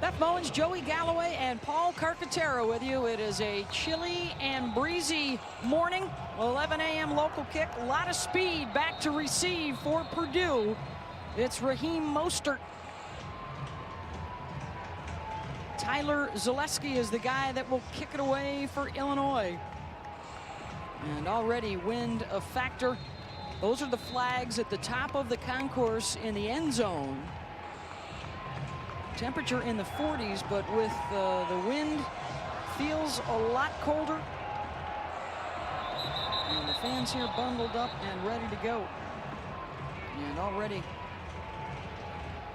Beth Mowins, Joey Galloway, and Paul Carcaterra with you. It is a chilly and breezy morning. 11 a.m. local kick. A lot of speed back to receive for Purdue. It's Raheem Mostert. Tyler Zaleski is the guy that will kick it away for Illinois. And already wind a factor. Those are the flags at the top of the concourse in the end zone. Temperature in the 40s, but with the wind feels a lot colder. And the fans here bundled up and ready to go. And already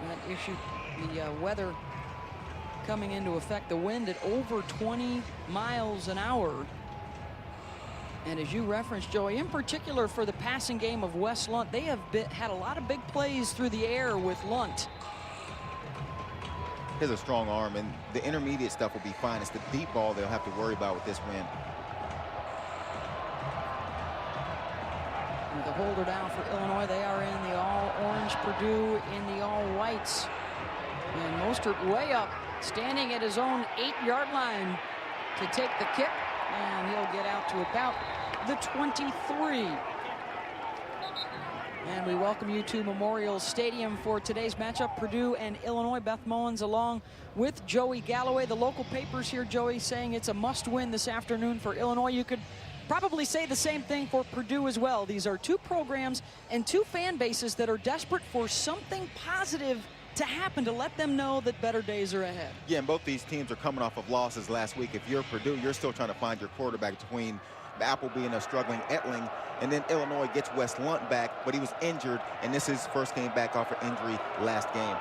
that issue, the weather coming into effect. The wind at over 20 miles an hour. And as you referenced, Joey, in particular for the passing game of Wes Lunt, they have had a lot of big plays through the air with Lunt. He has a strong arm, and the intermediate stuff will be fine. It's the deep ball they'll have to worry about with this wind. And the holder down for Illinois. They are in the all-orange, Purdue in the all-whites. And Mostert way up, standing at his own 8-yard line to take the kick. And he'll get out to about the 23. And we welcome you to Memorial Stadium for today's matchup. Purdue and Illinois. Beth Mowins along with Joey Galloway. The local papers here, Joey, saying it's a must-win this afternoon for Illinois. You could probably say the same thing for Purdue as well. These are two programs and two fan bases that are desperate for something positive to happen to let them know that better days are ahead. Yeah, and both these teams are coming off of losses last week. If you're Purdue, you're still trying to find your quarterback between Appleby and a struggling Etling. And then Illinois gets Wes Lunt back, but he was injured, and this is his first game back off an injury last game.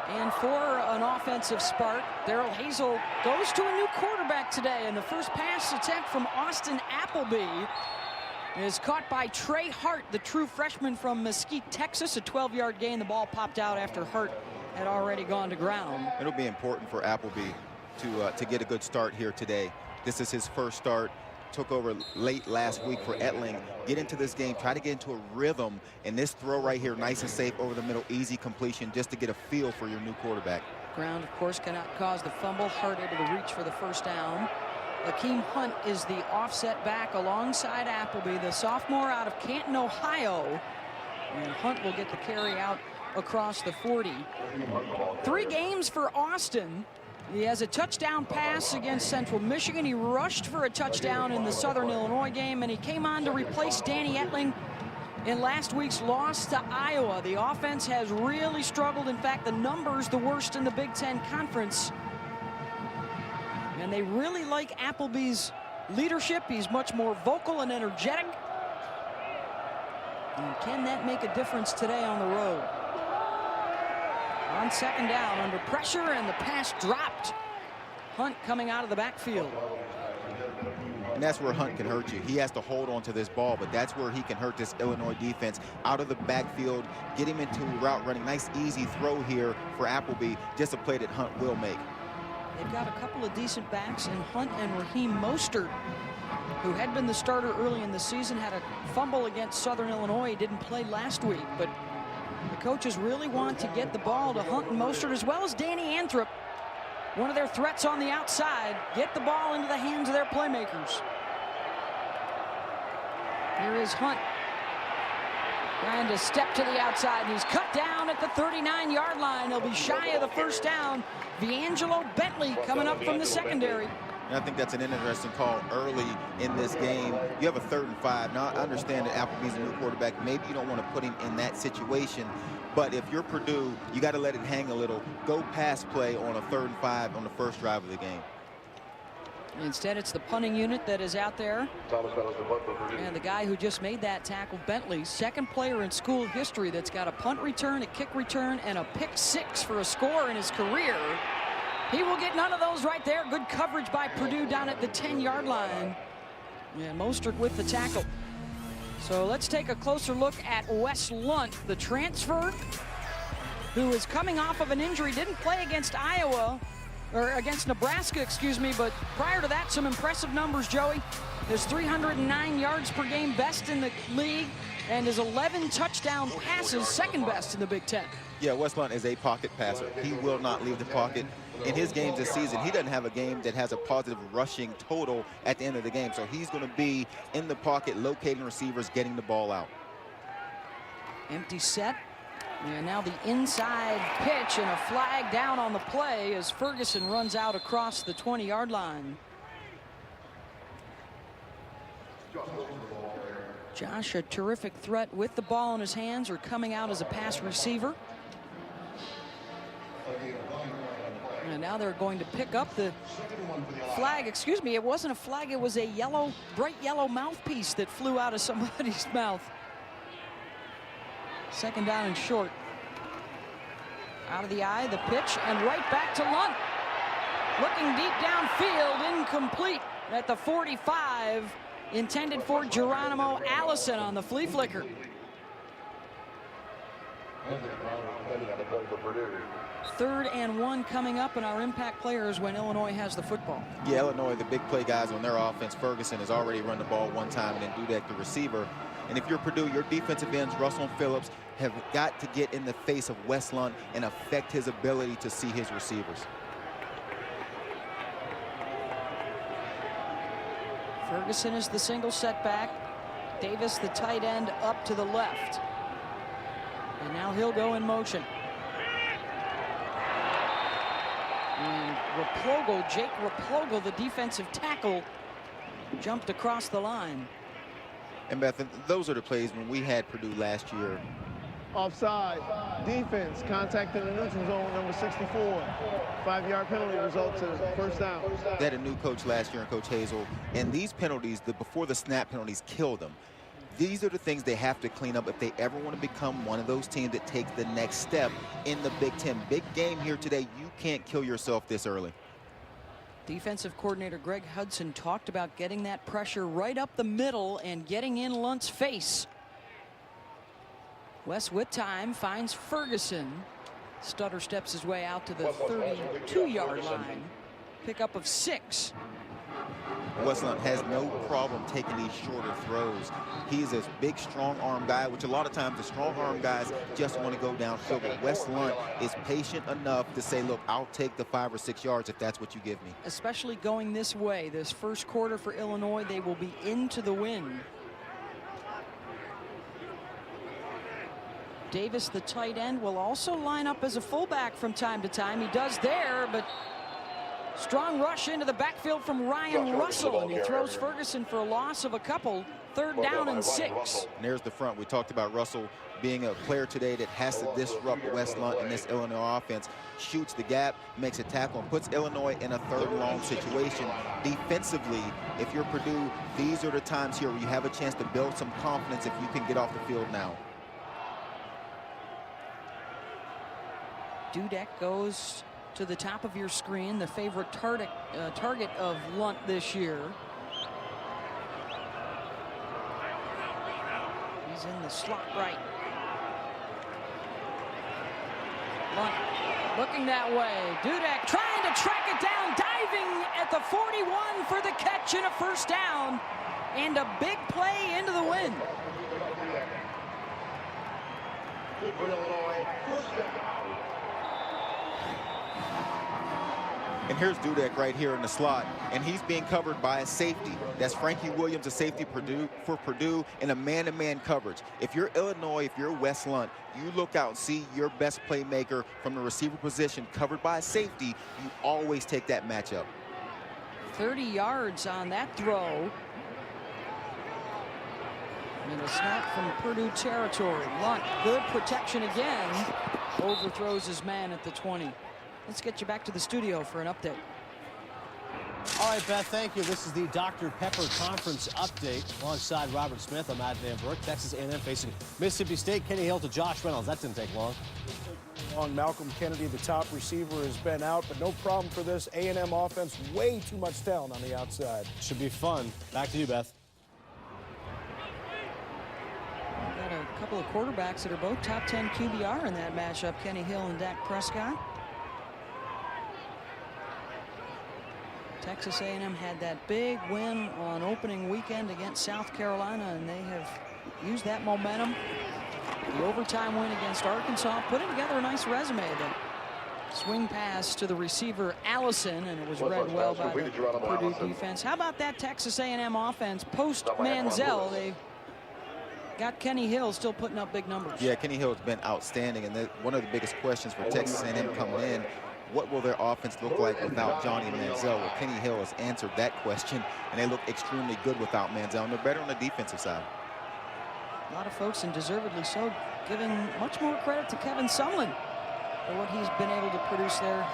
And for an offensive spark, Daryl Hazel goes to a new quarterback today, and the first pass attempt from Austin Appleby is caught by Trey Hart, the true freshman from Mesquite, Texas. A 12-yard gain. The ball popped out after Hart had already gone to ground. It'll be important for Appleby to get a good start here today. This is his first start. Took over late last week for Etling. Get into this game, try to get into a rhythm, and this throw right here, nice and safe over the middle, easy completion, just to get a feel for your new quarterback. Ground, of course, cannot cause the fumble. Hart able to reach for the first down. Akeem Hunt is the offset back alongside Appleby, the sophomore out of Canton, Ohio. And Hunt will get the carry out across the 40. 3 games for Austin. He has a touchdown pass against Central Michigan. He rushed for a touchdown in the Southern Illinois game, and he came on to replace Danny Etling in last week's loss to Iowa. The offense has really struggled. In fact, the numbers the worst in the Big Ten Conference. And they really like Appleby's leadership. He's much more vocal and energetic. And can that make a difference today on the road? On second down, under pressure, and the pass dropped. Hunt coming out of the backfield. And that's where Hunt can hurt you. He has to hold on to this ball, but that's where he can hurt this Illinois defense. Out of the backfield, get him into route running. Nice, easy throw here for Appleby. Just a play that Hunt will make. They've got a couple of decent backs in Hunt and Raheem Mostert, who had been the starter early in the season, had a fumble against Southern Illinois. He didn't play last week, but the coaches really want to get the ball to Hunt and Mostert, as well as Danny Anthrop, one of their threats on the outside. Get the ball into the hands of their playmakers. Here is Hunt trying to step to the outside, and he's cut down at the 39-yard line. He'll be shy of the first down. D'Angelo Bentley coming up from the secondary. And I think that's an interesting call early in this game. You have a 3rd and 5. Now, I understand that Appleby's a new quarterback. Maybe you don't want to put him in that situation. But if you're Purdue, you got to let it hang a little. Go pass play on a 3rd and 5 on the first drive of the game. Instead, it's the punting unit that is out there. And the guy who just made that tackle, Bentley, second player in school history that's got a punt return, a kick return, and a pick 6 for a score in his career. He will get none of those right there. Good coverage by Purdue down at the 10-yard line. And Mostert with the tackle. So let's take a closer look at Wes Lunt, the transfer, who is coming off of an injury. Didn't play against Iowa, or against Nebraska, excuse me, but prior to that, some impressive numbers, Joey. There's 309 yards per game, best in the league. and his 11 touchdown passes, second best in the Big Ten. Yeah, Wes Lunt is a pocket passer. He will not leave the pocket. In his games this season, he doesn't have a game that has a positive rushing total at the end of the game. So he's going to be in the pocket, locating receivers, getting the ball out. Empty set. And now the inside pitch and a flag down on the play as Ferguson runs out across the 20-yard line. Josh, a terrific threat with the ball in his hands or coming out as a pass receiver. And now they're going to pick up the flag. Excuse me, it wasn't a flag. It was a yellow, bright yellow mouthpiece that flew out of somebody's mouth. Second down and short. Out of the eye, the pitch, and right back to Lunt. Looking deep downfield, incomplete at the 45. Intended for Geronimo Allison on the flea flicker. Third and 1 coming up, and our impact players when Illinois has the football. Yeah, Illinois, the big play guys on their offense. Ferguson has already run the ball one time, and then Dudek, the receiver. And if you're Purdue, your defensive ends, Russell and Phillips, have got to get in the face of Wes Lunt and affect his ability to see his receivers. Ferguson is the single setback. Davis, the tight end, up to the left. And now he'll go in motion. And Jake Raplogle, the defensive tackle, jumped across the line. And Beth, those are the plays when we had Purdue last year. Offside, defense, contact in the neutral zone, number 64. 5-yard penalty results in first down. They had a new coach last year, Coach Hazel, and these penalties, the before the snap penalties, killed them. These are the things they have to clean up if they ever want to become one of those teams that takes the next step in the Big Ten. Big game here today. You can't kill yourself this early. Defensive coordinator Greg Hudson talked about getting that pressure right up the middle and getting in Lunt's face. Wes with time finds Ferguson. Stutter steps his way out to the 32-yard line. Pickup of 6. Wes Lunt has no problem taking these shorter throws. He's a big, strong arm guy, which a lot of times the strong arm guys just want to go downfield. But Wes Lunt is patient enough to say, look, I'll take the 5 or 6 yards if that's what you give me. Especially going this way. This first quarter for Illinois, they will be into the wind. Davis, the tight end, will also line up as a fullback from time to time. He does there, but strong rush into the backfield from Ryan Russell, and he throws Ferguson for a loss of a couple. Third down and 6. And there's the front. We talked about Russell being a player today that has to disrupt Wes Lunt in this Illinois offense. Shoots the gap, makes a tackle, and puts Illinois in a third and long situation. Defensively, if you're Purdue, these are the times here where you have a chance to build some confidence if you can get off the field now. Dudek goes to the top of your screen, the favorite target of Lunt this year. He's in the slot right. Lunt looking that way. Dudek trying to track it down, diving at the 41 for the catch and a first down. And a big play into the wind. And here's Dudek right here in the slot, and he's being covered by a safety. That's Frankie Williams, a safety for Purdue, in a man-to-man coverage. If you're Illinois, if you're Wes Lunt, you look out and see your best playmaker from the receiver position covered by a safety, you always take that matchup. 30 yards on that throw. And a snap from Purdue territory. Lunt, good protection again. Overthrows his man at the 20. Let's get you back to the studio for an update. All right, Beth, thank you. This is the Dr. Pepper Conference update. Alongside Robert Smith, I'm Matt Van Burke. Texas A&M facing Mississippi State. Kenny Hill to Josh Reynolds. That didn't take long. Malcolm Kennedy, the top receiver, has been out, but no problem for this A&M offense. Way too much talent on the outside. Should be fun. Back to you, Beth. We've got a couple of quarterbacks that are both top 10 QBR in that matchup, Kenny Hill and Dak Prescott. Texas A&M had that big win on opening weekend against South Carolina, and they have use that momentum. The overtime win against Arkansas, putting together a nice resume. The swing pass to the receiver Allison, and it was read well by the Purdue defense. How about that Texas A&M offense post Manziel? They got Kenny Hill still putting up big numbers. Yeah, Kenny Hill's been outstanding, and one of the biggest questions for Texas A&M coming in, what will their offense look like without Johnny Manziel? Well, Kenny Hill has answered that question, and they look extremely good without Manziel, and they're better on the defensive side. A lot of folks, and deservedly so, giving much more credit to Kevin Sumlin for what he's been able to produce there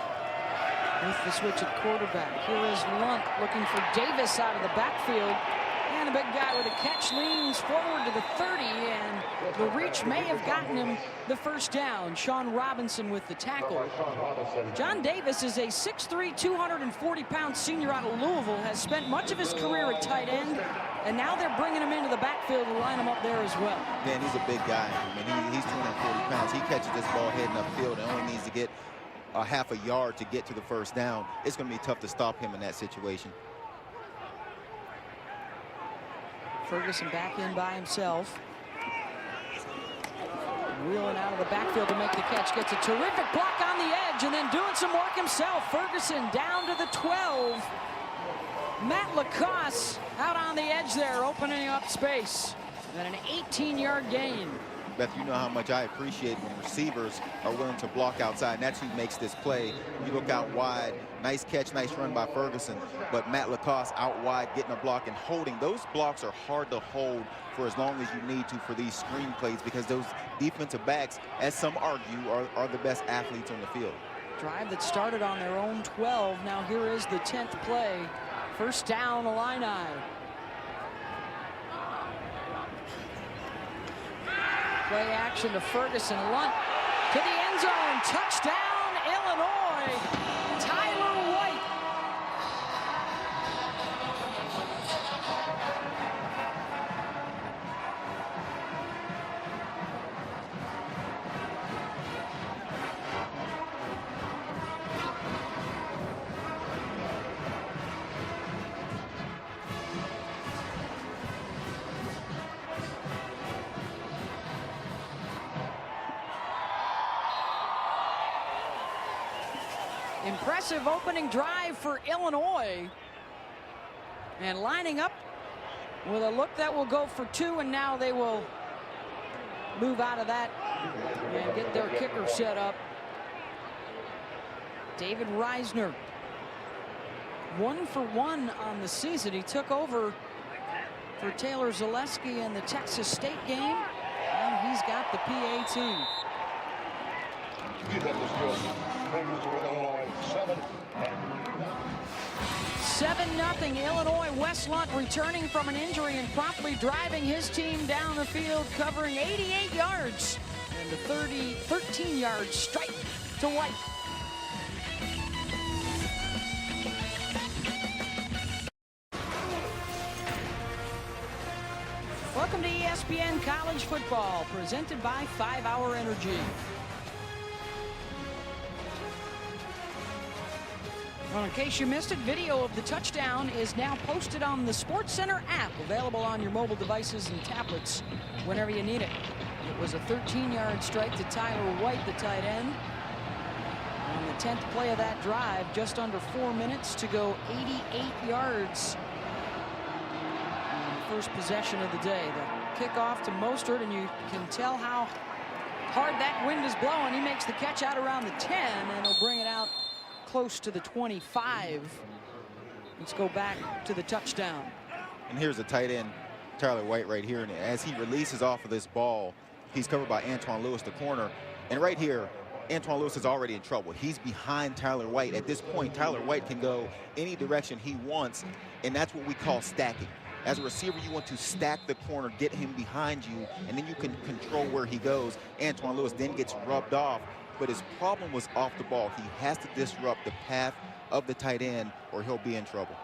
with the switch at quarterback. Here is Lunt looking for Davis out of the backfield. And the big guy with a catch leans forward to the 30, and the reach may have gotten him the first down. Sean Robinson with the tackle. John Davis is a 6'3", 240-pound senior out of Louisville, has spent much of his career at tight end, and now they're bringing him into the backfield to line him up there as well. Man, he's a big guy. I mean, he's 240 pounds. He catches this ball heading upfield and only needs to get a half a yard to get to the first down. It's going to be tough to stop him in that situation. Ferguson back in by himself. Wheeling out of the backfield to make the catch. Gets a terrific block on the edge and then doing some work himself. Ferguson down to the 12. Matt Lacoste out on the edge there, opening up space. And an 18-yard gain. Beth, you know how much I appreciate when receivers are willing to block outside, and that's who makes this play. You look out wide, nice catch, nice run by Ferguson, but Matt Lacoste out wide, getting a block and holding. Those blocks are hard to hold for as long as you need to for these screen plays, because those defensive backs, as some argue, are the best athletes on the field. Drive that started on their own 12. Now here is the 10th play. First down, Illini. Play action to Ferguson. Lunt to the end zone. Touchdown, Illinois. Tyler White. Impressive opening drive for Illinois. And lining up with a look that will go for 2, and now they will move out of that and get their kicker set up. David Reisner, 1 for 1 on the season. He took over for Taylor Zaleski in the Texas State game, and he's got the PAT. 7-0 Illinois. Wes Lunt returning from an injury and promptly driving his team down the field, covering 88 yards and a 13-yard strike to White. Welcome to ESPN College Football, presented by 5 Hour Energy. Well, in case you missed it, video of the touchdown is now posted on the SportsCenter app, available on your mobile devices and tablets whenever you need it. It was a 13-yard strike to Tyler White, the tight end. On the 10th play of that drive, just under 4 minutes to go, 88 yards. And the first possession of the day. The kickoff to Mostert, and you can tell how hard that wind is blowing. He makes the catch out around the 10, and he'll bring it out close to the 25. Let's go back to the touchdown. And here's the tight end, Tyler White, right here. And as he releases off of this ball, he's covered by Antoine Lewis, the corner. And right here, Antoine Lewis is already in trouble. He's behind Tyler White. At this point, Tyler White can go any direction he wants, and that's what we call stacking. As a receiver, you want to stack the corner, get him behind you, and then you can control where he goes. Antoine Lewis then gets rubbed off, but his problem was off the ball. He has to disrupt the path of the tight end or he'll be in trouble.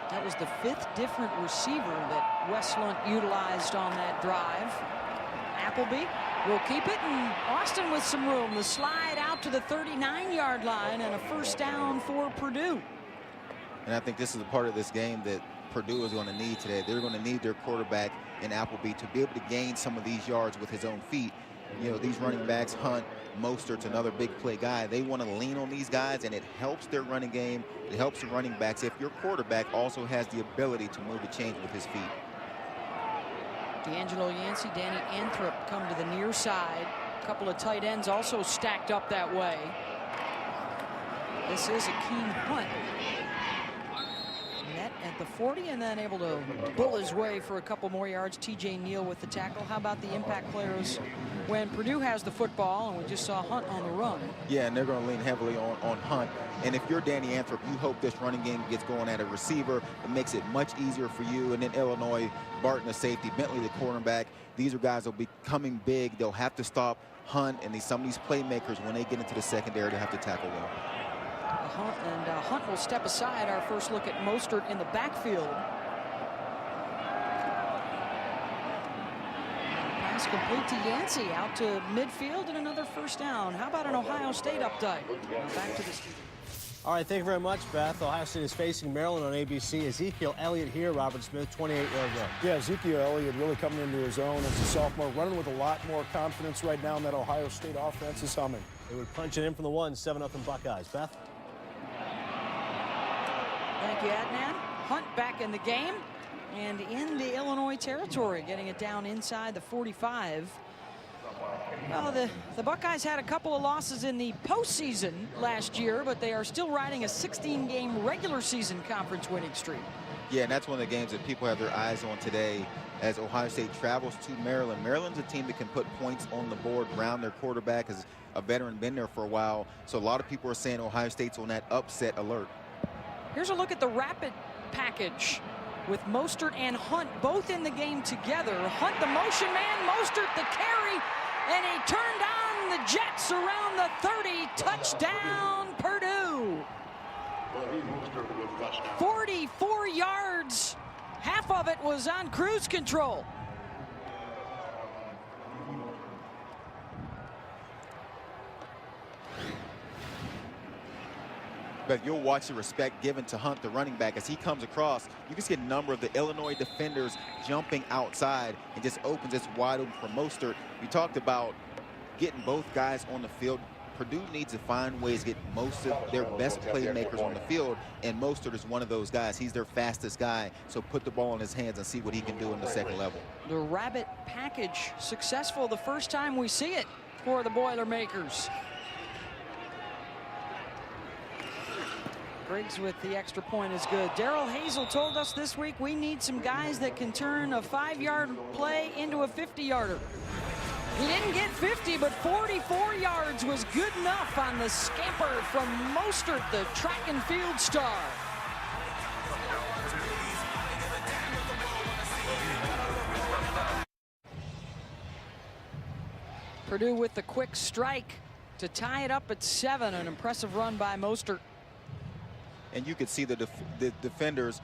That was the 5th different receiver that Wes Lunt utilized on that drive. Appleby will keep it, and Austin with some room. The slide out to the 39-yard line and a first down for Purdue. And I think this is a part of this game that Purdue is going to need today. They're going to need their quarterback in Appleby to be able to gain some of these yards with his own feet. You know, these running backs, Hunt, Mostert's another big play guy. They want to lean on these guys, and it helps their running game. It helps the running backs if your quarterback also has the ability to move the chains with his feet. D'Angelo Yancey, Danny Anthrop come to the near side. A couple of tight ends also stacked up that way. This is Akeem Hunt. Net at the 40 and then able to bull his way for a couple more yards. TJ Neal with the tackle. How about the impact players when Purdue has the football, and we just saw Hunt on the run? Yeah, and they're going to lean heavily on Hunt. And if you're Danny Anthrop, you hope this running game gets going at a receiver. It makes it much easier for you. And then Illinois, Barton, the safety, Bentley, the cornerback. These are guys that will be coming big. They'll have to stop Hunt and some of these playmakers when they get into the secondary to have to tackle well. Hunt will step aside. Our first look at Mostert in the backfield. Pass complete to Yancey, out to midfield, and another first down. How about an Ohio State update? Back to the studio. All right, thank you very much, Beth. Ohio State is facing Maryland on ABC. Ezekiel Elliott here, Robert Smith, 28-yard run. Yeah, Ezekiel Elliott really coming into his own as a sophomore, running with a lot more confidence right now, and that Ohio State offense is humming. They would punch it in from the 1, 7-0 Buckeyes. Beth? Thank you, Adnan. Hunt back in the game and in the Illinois territory, getting it down inside the 45. Well, the Buckeyes had a couple of losses in the postseason last year, but they are still riding a 16-game regular season conference winning streak. Yeah, and that's one of the games that people have their eyes on today as Ohio State travels to Maryland. Maryland's a team that can put points on the board. Brown, their quarterback, is a veteran, been there for a while. So a lot of people are saying Ohio State's on that upset alert. Here's a look at the rapid package with Mostert and Hunt both in the game together. Hunt the motion man, Mostert the carry, and he turned on the Jets around the 30. Touchdown, Purdue. 44 yards. Half of it was on cruise control. But you'll watch the respect given to Hunt, the running back, as he comes across. You can see a number of the Illinois defenders jumping outside and just opens this wide open for Mostert. We talked about getting both guys on the field. Purdue needs to find ways to get most of their best playmakers on the field, and Mostert is one of those guys. He's their fastest guy, so put the ball in his hands and see what he can do in the second level. The rabbit package successful the first time we see it for the Boilermakers. Briggs with the extra point is good. Darrell Hazel told us this week we need some guys that can turn a 5-yard play into a 50-yarder. He didn't get 50, but 44 yards was good enough on the scamper from Mostert, the track and field star. Purdue with the quick strike to tie it up at 7. An impressive run by Mostert. And you could see the defenders,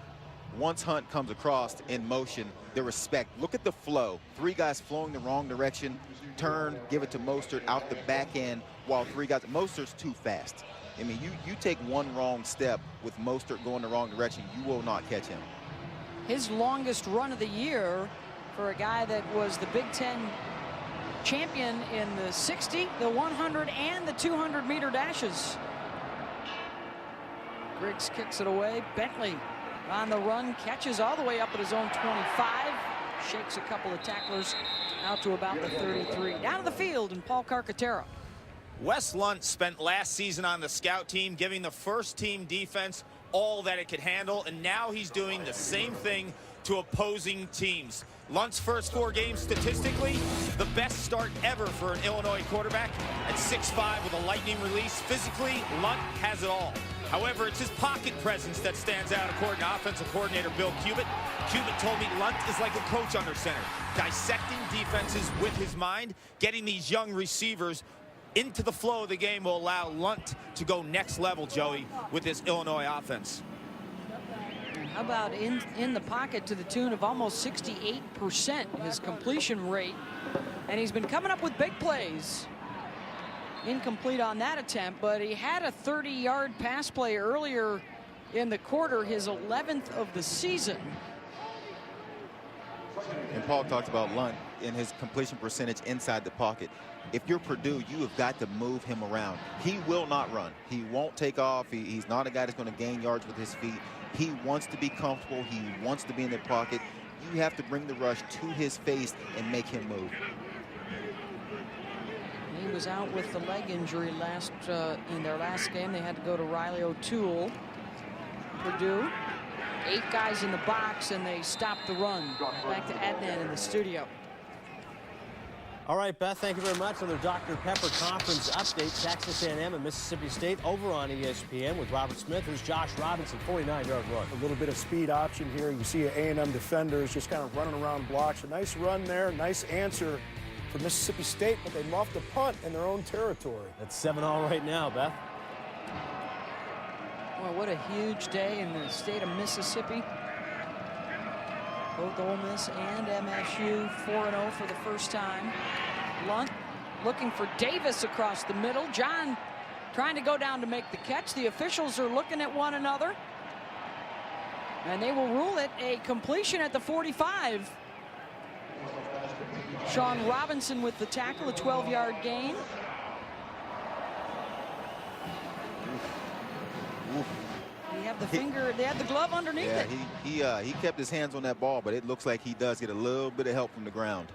once Hunt comes across in motion, the respect. Look at the flow. 3 guys flowing the wrong direction, turn, give it to Mostert out the back end, while 3 guys. Mostert's too fast. I mean, you take one wrong step with Mostert going the wrong direction, you will not catch him. His longest run of the year for a guy that was the Big Ten champion in the 60, the 100, and the 200-meter dashes. Griggs kicks it away. Bentley on the run, catches all the way up at his own 25, shakes a couple of tacklers out to about the 33. Down to the field, and Paul Carcaterra. Wes Lunt spent last season on the scout team, giving the first team defense all that it could handle, and now he's doing the same thing to opposing teams. Lunt's first 4 games statistically, the best start ever for an Illinois quarterback. At 6'5" with a lightning release, physically, Lunt has it all. However, it's his pocket presence that stands out, according to offensive coordinator Bill Cubitt. Cubitt told me Lunt is like a coach under center, dissecting defenses with his mind. Getting these young receivers into the flow of the game will allow Lunt to go next level, Joey, with this Illinois offense. How about in the pocket to the tune of almost 68%, his completion rate. And he's been coming up with big plays. Incomplete on that attempt, but he had a 30-yard pass play earlier in the quarter, his 11th of the season. And Paul talked about Lunt in his completion percentage inside the pocket. If you're Purdue, you have got to move him around. He will not run. He won't take off. He's not a guy that's going to gain yards with his feet. He wants to be comfortable. He wants to be in the pocket. You have to bring the rush to his face and make him move. He was out with the leg injury in their last game. They had to go to Riley O'Toole. Purdue, 8 guys in the box, and they stopped the run. Back to Adnan in the studio. All right, Beth, thank you very much. Another Dr. Pepper conference update. Texas A&M and Mississippi State over on ESPN with Robert Smith. Here's Josh Robinson, 49-yard run. A little bit of speed option here. You see A&M defenders just kind of running around blocks. A nice run there, nice answer for Mississippi State, but they muffed a punt in their own territory. That's 7-all right now, Beth. Well, what a huge day in the state of Mississippi. Both Ole Miss and MSU 4-0 for the first time. Lunt looking for Davis across the middle. John trying to go down to make the catch. The officials are looking at one another, and they will rule it a completion at the 45. Sean Robinson with the tackle, a 12-yard gain. He had the finger, they had the glove underneath it. He kept his hands on that ball, but it looks like he does get a little bit of help from the ground.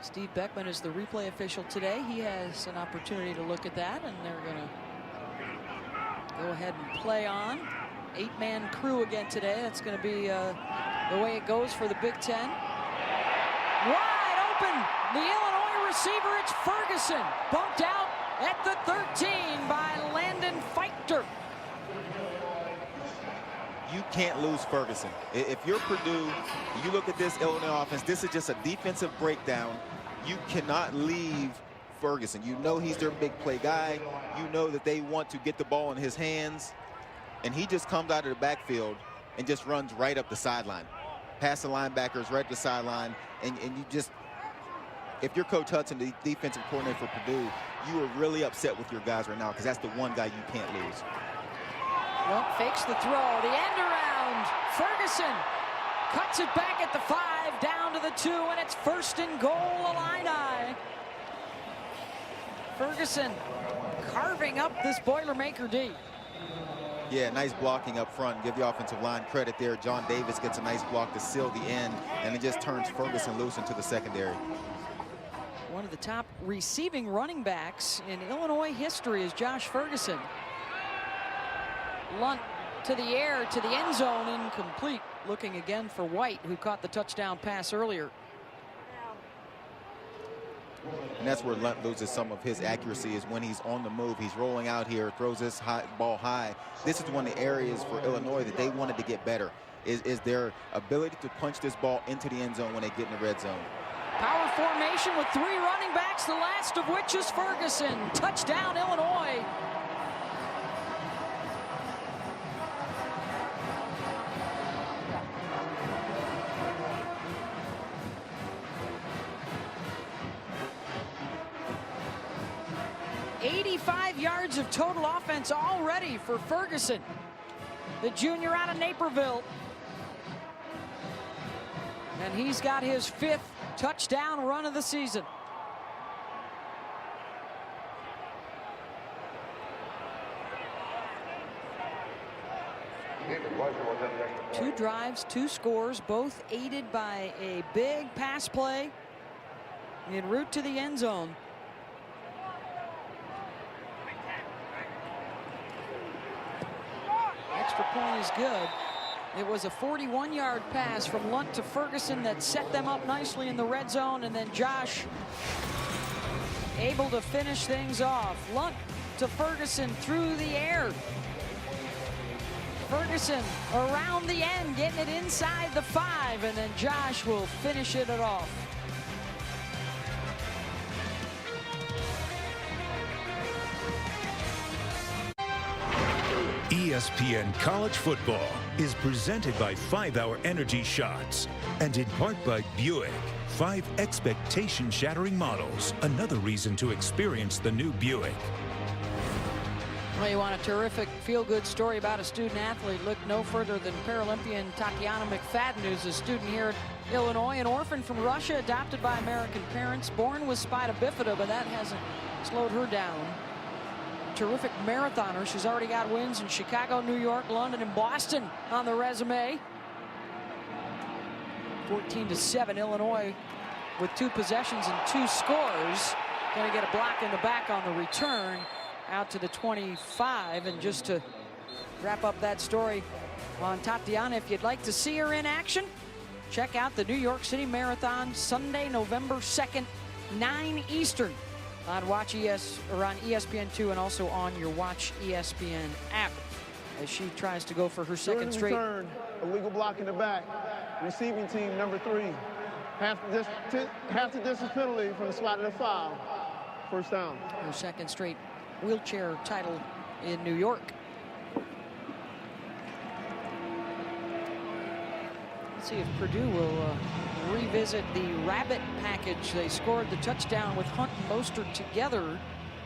Steve Beckman is the replay official today. He has an opportunity to look at that, and they're going to go ahead and play on. 8-man crew again today. That's going to be the way it goes for the Big Ten. Wide open, the Illinois receiver, it's Ferguson. Bumped out at the 13 by Landon Fichter. You can't lose Ferguson. If you're Purdue, you look at this Illinois offense, this is just a defensive breakdown. You cannot leave Ferguson. You know he's their big play guy. You know that they want to get the ball in his hands. And he just comes out of the backfield and just runs right up the sideline. Past the linebackers, right to the sideline. And you just, if you're Coach Hudson, the defensive coordinator for Purdue, you are really upset with your guys right now because that's the one guy you can't lose. Well, fakes the throw, the end around. Ferguson cuts it back at the 5, down to the 2, and it's 1st and goal, Illini. Ferguson carving up this Boilermaker D. Yeah, nice blocking up front. Give the offensive line credit there. John Davis gets a nice block to seal the end, and it just turns Ferguson loose into the secondary. One of the top receiving running backs in Illinois history is Josh Ferguson. Lunt to the air, to the end zone, incomplete. Looking again for White, who caught the touchdown pass earlier. And that's where Lunt loses some of his accuracy, is when he's on the move. He's rolling out here, throws this ball high. This is one of the areas for Illinois that they wanted to get better, is their ability to punch this ball into the end zone when they get in the red zone. Power formation with 3 running backs, the last of which is Ferguson. Touchdown, Illinois. Yards of total offense already for Ferguson, the junior out of Naperville. And he's got his 5th touchdown run of the season. Two drives, 2 scores, both aided by a big pass play en route to the end zone. Extra point is good. It was a 41-yard pass from Lunt to Ferguson that set them up nicely in the red zone, and then Josh able to finish things off. Lunt to Ferguson through the air. Ferguson around the end, getting it inside the 5, and then Josh will finish it off. ESPN College Football is presented by 5-Hour Energy Shots and in part by Buick. 5 expectation-shattering models. Another reason to experience the new Buick. Well, you want a terrific feel-good story about a student athlete? Look no further than Paralympian Tatiana McFadden, who's a student here at Illinois, an orphan from Russia, adopted by American parents, born with spina bifida, but that hasn't slowed her down. Terrific marathoner. She's already got wins in Chicago, New York, London, and Boston on the resume. 14-7 Illinois with 2 possessions and 2 scores. Going to get a block in the back on the return out to the 25. And just to wrap up that story on Tatiana, if you'd like to see her in action, check out the New York City Marathon Sunday, November 2nd, 9 Eastern on on ESPN2 and also on your Watch ESPN app as she tries to go for her second straight. Return, illegal block in the back. Receiving team number 3. Half the distance penalty from the spot of the foul. First down. Her second straight wheelchair title in New York. Let's see if Purdue will revisit the rabbit package. They scored the touchdown with Hunt and Mostert together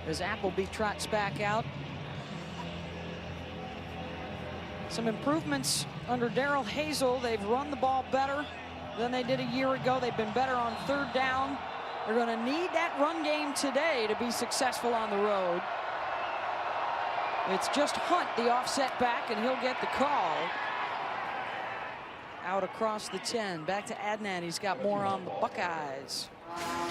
as Appleby trots back out. Some improvements under Darrell Hazel. They've run the ball better than they did a year ago. They've been better on 3rd down. They're going to need that run game today to be successful on the road. It's just Hunt, the offset back, and he'll get the call. Out across the 10. Back to Adnan. He's got more on the Buckeyes.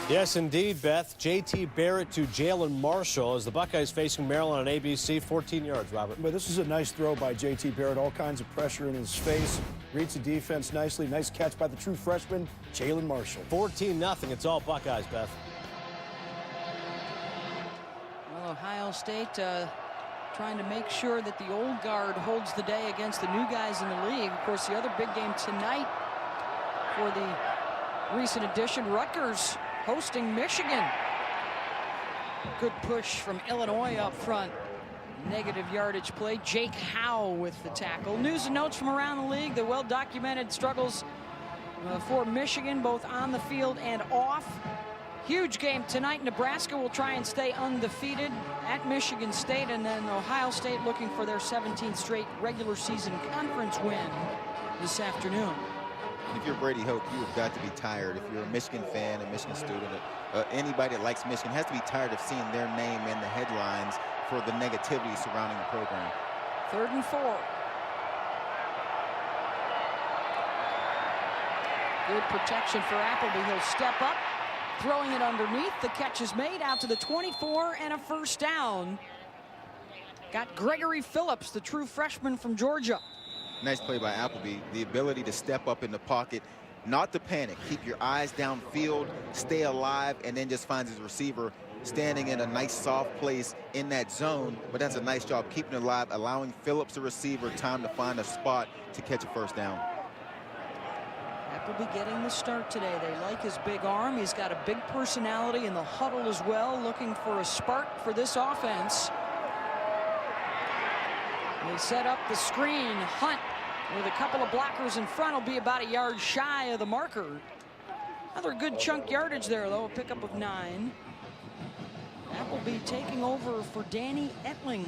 Yes, indeed, Beth. J.T. Barrett to Jalen Marshall as the Buckeyes facing Maryland on ABC. 14 yards, Robert. But this is a nice throw by J.T. Barrett. All kinds of pressure in his face. Reads the defense nicely. Nice catch by the true freshman, Jalen Marshall. 14-0. It's all Buckeyes, Beth. Well, Ohio State trying to make sure that the old guard holds the day against the new guys in the league. Of course, the other big game tonight for the recent addition, Rutgers hosting Michigan. Good push from Illinois up front. Negative yardage play. Jake Howe with the tackle. News and notes from around the league. The well-documented struggles for Michigan, both on the field and off. Huge game tonight. Nebraska will try and stay undefeated at Michigan State, and then Ohio State looking for their 17th straight regular season conference win this afternoon. If you're Brady Hoke, you have got to be tired. If you're a Michigan fan, a Michigan student, anybody that likes Michigan has to be tired of seeing their name in the headlines for the negativity surrounding the program. 3rd and 4. Good protection for Appleby. He'll step up, throwing it underneath. The catch is made out to the 24 and a first down. Got Gregory Phillips, the true freshman from Georgia. Nice play by Appleby. The ability to step up in the pocket, not to panic. Keep your eyes downfield, stay alive, and then just finds his receiver standing in a nice soft place in that zone. But that's a nice job keeping it alive, allowing Phillips, the receiver, time to find a spot to catch a first down. Appleby getting the start today. They like his big arm. He's got a big personality in the huddle as well, looking for a spark for this offense. They set up the screen. Hunt with a couple of blockers in front will be about a yard shy of the marker. Another good chunk yardage there, though, a pickup of 9. Appleby taking over for Danny Etling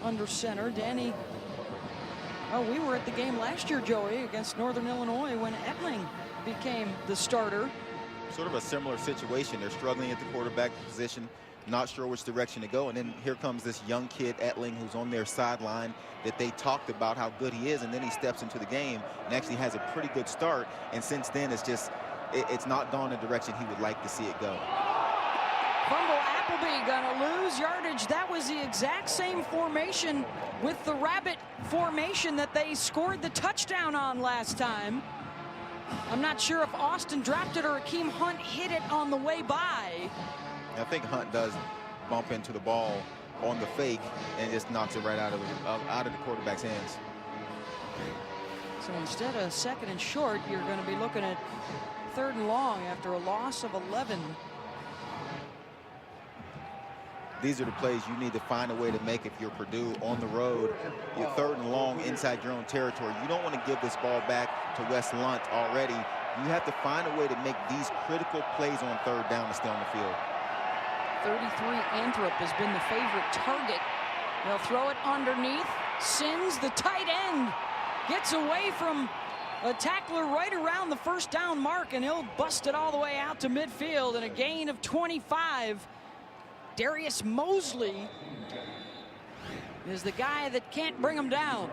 under center. Danny, oh, we were at the game last year, Joey, against Northern Illinois when Etling became the starter. Sort of a similar situation. They're struggling at the quarterback position, not sure which direction to go. And then here comes this young kid, Etling, who's on their sideline that they talked about how good he is. And then he steps into the game and actually has a pretty good start. And since then, it's not gone the direction he would like to see it go. Fumble. Appleby gonna lose yardage. That was the exact same formation with the rabbit formation that they scored the touchdown on last time. I'm not sure if Austin dropped it or Akeem Hunt hit it on the way by. I think Hunt does bump into the ball on the fake and just knocks it right out of the quarterback's hands. So instead of 2nd and short, you're going to be looking at 3rd and long after a loss of 11. These are the plays you need to find a way to make if you're Purdue on the road. You're 3rd and long inside your own territory. You don't want to give this ball back to Wes Lunt already. You have to find a way to make these critical plays on 3rd down to stay on the field. 33 Anthrop has been the favorite target They'll throw it underneath. Sins, the tight end, gets away from a tackler right around the first down mark, and he'll bust it all the way out to midfield, and a gain of 25. Darius Mosley is the guy that can't bring him down.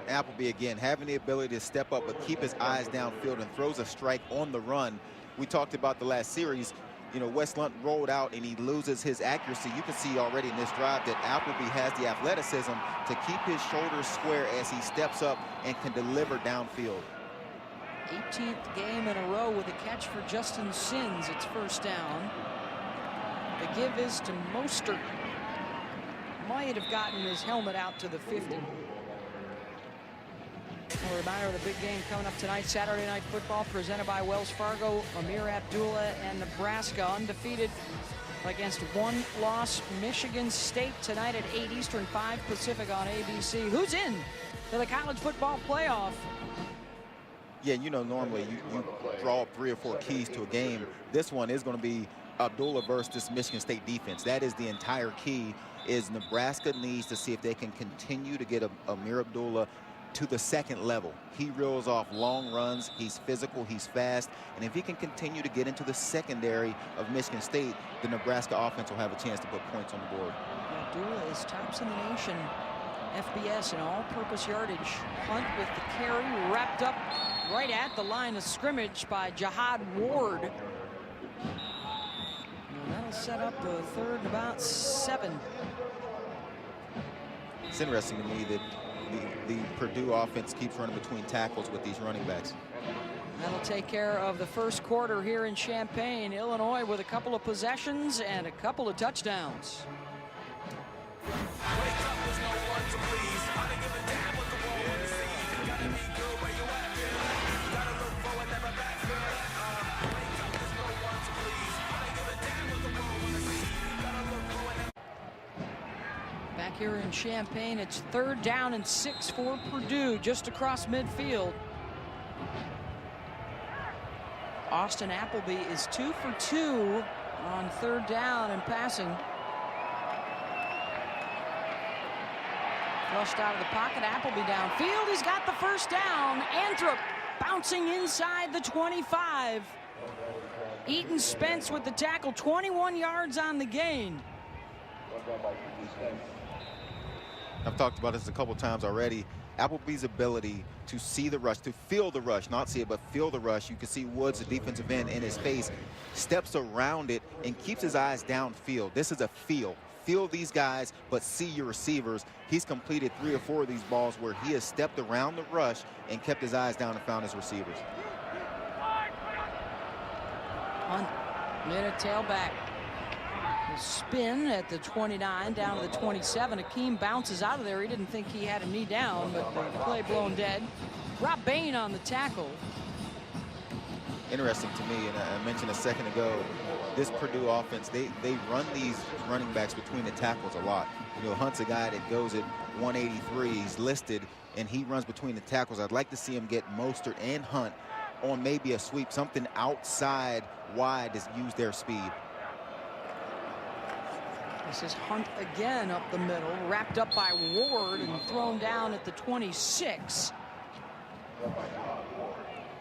Appleby again having the ability to step up but keep his eyes downfield and throws a strike on the run. We talked about the last series. You know, Wes Lunt rolled out and he loses his accuracy. You can see already in this drive that Appleby has the athleticism to keep his shoulders square as he steps up and can deliver downfield. 18th game in a row with a catch for Justin Sins. It's first down. The give is to Mostert. Might have gotten his helmet out to the 50. A reminder of the big game coming up tonight, Saturday Night Football, presented by Wells Fargo. Amir Abdullah and Nebraska undefeated against one-loss Michigan State tonight at 8 Eastern, 5 Pacific on ABC. Who's in to the college football playoff? Yeah, you know, normally you draw up 3 or 4 keys to a game. This one is going to be Abdullah versus this Michigan State defense. That is the entire key, is Nebraska needs to see if they can continue to get Amir Abdullah to the second level. He reels off long runs, he's physical, he's fast, and if he can continue to get into the secondary of Michigan State, the Nebraska offense will have a chance to put points on the board. Abdullah is tops in the nation, FBS in all-purpose yardage. Hunt with the carry, wrapped up right at the line of scrimmage by Jihad Ward. And that'll set up a third and about 7. It's interesting to me that the Purdue offense keeps running between tackles with these running backs. That'll take care of the first quarter here in Champaign. Illinois with a couple of possessions and a couple of touchdowns. Back here in Champaign, it's 3rd down and 6 for Purdue, just across midfield. Austin Appleby is 2 for 2 on 3rd down and passing. Flushed out of the pocket, Appleby downfield. He's got the first down. Anthrop bouncing inside the 25. Eaton Spence with the tackle, 21 yards on the gain. I've talked about this a couple times already. Appleby's ability to see the rush, to feel the rush, not see it, but feel the rush. You can see Woods, the defensive end, in his face, steps around it and keeps his eyes downfield. This is a feel. Feel these guys, but see your receivers. He's completed 3 or 4 of these balls where he has stepped around the rush and kept his eyes down and found his receivers. Hunt, mid a tailback. The spin at the 29, down to the 27. Akeem bounces out of there. He didn't think he had a knee down, but the play blown dead. Rob Bain on the tackle. Interesting to me, and I mentioned a second ago, this Purdue offense, they run these running backs between the tackles a lot. You know, Hunt's a guy that goes at 183. He's listed, and he runs between the tackles. I'd like to see him get Mostert and Hunt on maybe a sweep, something outside wide to use their speed. This is Hunt again up the middle, wrapped up by Ward and thrown down at the 26.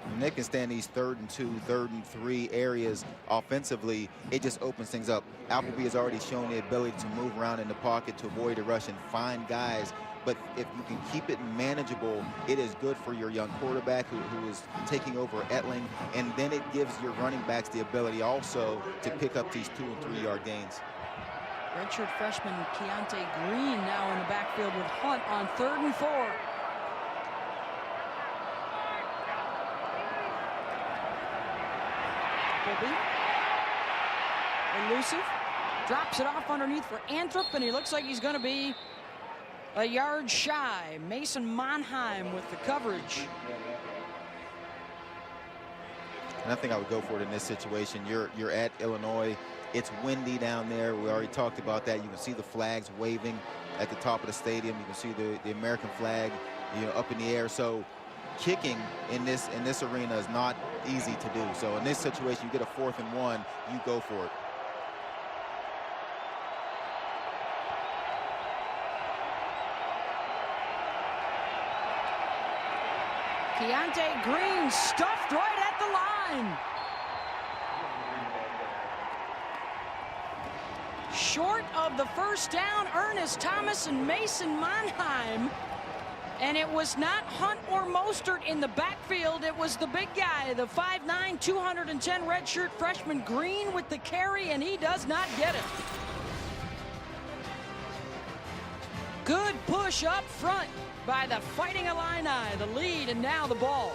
When they can stand these 3rd and 2, 3rd and 3 areas offensively, it just opens things up. Appleby has already shown the ability to move around in the pocket to avoid a rush and find guys. But if you can keep it manageable, it is good for your young quarterback who is taking over Etling. And then it gives your running backs the ability also to pick up these 2- and 3-yard gains. Redshirt freshman Keontae Green now in the backfield with Hunt on 3rd and 4. Appleby, elusive, drops it off underneath for Anthrop, and he looks like he's going to be a yard shy. Mason Monheim with the coverage. And I think I would go for it in this situation. You're at Illinois. It's windy down there. We already talked about that. You can see the flags waving at the top of the stadium. You can see the American flag, you know, up in the air. So kicking in this arena is not easy to do. So in this situation, you get a 4th and 1, you go for it. Keontae Green stuffed right at the line. Short of the first down, Ernest Thomas and Mason Monheim. And it was not Hunt or Mostert in the backfield. It was the big guy, the 5'9", 210 redshirt freshman Green with the carry, and he does not get it. Good push up front by the Fighting Illini, the lead, and now the ball.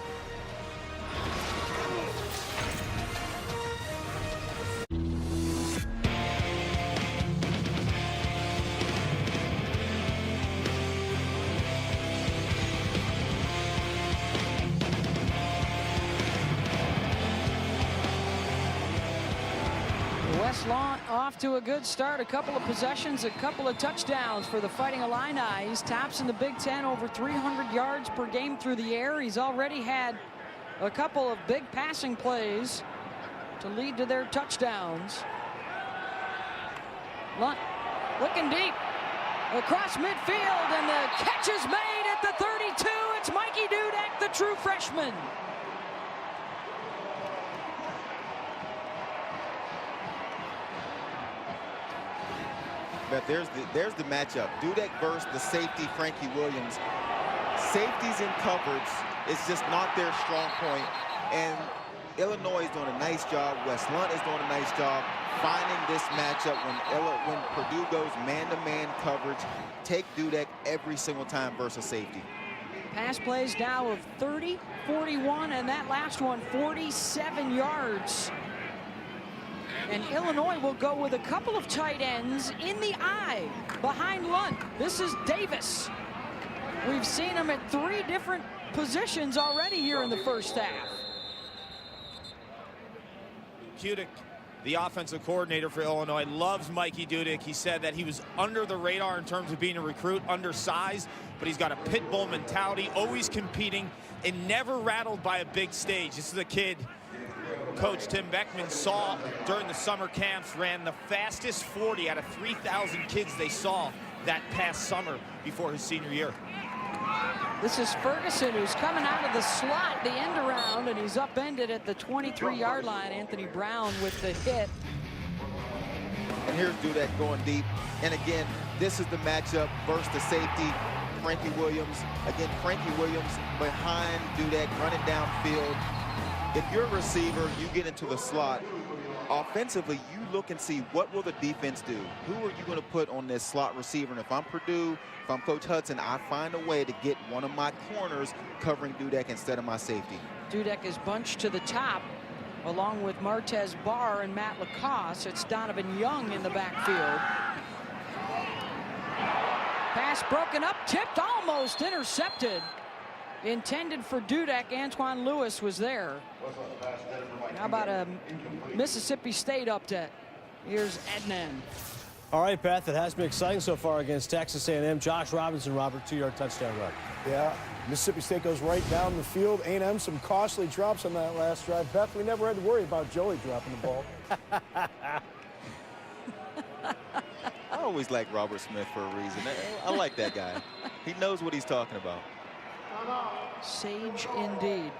West Lawn off to a good start. A couple of possessions, a couple of touchdowns for the Fighting Illini. He's tops in the Big Ten, over 300 yards per game through the air. He's already had a couple of big passing plays to lead to their touchdowns. Lunt looking deep across midfield, and the catch is made at the 32. It's Mikey Dudek, the true freshman. But there's the matchup. Dudek versus the safety, Frankie Williams. Safeties in coverage is just not their strong point. And Illinois is doing a nice job. West Lunt is doing a nice job finding this matchup when Purdue goes man-to-man coverage. Take Dudek every single time versus safety. Pass plays now of 30, 41, and that last one, 47 yards. And Illinois will go with a couple of tight ends in the eye behind Lunt. This is Davis. We've seen him at 3 different positions already here in the first half. Dudek, the offensive coordinator for Illinois, loves Mikey Dudek. He said that he was under the radar in terms of being a recruit, undersized, but he's got a pit bull mentality, always competing, and never rattled by a big stage. This is a kid Coach Tim Beckman saw during the summer camps, ran the fastest 40 out of 3,000 kids they saw that past summer before his senior year. This is Ferguson, who's coming out of the slot, the end around, and he's upended at the 23-yard line. Anthony Brown with the hit. And here's Dudek going deep. And again, this is the matchup versus the safety, Frankie Williams. Again, Frankie Williams behind Dudek, running downfield. If you're a receiver, you get into the slot. Offensively, you look and see what will the defense do. Who are you going to put on this slot receiver? And if I'm Purdue, if I'm Coach Hudson, I find a way to get one of my corners covering Dudek instead of my safety. Dudek is bunched to the top along with Martez Barr and Matt Lacoste. It's Donovan Young in the backfield. Pass broken up, tipped, almost intercepted. Intended for Dudek. Antoine Lewis was there. How about a Mississippi State update? Here's Adnan. All right, Beth, it has been exciting so far against Texas A&M. Josh Robinson, Robert, 2-yard touchdown run. Yeah, Mississippi State goes right down the field. A&M some costly drops on that last drive. Beth, we never had to worry about Joey dropping the ball. I always like Robert Smith for a reason. I like that guy. He knows what he's talking about. Sage indeed.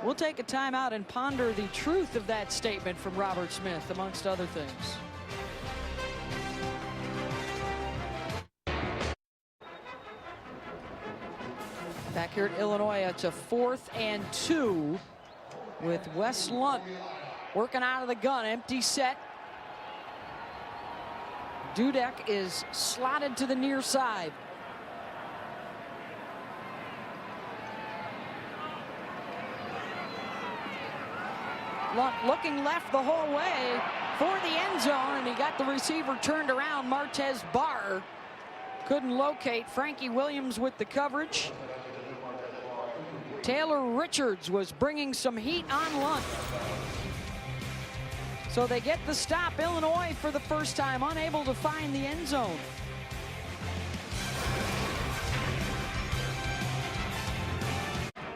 We'll take a timeout and ponder the truth of that statement from Robert Smith, amongst other things. Back here at Illinois, it's a 4th and 2 with Wes Lunt working out of the gun. Empty set. Dudek is slotted to the near side. Lunt looking left the whole way for the end zone, and he got the receiver turned around. Martez Barr couldn't locate. Frankie Williams with the coverage. Taylor Richards was bringing some heat on Lunt. So they get the stop. Illinois for the first time unable to find the end zone.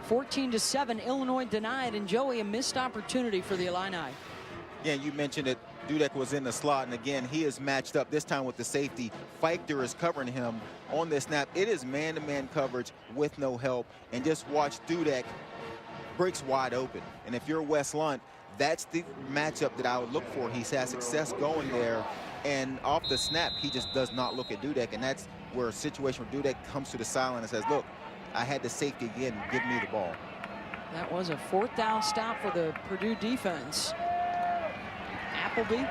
(14-7), Illinois denied, and Joey, a missed opportunity for the Illini. Yeah, you mentioned it. Dudek was in the slot, and again, he is matched up this time with the safety. Feichter is covering him on this snap. It is man-to-man coverage with no help, and just watch Dudek breaks wide open. And if you're Wes Lunt, that's the matchup that I would look for. He's had success going there, and off the snap, he just does not look at Dudek, and that's where a situation where Dudek comes to the sideline and says, look, I had the safety again, give me the ball. That was a 4th down stop for the Purdue defense. Appleby,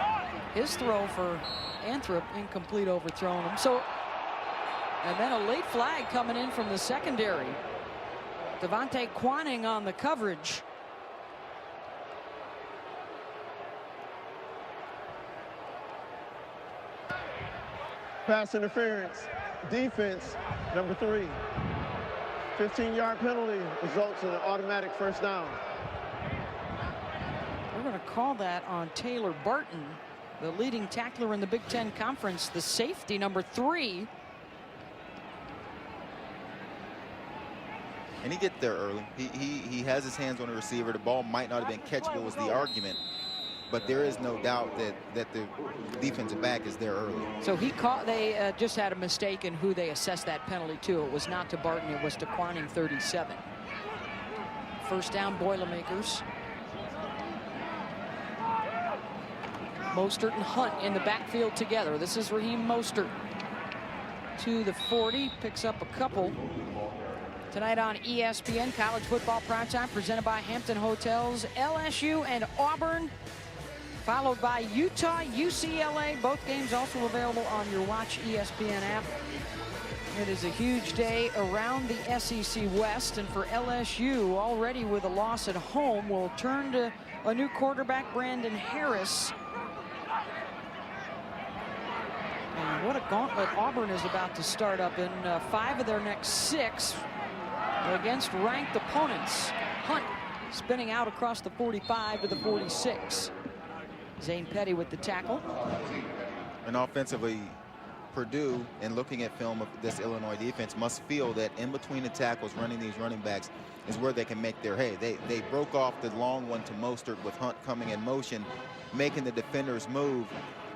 his throw for Anthrop, incomplete, overthrown him. So, and then a late flag coming in from the secondary. Devontae Quanning on the coverage. Pass interference, defense, number 3. 15-yard penalty results in an automatic first down. We're going to call that on Taylor Barton, the leading tackler in the Big Ten Conference, the safety, number 3. And he gets there early. He has his hands on the receiver. The ball might not have been catchable was the argument, but there is no doubt that the defensive back is there early. So he caught, they just had a mistake in who they assessed that penalty to. It was not to Barton, it was to Quanning, 37. First down, Boilermakers. Mostert and Hunt in the backfield together. This is Raheem Mostert to the 40, picks up a couple. Tonight on ESPN, college football primetime presented by Hampton Hotels, LSU and Auburn, followed by Utah, UCLA. Both games also available on your Watch ESPN app. It is a huge day around the SEC West, and for LSU, already with a loss at home, will turn to a new quarterback, Brandon Harris. And what a gauntlet Auburn is about to start up in 5 of their next 6 against ranked opponents. Hunt spinning out across the 45 to the 46. Zane Petty with the tackle. And offensively, Purdue, and looking at film of this Illinois defense, must feel that in between the tackles, running these running backs is where they can make their hay. They broke off the long one to Mostert with Hunt coming in motion, making the defenders move.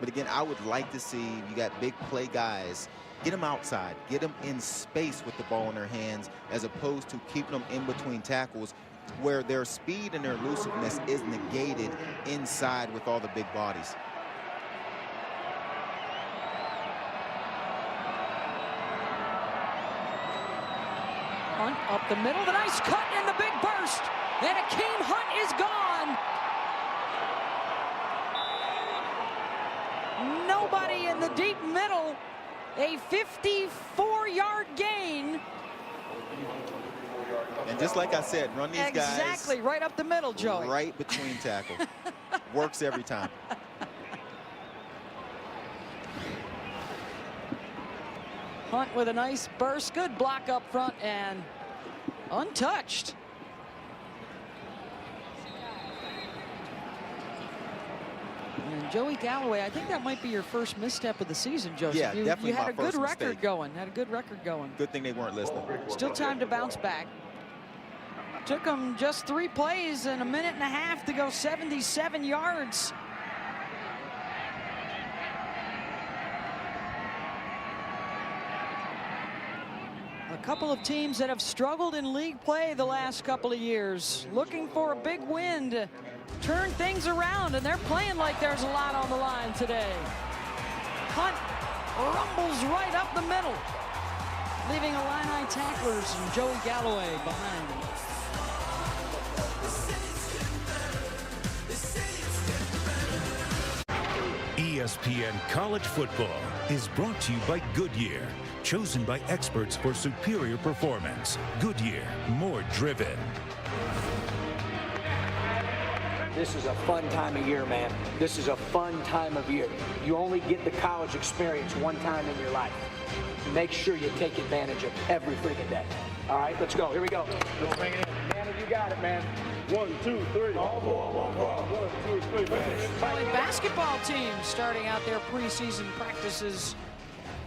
But again, I would like to see, you got big play guys, get them outside, get them in space with the ball in their hands, as opposed to keeping them in between tackles where their speed and their elusiveness is negated inside with all the big bodies. Hunt up the middle, the nice cut and the big burst. And Akeem Hunt is gone. Nobody in the deep middle. A 54-yard gain. And just like I said, run these guys exactly right up the middle, Joey. Right between tackles. Works every time. Hunt with a nice burst, good block up front, and untouched. And Joey Galloway, I think that might be your first misstep of the season, Joseph. Yeah, definitely you had my a good first record mistake. going. Had a good record going. Good thing they weren't listening. Still time to bounce back. Took them just 3 plays and a minute and a half to go 77 yards. A couple of teams that have struggled in league play the last couple of years, looking for a big win to turn things around, and they're playing like there's a lot on the line today. Hunt rumbles right up the middle, leaving Illini tacklers and Joey Galloway behind. ESPN College Football is brought to you by Goodyear, chosen by experts for superior performance. Goodyear, more driven. This is a fun time of year, man. This is a fun time of year. You only get the college experience one time in your life. Make sure you take advantage of every freaking day. All right, let's go. Here we go. Let's bring it in. Man, you got it, man. 1, 2, 3. 1, 2, 3, man. Valley basketball team starting out their preseason practices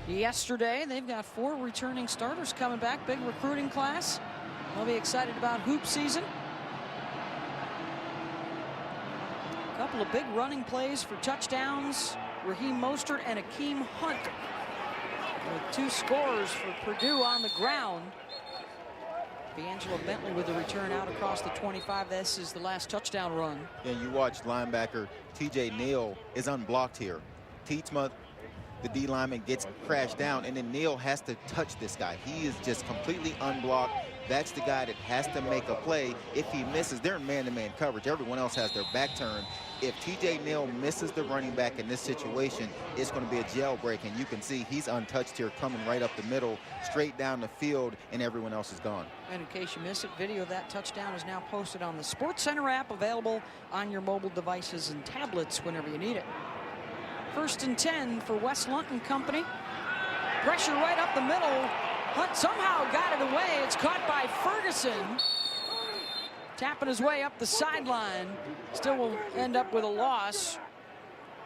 yesterday. They've got 4 returning starters coming back. Big recruiting class. They'll be excited about hoop season. couple of big running plays for touchdowns. Raheem Mostert and Akeem Hunt with 2 scores for Purdue on the ground. D'Angelo Bentley with the return out across the 25. This is the last touchdown run. And you watch linebacker TJ Neal is unblocked here. Tietzma, the D lineman, gets crashed down, and then Neal has to touch this guy. He is just completely unblocked. That's the guy that has to make a play. If he misses, they're in man-to-man coverage. Everyone else has their back turned. If TJ Neal misses the running back in this situation, it's going to be a jailbreak, and you can see he's untouched here, coming right up the middle, straight down the field, and everyone else is gone. And in case you missed it, video of that touchdown is now posted on the SportsCenter app, available on your mobile devices and tablets whenever you need it. 1st and 10 for Wes Lunt and company. Pressure right up the middle. Hunt somehow got it away. It's caught by Ferguson. Tapping his way up the sideline. Still will end up with a loss.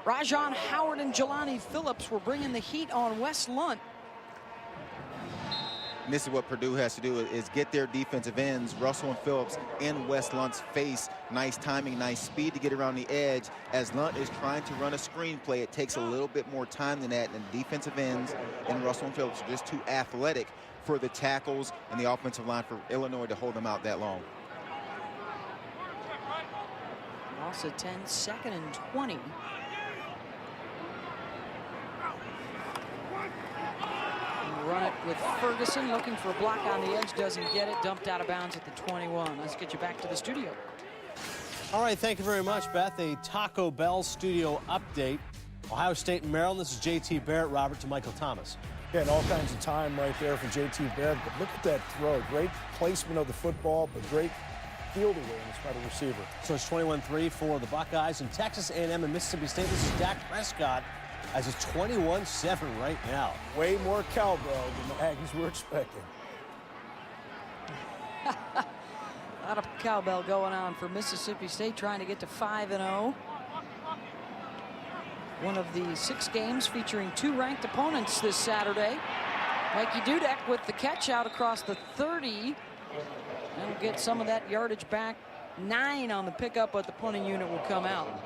Rajon Howard and Jelani Phillips were bringing the heat on Wes Lunt. And this is what Purdue has to do, is get their defensive ends, Russell and Phillips, in Wes Lunt's face. Nice timing, nice speed to get around the edge. As Lunt is trying to run a screen play, it takes a little bit more time than that, and defensive ends and Russell and Phillips are just too athletic for the tackles and the offensive line for Illinois to hold them out that long. Loss of 10, 2nd and 20. Run it with Ferguson, looking for a block on the edge, doesn't get it, dumped out of bounds at the 21. Let's get you back to the studio. All right, thank you very much, Beth. A Taco Bell studio update. Ohio State and Maryland. This is J.T. Barrett, Robert to Michael Thomas. Yeah, and all kinds of time right there for J.T. Barrett. But look at that throw. Great placement of the football, but great field awareness by the receiver. So it's 21-3 for the Buckeyes. And Texas A&M and Mississippi State. This is Dak Prescott as it's 21-7 right now. Way more cowbell than the Aggies were expecting. A lot of cowbell going on for Mississippi State, trying to get to 5-0. One of the 6 games featuring 2 ranked opponents this Saturday. Mikey Dudek with the catch out across the 30. That'll get some of that yardage back. 9 on the pickup, but the punting unit will come out.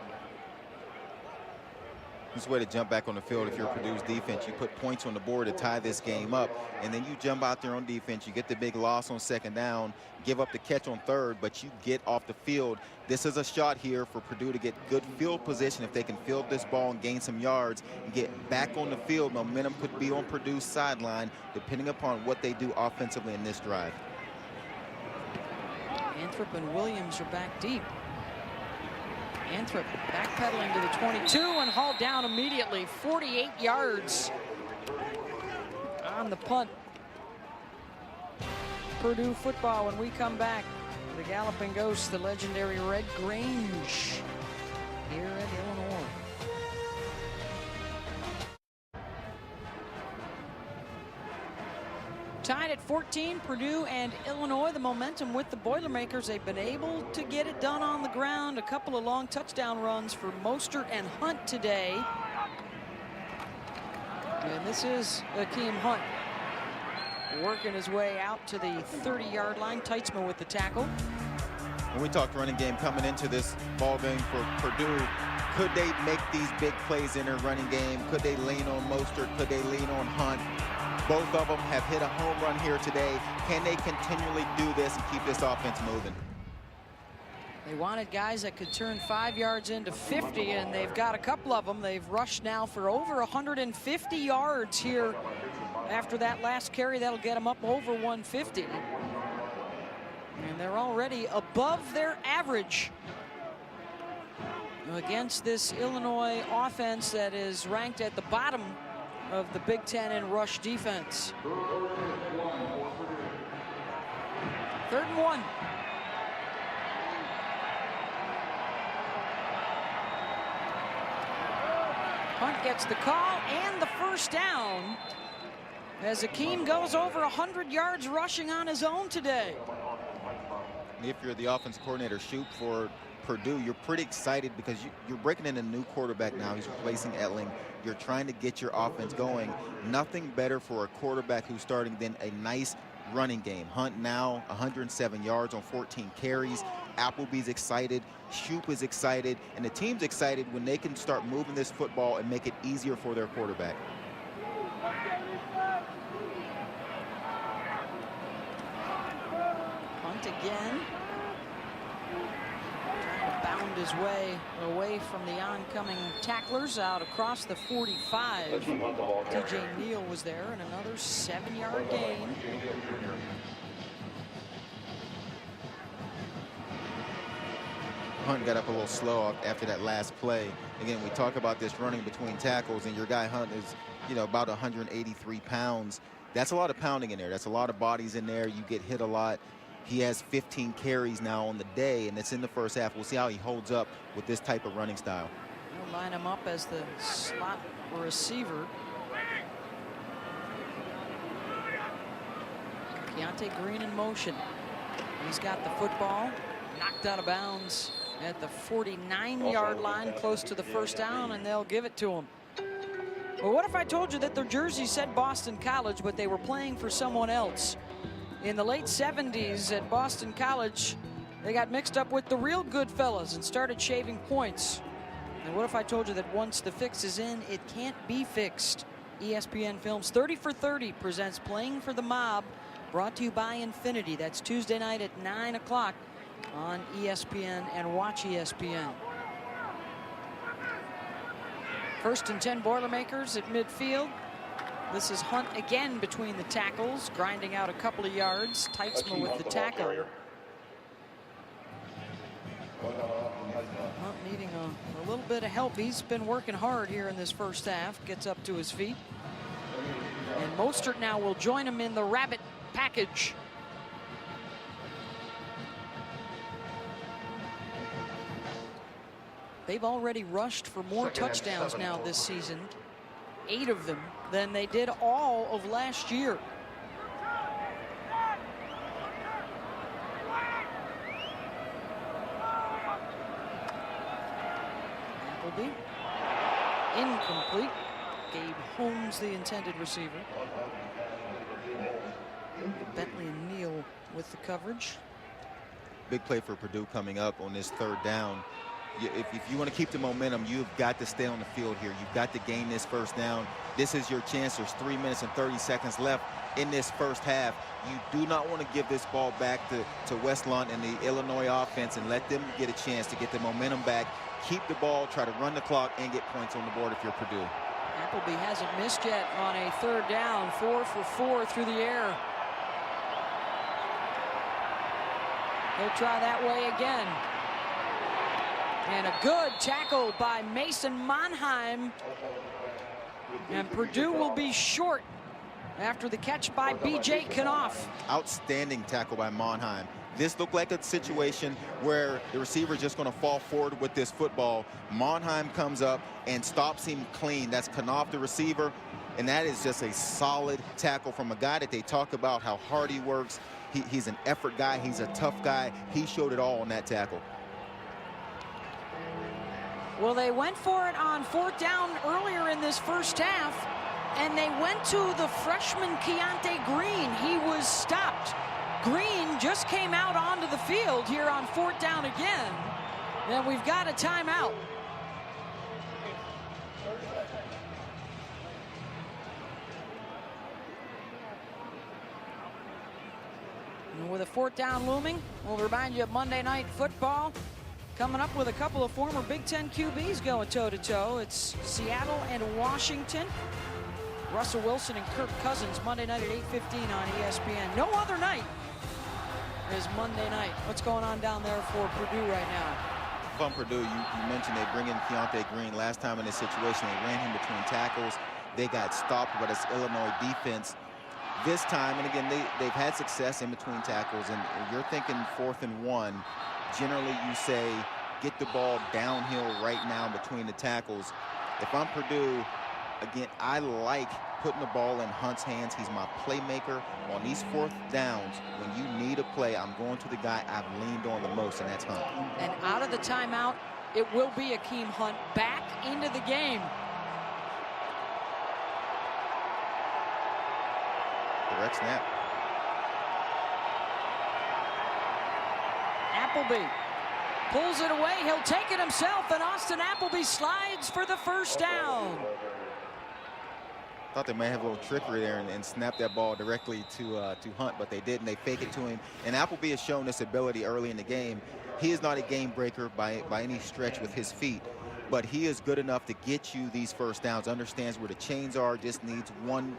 This way to jump back on the field. If you're Purdue's defense, you put points on the board to tie this game up, and then you jump out there on defense. You get the big loss on 2nd down, give up the catch on 3rd, but you get off the field. This is a shot here for Purdue to get good field position. If they can field this ball and gain some yards and get back on the field, momentum could be on Purdue's sideline, depending upon what they do offensively in this drive. Anthrop and Williams are back deep. Anthrop backpedaling to the 22 and hauled down immediately. 48 yards on the punt. Purdue football when we come back. The Galloping Ghosts, the legendary Red Grange here at Illinois. Tied at 14, Purdue and Illinois. The momentum with the Boilermakers. They've been able to get it done on the ground. A couple of long touchdown runs for Mostert and Hunt today. And this is Akeem Hunt working his way out to the 30-yard line. Tietzma with the tackle. When we talked running game coming into this ball game for Purdue, could they make these big plays in their running game? Could they lean on Mostert? Could they lean on Hunt? Both of them have hit a home run here today. Can they continually do this and keep this offense moving? They wanted guys that could turn 5 yards into 50, and they've got a couple of them. They've rushed now for over 150 yards here after that last carry. That'll get them up over 150. And they're already above their average against this Illinois offense that is ranked at the bottom of the Big Ten in rush defense. 3rd and 1. Hunt gets the call and the first down as Akeem goes over 100 yards rushing on his own today. If you're the offensive coordinator, shoot for Purdue, you're pretty excited because you're breaking in a new quarterback now. He's replacing Etling. You're trying to get your offense going. Nothing better for a quarterback who's starting than a nice running game. Hunt now 107 yards on 14 carries. Appleby's excited. Shoop is excited. And the team's excited when they can start moving this football and make it easier for their quarterback. Hunt again. Trying to bound his way away from the oncoming tacklers out across the 45. TJ Neal was there, and another 7-yard gain. Hunt got up a little slow after that last play. Again, we talk about this running between tackles, and your guy Hunt is, you know, about 183 pounds. That's a lot of pounding in there. That's a lot of bodies in there. You get hit a lot. He has 15 carries now on the day, and it's in the first half. We'll see how he holds up with this type of running style. We'll line him up as the slot receiver. Keontae Green in motion. He's got the football, knocked out of bounds at the 49-yard line, close to the first down, and they'll give it to him. Well, what if I told you that their jersey said Boston College, but they were playing for someone else? In the late 70s at Boston College, they got mixed up with the real good fellas and started shaving points. And what if I told you that once the fix is in, it can't be fixed? ESPN Films 30 for 30 presents Playing for the Mob, brought to you by Infiniti. That's Tuesday night at 9 o'clock on ESPN and Watch ESPN. First and 10 Boilermakers at midfield. This is Hunt again between the tackles, grinding out a couple of yards. Teichman with the tackle. Hunt needing a little bit of help. He's been working hard here in this first half. Gets up to his feet. And Mostert now will join him in the rabbit package. They've already rushed for more touchdowns now this season, 8 of them, than they did all of last year. Appleby, incomplete. Gabe Holmes, the intended receiver. Bentley and Neal with the coverage. Big play for Purdue coming up on this third down. If you want to keep the momentum, you've got to stay on the field here. You've got to gain this first down. This is your chance. There's 3 minutes and 30 seconds left in this first half. You do not want to give this ball back to West Lund and the Illinois offense and let them get a chance to get the momentum back. Keep the ball, try to run the clock, and get points on the board if you're Purdue. Appleby hasn't missed yet on a third down. 4 for 4 through the air. He'll try that way again. And a good tackle by Mason Monheim. And Purdue will be short after the catch by B.J. Knopf. Outstanding tackle by Monheim. This looked like a situation where the receiver is just going to fall forward with this football. Monheim comes up and stops him clean. That's Knopf, the receiver. And that is just a solid tackle from a guy that they talk about how hard he works. He's an effort guy. He's a tough guy. He showed it all on that tackle. Well, they went for it on 4th down earlier in this first half, and they went to the freshman Keontae Green. He was stopped. Green just came out onto the field here on 4th down again, and we've got a timeout. And with a 4th down looming, we'll remind you of Monday Night Football. Coming up with a couple of former Big Ten QBs going toe-to-toe. It's Seattle and Washington. Russell Wilson and Kirk Cousins, Monday night at 8:15 on ESPN. No other night is Monday night. What's going on down there for Purdue right now? From Purdue, you mentioned they bring in Keontae Green. Last time in this situation, they ran him between tackles. They got stopped by this Illinois defense. This time, and again, they've had success in between tackles, and you're thinking 4th and 1. Generally, you say, get the ball downhill right now between the tackles. If I'm Purdue, again, I like putting the ball in Hunt's hands. He's my playmaker. On these 4th downs, when you need a play, I'm going to the guy I've leaned on the most, and that's Hunt. And out of the timeout, it will be Akeem Hunt back into the game. Direct snap. Appleby pulls it away. He'll take it himself, and Austin Appleby slides for the first down. Thought they may have a little trickery there and snap that ball directly to Hunt, but they didn't. They fake it to him. And Appleby has shown this ability early in the game. He is not a game breaker by any stretch with his feet, but he is good enough to get you these first downs, understands where the chains are, just needs 1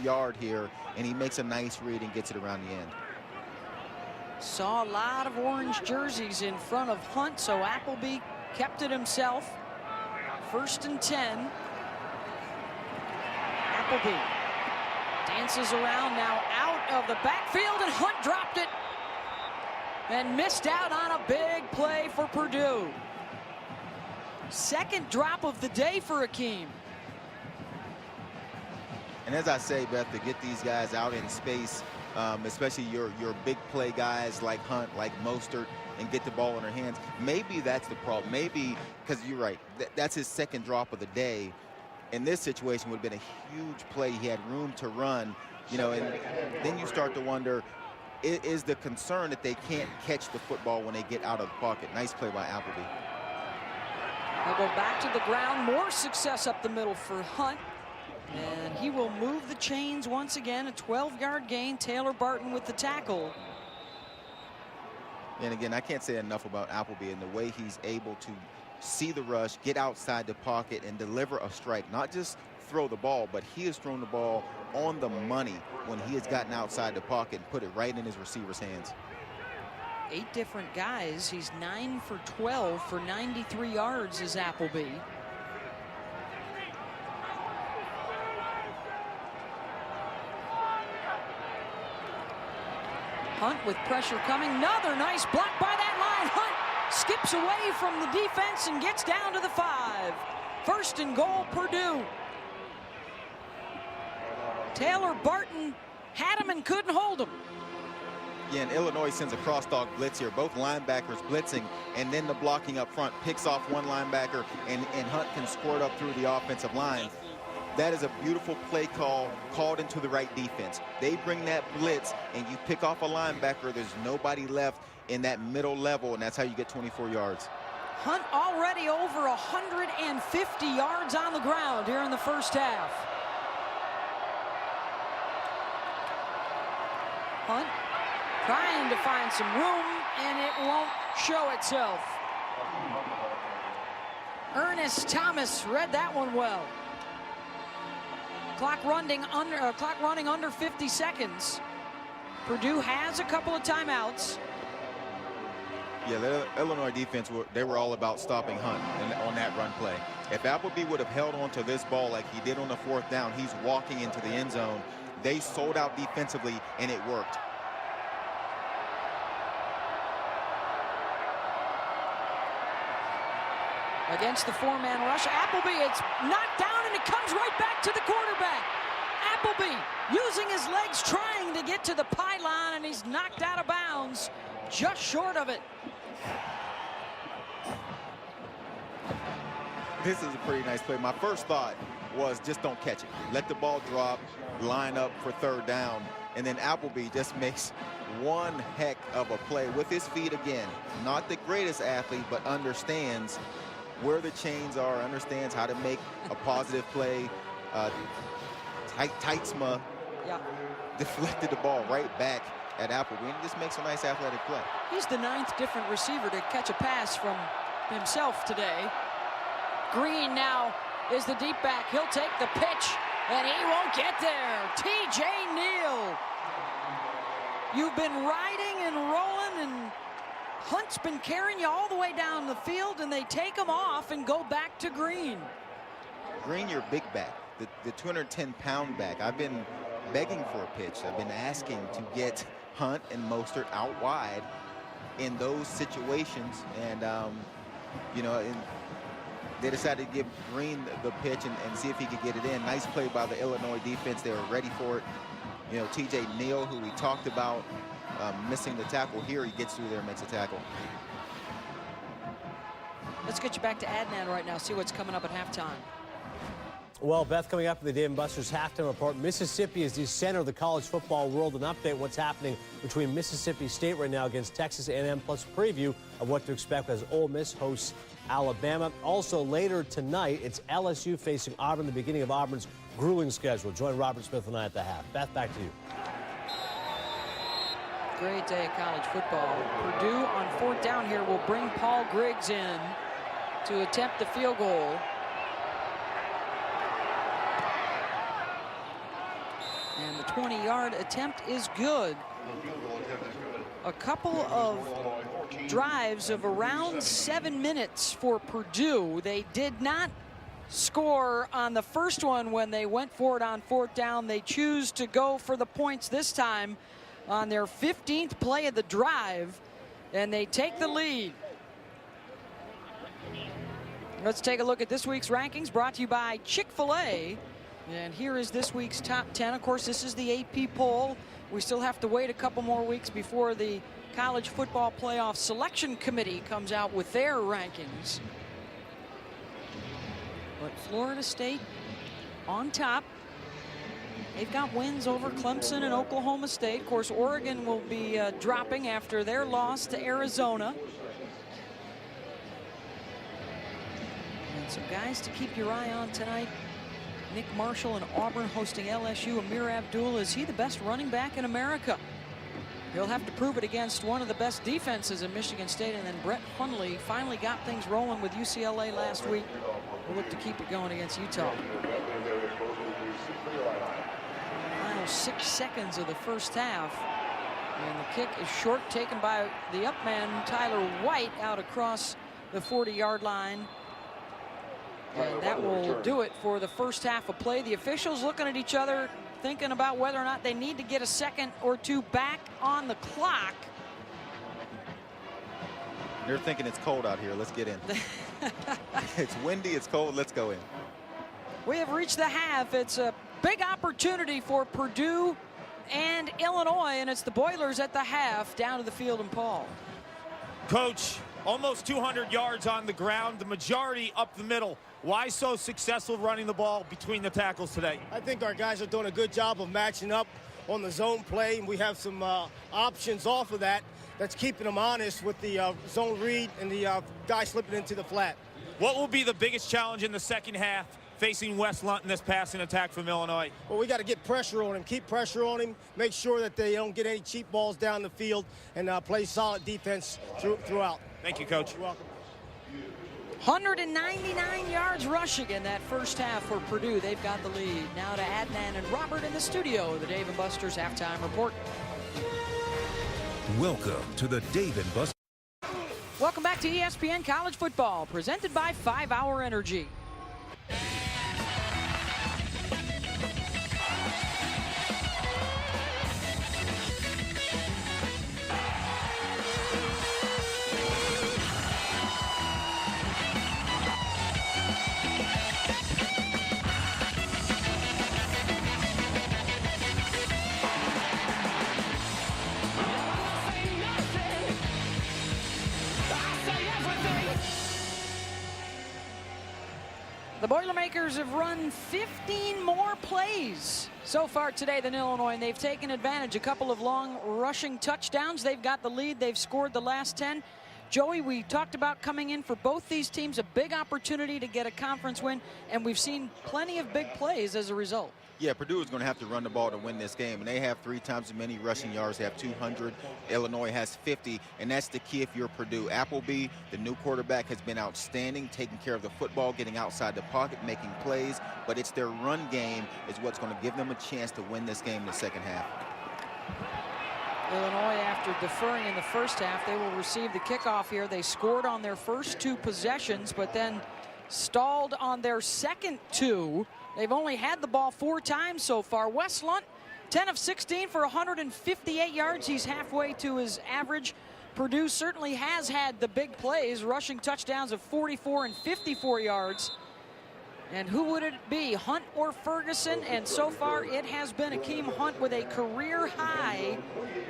yard here, and he makes a nice read and gets it around the end. Saw a lot of orange jerseys in front of Hunt, so Appleby kept it himself. 1st and 10. Appleby dances around now out of the backfield, and Hunt dropped it and missed out on a big play for Purdue. 2nd drop of the day for Akeem. And as I say, Beth, to get these guys out in space, especially your big play guys like Hunt, like Mostert, and get the ball in their hands, maybe that's the problem. Maybe, because you're right, that's his 2nd drop of the day. In this situation would have been a huge play. He had room to run, and then you start to wonder, is the concern that they can't catch the football when they get out of the pocket? Nice play by Appleby. They'll go back to the ground. More success up the middle for Hunt. And he will move the chains once again. A 12-yard gain. Taylor Barton with the tackle. And again, I can't say enough about Appleby and the way he's able to see the rush, get outside the pocket, and deliver a strike. Not just throw the ball, but he has thrown the ball on the money when he has gotten outside the pocket and put it right in his receiver's hands. 8 different guys. He's 9 for 12 for 93 yards is Appleby. Hunt with pressure coming. Another nice block by that line. Hunt skips away from the defense and gets down to the 5. 1st and goal, Purdue. Taylor Barton had him and couldn't hold him. Yeah, and Illinois sends a cross-dog blitz here. Both linebackers blitzing, and then the blocking up front picks off one linebacker, and Hunt can squirt up through the offensive line. That is a beautiful play call, called into the right defense. They bring that blitz, and you pick off a linebacker. There's nobody left in that middle level, and that's how you get 24 yards. Hunt already over 150 yards on the ground here in the 1st half. Hunt trying to find some room, and it won't show itself. Ernest Thomas read that one well. Clock running under 50 seconds. Purdue has a couple of timeouts. Yeah, the Illinois defense, they were all about stopping Hunt on that run play. If Appleby would have held on to this ball like he did on the 4th down, he's walking into the end zone. They sold out defensively, and it worked. Against the 4-man rush, Appleby, it's knocked down, and it comes right back to the quarterback. Appleby using his legs, trying to get to the pylon, and he's knocked out of bounds, just short of it. This is a pretty nice play. My first thought was just don't catch it. Let the ball drop, line up for 3rd down, and then Appleby just makes one heck of a play with his feet again. Not the greatest athlete, but understands where the chains are, understands how to make a positive play. Teitzma deflected the ball right back at Appleby, and just makes a nice athletic play. He's the 9th different receiver to catch a pass from himself today. Green now is the deep back. He'll take the pitch, and he won't get there. T.J. Neal. You've been riding and rolling, and Hunt's been carrying you all the way down the field, and they take him off and go back to Green. Green, your big back, the 210-pound back. I've been begging for a pitch. I've been asking to get Hunt and Mostert out wide in those situations, and they decided to give Green the pitch and see if he could get it in. Nice play by the Illinois defense. They were ready for it. T.J. Neal, who we talked about, missing the tackle here, he gets through there and makes a tackle. Let's get you back to Adnan right now, see what's coming up at halftime. Well, Beth, coming up in the Dave & Buster's halftime report, Mississippi is the center of the college football world. An update what's happening between Mississippi State right now against Texas A&M, plus a preview of what to expect as Ole Miss hosts Alabama. Also later tonight, it's LSU facing Auburn, the beginning of Auburn's grueling schedule. Join Robert Smith and I at the half. Beth, back to you. Great day of college football. Purdue on 4th down here will bring Paul Griggs in to attempt the field goal. And the 20-yard attempt is good. A couple of drives of around 7 minutes for Purdue. They did not score on the first one when they went for it on 4th down. They choose to go for the points this time on their 15th play of the drive, and they take the lead. Let's take a look at this week's rankings, brought to you by Chick-fil-A. And here is this week's top 10. Of course, this is the AP poll. We still have to wait a couple more weeks before the College Football Playoff Selection Committee comes out with their rankings. But Florida State on top. They've got wins over Clemson and Oklahoma State. Of course, Oregon will be dropping after their loss to Arizona. And some guys to keep your eye on tonight. Nick Marshall and Auburn hosting LSU. Amir Abdul, is he the best running back in America? He'll have to prove it against one of the best defenses in Michigan State. And then Brett Hundley finally got things rolling with UCLA last week. We'll look to keep it going against Utah. Final 6 seconds of the first half. And the kick is short, taken by the up man, Tyler White, out across the 40-yard line. And that will do it for the first half of play. The officials looking at each other, thinking about whether or not they need to get a second or two back on the clock. They're thinking it's cold out here. Let's get in. It's windy, it's cold, let's go in. We have reached the half. It's a big opportunity for Purdue and Illinois, and it's the Boilers at the half. Down to the field and Paul. Coach, almost 200 yards on the ground, the majority up the middle. Why so successful running the ball between the tackles today? I think our guys are doing a good job of matching up on the zone play, and we have some options off of that that's keeping them honest with the zone read and the guy slipping into the flat. What will be the biggest challenge in the second half facing Wes Lunt in this passing attack from Illinois? Well, we got to get pressure on him, keep pressure on him, make sure that they don't get any cheap balls down the field, and play solid defense throughout. Thank you, Coach. You're welcome. 199 yards rushing in that first half for Purdue. They've got the lead. Now to Adnan and Robert in the studio, the Dave & Buster's halftime report. Welcome to the Dave & Buster's. Welcome back to ESPN College Football, presented by 5 Hour Energy. The Boilermakers have run 15 more plays so far today than Illinois, and they've taken advantage. A couple of long rushing touchdowns. They've got the lead. They've scored the last 10. Joey, we talked about coming in for both these teams, a big opportunity to get a conference win, and we've seen plenty of big plays as a result. Yeah, Purdue is going to have to run the ball to win this game, and they have 3 times as many rushing yards. They have 200. Illinois has 50, and that's the key if you're Purdue. Appleby, the new quarterback, has been outstanding, taking care of the football, getting outside the pocket, making plays, but it's their run game is what's going to give them a chance to win this game in the second half. Illinois, after deferring in the first half, they will receive the kickoff here. They scored on their first 2 possessions, but then stalled on their second 2. They've only had the ball 4 times so far. Wes Lunt, 10 of 16 for 158 yards. He's halfway to his average. Purdue certainly has had the big plays, rushing touchdowns of 44 and 54 yards. And who would it be, Hunt or Ferguson? And so far it has been Akeem Hunt with a career high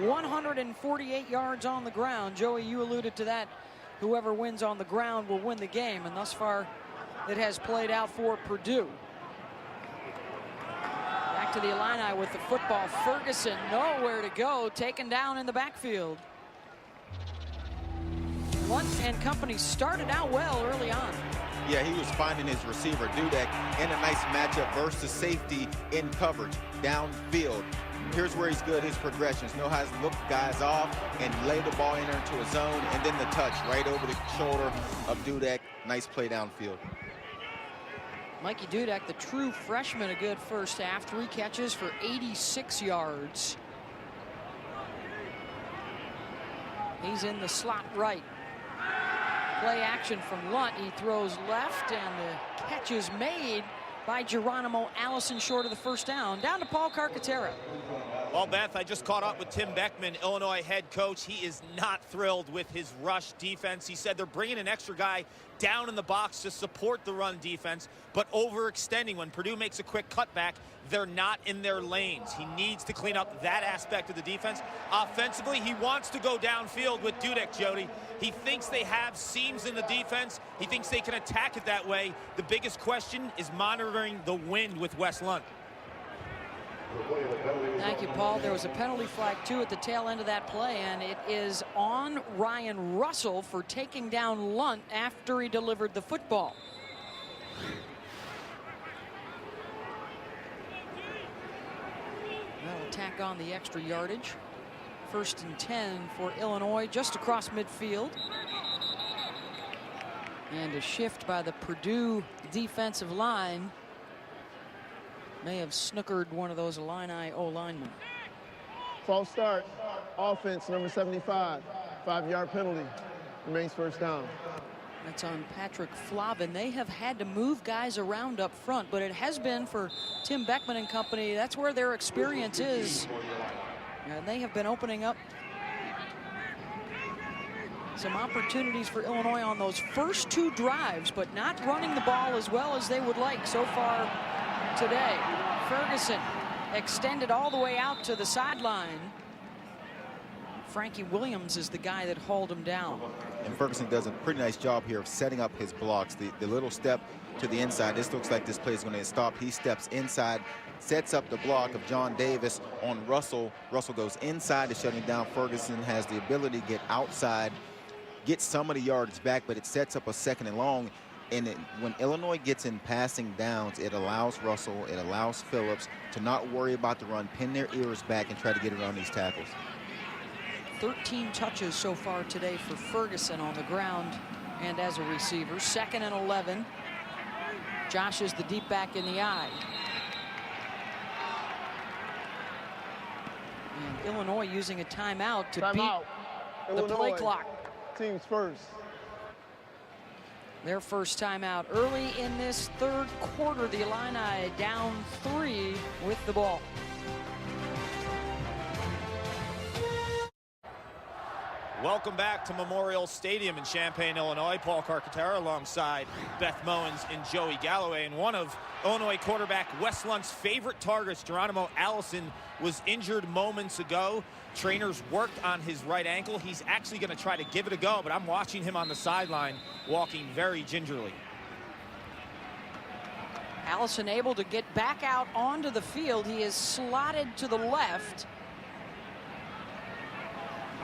148 yards on the ground. Joey, you alluded to that. Whoever wins on the ground will win the game, and thus far it has played out for Purdue. back to the Illini with the football. Ferguson nowhere to go, taken down in the backfield. Lunt and company started out well early on. Yeah, he was finding his receiver, Dudek, in a nice matchup versus safety in coverage, downfield. Here's where he's good, his progressions. Know how to look guys off and lay the ball in there into a zone, and then the touch right over the shoulder of Dudek. Nice play downfield. Mikey Dudek, the true freshman, a good first half. 3 catches for 86 yards. He's in the slot right. Play action from Lunt. He throws left, and the catch is made by Geronimo Allison short of the first down. Down to Paul Carcaterra. Well, Beth, I just caught up with Tim Beckman, Illinois head coach. He is not thrilled with his rush defense. He said they're bringing an extra guy down in the box to support the run defense, but overextending. When Purdue makes a quick cutback, they're not in their lanes. He needs to clean up that aspect of the defense. Offensively, he wants to go downfield with Dudek, Jody. He thinks they have seams in the defense. He thinks they can attack it that way. The biggest question is monitoring the wind with Wes Lunt. Thank you, Paul. There was a penalty flag, too, at the tail end of that play, and it is on Ryan Russell for taking down Lunt after he delivered the football. That'll tack on the extra yardage. 1st and 10 for Illinois, just across midfield. And a shift by the Purdue defensive line may have snookered one of those Illini O-linemen. False start. Offense, number 75. 5-yard penalty. Remains first down. That's on Patrick Flavin. They have had to move guys around up front, but it has been for Tim Beckman and company. That's where their experience is. And they have been opening up some opportunities for Illinois on those first 2 drives, but not running the ball as well as they would like so far today. Ferguson extended all the way out to the sideline. Frankie Williams is the guy that hauled him down. And Ferguson does a pretty nice job here of setting up his blocks. The little step to the inside. This looks like this play is going to stop. He steps inside, sets up the block of John Davis on Russell. Russell goes inside to shut him down. Ferguson has the ability to get outside, get some of the yardage back, but it sets up a 2nd and long. And when Illinois gets in passing downs, it allows Russell, it allows Phillips to not worry about the run, pin their ears back, and try to get around these tackles. 13 touches so far today for Ferguson on the ground and as a receiver. 2nd and 11. Josh is the deep back in the eye. And Illinois using a timeout to beat the play clock. Team's first. Their first timeout early in this 3rd quarter. The Illini down 3 with the ball. Welcome back to Memorial Stadium in Champaign, Illinois. Paul Carcaterra alongside Beth Mowens and Joey Galloway. And one of Illinois quarterback Wes Lunt's favorite targets, Geronimo Allison, was injured moments ago. Trainers worked on his right ankle. He's actually going to try to give it a go, but I'm watching him on the sideline walking very gingerly. Allison able to get back out onto the field. He is slotted to the left.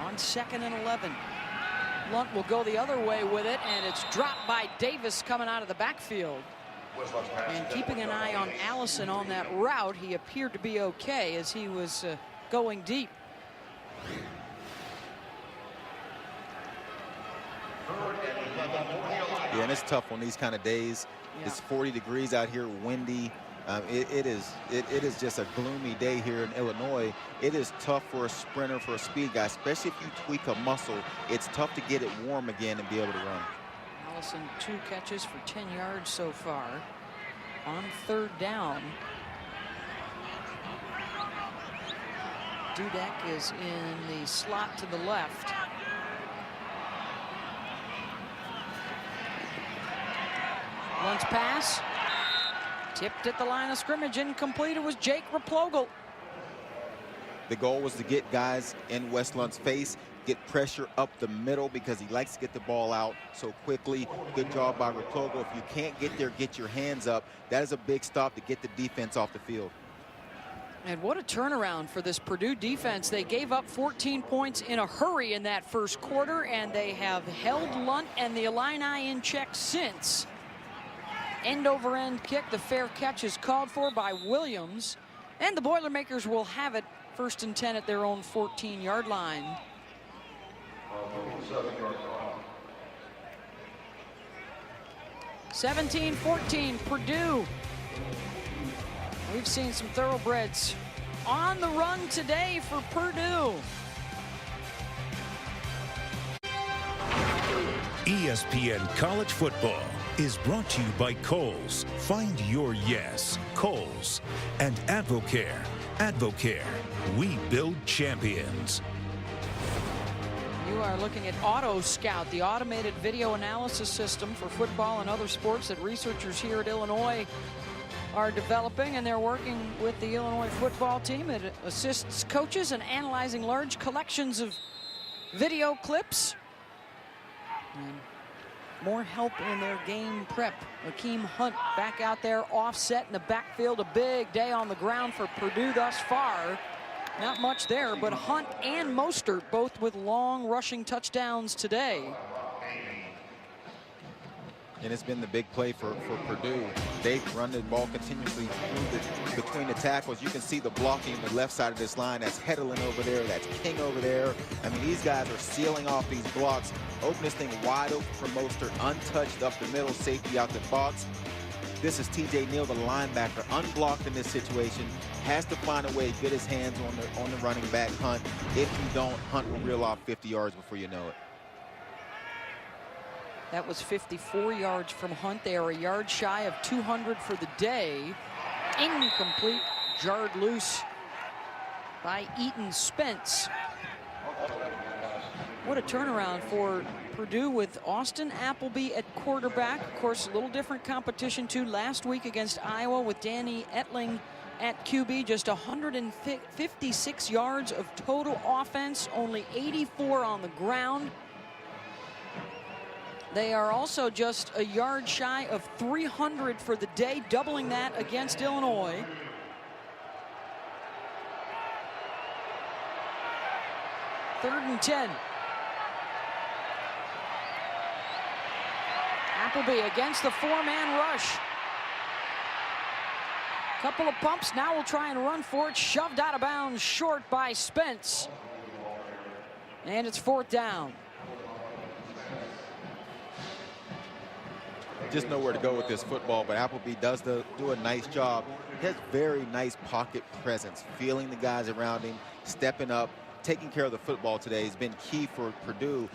On 2nd and 11. Lunt will go the other way with it, and it's dropped by Davis coming out of the backfield. And keeping an eye on Allison on that route, he appeared to be okay as he was going deep. Yeah, and it's tough on these kind of days. Yeah. It's 40 degrees out here, windy. It is just a gloomy day here in Illinois. It is tough for a sprinter, for a speed guy, especially if you tweak a muscle. It's tough to get it warm again and be able to run. Allison 2 catches for 10 yards so far. On 3rd down, Dudek is in the slot to the left. Lunt's pass tipped at the line of scrimmage, incomplete. It was Jake Replogle. The goal was to get guys in Wes Lunt's face, get pressure up the middle because he likes to get the ball out so quickly. Good job by Replogle. If you can't get there, get your hands up. That is a big stop to get the defense off the field. And what a turnaround for this Purdue defense. They gave up 14 points in a hurry in that first quarter, and they have held Lunt and the Illini in check since. End over end kick. The fair catch is called for by Williams. And the Boilermakers will have it 1st and 10 at their own 14-yard line. 17-14, Purdue. We've seen some thoroughbreds on the run today for Purdue. ESPN College Football is brought to you by Kohl's. Find your yes, Kohl's. And Advocare. Advocare. We build champions. You are looking at Auto Scout, the automated video analysis system for football and other sports that researchers here at Illinois are developing, and they're working with the Illinois football team. It assists coaches in analyzing large collections of video clips and more help in their game prep. Akeem Hunt back out there, offset in the backfield. A big day on the ground for Purdue thus far. Not much there, but Hunt and Mostert both with long rushing touchdowns today. And it's been the big play for Purdue. They run the ball continuously between the tackles. You can see the blocking on the left side of this line. That's Hedeland over there. That's King over there. I mean, these guys are sealing off these blocks. Open this thing wide open for Mostert. Untouched up the middle. Safety out the box. This is T.J. Neal, the linebacker, unblocked in this situation. Has to find a way to get his hands on the running back, Hunt. If you don't, Hunt will reel off 50 yards before you know it. That was 54 yards from Hunt. They are a yard shy of 200 for the day. Incomplete, jarred loose by Eaton Spence. What a turnaround for Purdue with Austin Appleby at quarterback. Of course, a little different competition too. Last week against Iowa with Danny Etling at QB, just 156 yards of total offense, only 84 on the ground. They are also just a yard shy of 300 for the day, doubling that against Illinois. Third and 10. Appleby against the four-man rush. Couple of pumps, now we'll try and run for it. Shoved out of bounds short by Spence. And it's 4th down. Just know where to go with this football, but Appleby does do a nice job. He has very nice pocket presence, feeling the guys around him, stepping up, taking care of the football today has been key for Purdue.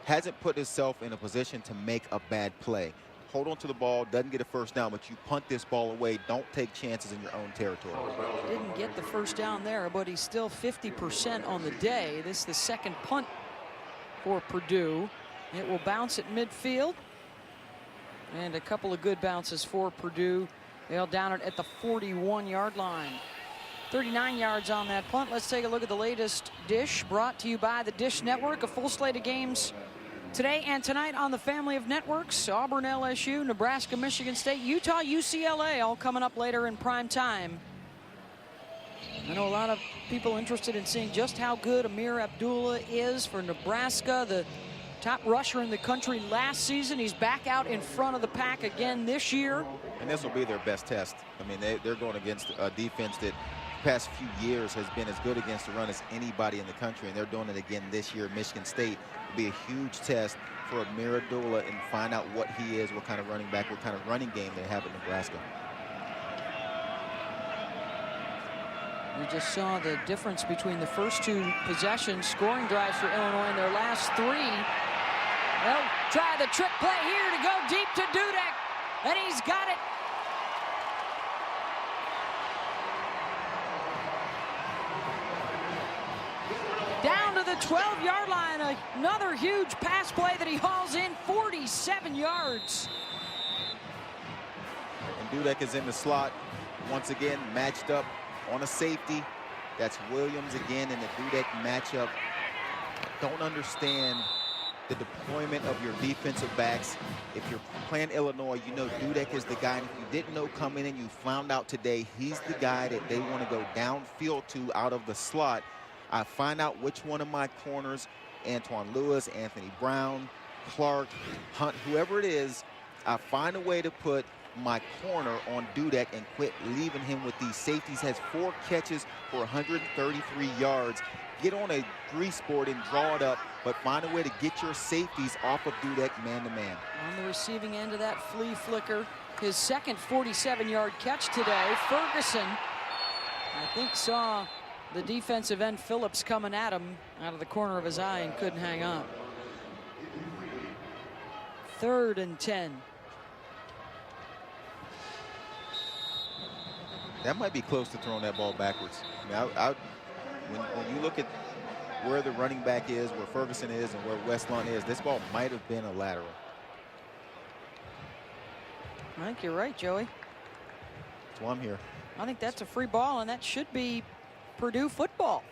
Hasn't put himself in a position to make a bad play. Hold on to the ball, doesn't get a first down, but you punt this ball away. Don't take chances in your own territory. Didn't get the first down there, but he's still 50% on the day. This is the second punt for Purdue. It will bounce at midfield. And a couple of good bounces for Purdue. They'll down it at the 41-yard line. 39 yards on that punt. Let's take a look at the latest dish, brought to you by the Dish Network. A full slate of games today and tonight on the family of networks. Auburn, LSU, Nebraska, Michigan State, Utah, UCLA, all coming up later in prime time. I know a lot of people interested in seeing just how good Amir Abdullah is for Nebraska, the top rusher in the country last season. He's back out in front of the pack again this year. And this will be their best test. I mean, they're going against a defense that past few years has been as good against the run as anybody in the country, and they're doing it again this year. Michigan State will be a huge test for Amir Abdullah and find out what he is, what kind of running back, what kind of running game they have at Nebraska. We just saw the difference between the first two possessions, scoring drives for Illinois, and their last three. They'll try the trick play here to go deep to Dudek, and he's got it. Down to the 12-yard line, another huge pass play that he hauls in, 47 yards. And Dudek is in the slot, once again matched up on a safety. That's Williams again in the Dudek matchup. Don't understand the deployment of your defensive backs. If you're playing Illinois, you know Dudek is the guy. And if you didn't know coming in, you found out today he's the guy that they want to go downfield to out of the slot. I find out which one of my corners, Antoine Lewis, Anthony Brown, Clark, Hunt, whoever it is, I find a way to put my corner on Dudek and quit leaving him with these safeties. Has 4 catches for 133 yards. Get on a grease board and draw it up, but find a way to get your safeties off of Dudek man-to-man. On the receiving end of that flea flicker, his second 47-yard catch today. Ferguson, I think, saw the defensive end Phillips coming at him out of the corner of his eye and couldn't hang on. 3rd and 10. That might be close to throwing that ball backwards. I mean, when you look at where the running back is, where Ferguson is, and where Westlawn is, this ball might have been a lateral. I think you're right, Joey. That's why I'm here. I think that's a free ball, and that should be Purdue football.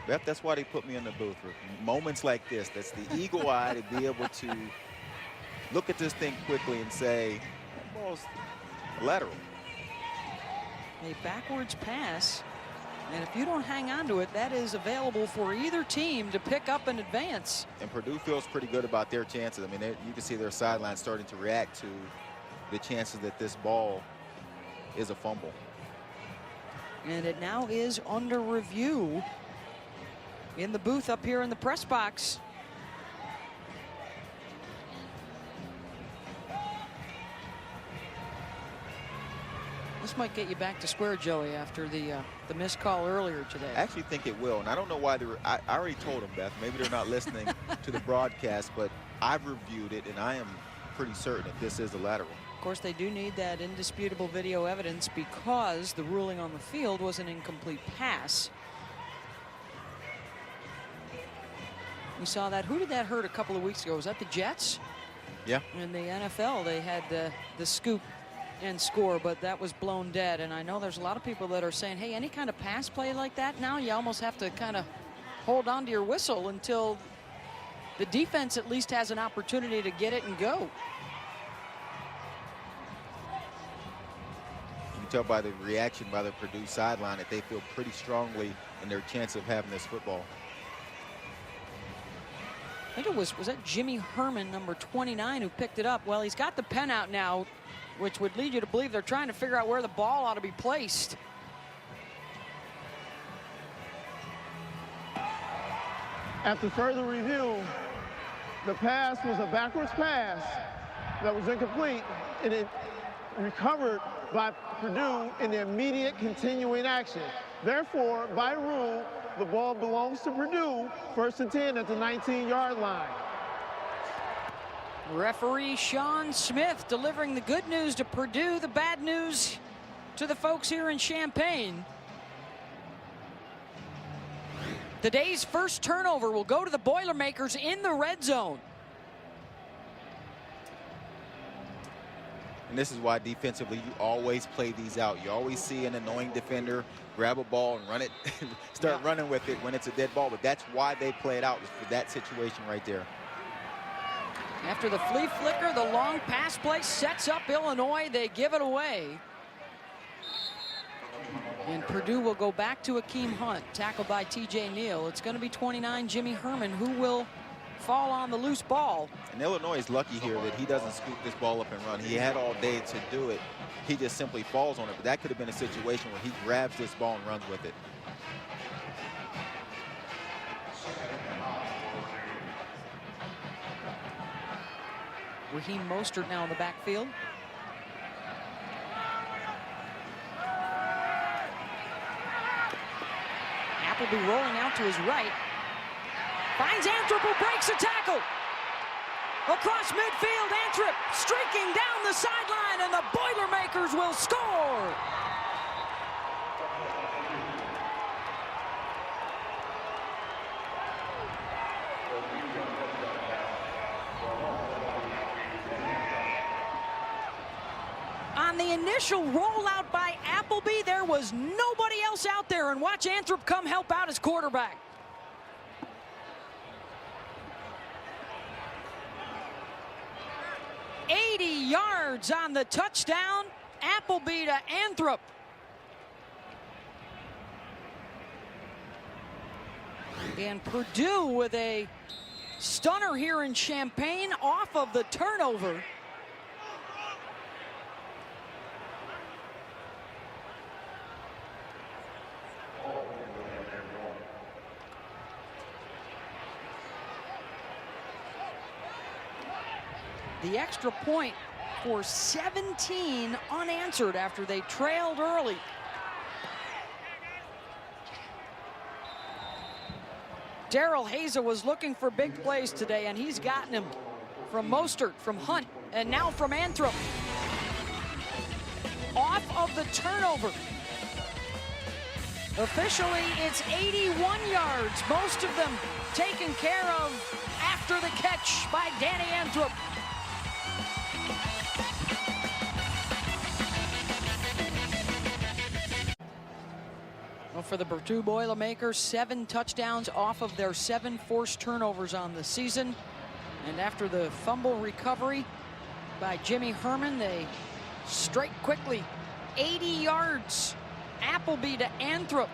Yep, that's why they put me in the booth. For moments like this, that's the eagle eye to be able to look at this thing quickly and say, that ball's lateral. A backwards pass, and if you don't hang on to it, that is available for either team to pick up and advance. And Purdue feels pretty good about their chances. I mean, you can see their sideline starting to react to the chances that this ball is a fumble. And it now is under review in the booth up here in the press box. This might get you back to square, Joey, after the missed call earlier today. I actually think it will, and I don't know why they were. I already told them, Beth. Maybe they're not listening to the broadcast, but I've reviewed it, and I am pretty certain that this is a lateral. Of course, they do need that indisputable video evidence because the ruling on the field was an incomplete pass. We saw that. Who did that hurt a couple of weeks ago? Was that the Jets? Yeah. In the NFL, they had the scoop and score, but that was blown dead. And I know there's a lot of people that are saying, hey, any kind of pass play like that, now you almost have to kind of hold on to your whistle until the defense at least has an opportunity to get it and go. You can tell by the reaction by the Purdue sideline that they feel pretty strongly in their chance of having this football. I think it was that Jimmy Herman, number 29, who picked it up? Well, he's got the pen out now, which would lead you to believe they're trying to figure out where the ball ought to be placed. After further review, the pass was a backwards pass that was incomplete, and it recovered by Purdue in the immediate continuing action. Therefore, by rule, the ball belongs to Purdue, 1st and 10 at the 19-yard line. Referee Sean Smith delivering the good news to Purdue, the bad news to the folks here in Champaign. The day's first turnover will go to the Boilermakers in the red zone. And this is why defensively you always play these out. You always see an annoying defender grab a ball and run it, start running with it when it's a dead ball. But that's why they play it out, is for that situation right there. After the flea flicker, the long pass play sets up Illinois. They give it away. And Purdue will go back to Akeem Hunt, tackled by T.J. Neal. It's going to be 29, Jimmy Herman, who will fall on the loose ball. And Illinois is lucky here that he doesn't scoop this ball up and run. He had all day to do it. He just simply falls on it. But that could have been a situation where he grabs this ball and runs with it. Raheem Mostert now in the backfield. Appleby rolling out to his right. Finds Anthrop, who breaks a tackle. Across midfield, Anthrop streaking down the sideline, and the Boilermakers will score. On the initial rollout by Appleby, there was nobody else out there, and watch Anthrop come help out his quarterback. 80 yards on the touchdown. Appleby to Anthrop. And Purdue with a stunner here in Champaign off of the turnover. The extra point for 17 unanswered after they trailed early. Darrell Hazel was looking for big plays today, and he's gotten them from Mostert, from Hunt, and now from Anthrop. Off of the turnover. Officially, it's 81 yards, most of them taken care of after the catch by Danny Anthrop. Well, for the Purdue Boilermakers, 7 touchdowns off of their 7 forced turnovers on the season. And after the fumble recovery by Jimmy Herman, they strike quickly. 80 yards. Appleby to Anthrop.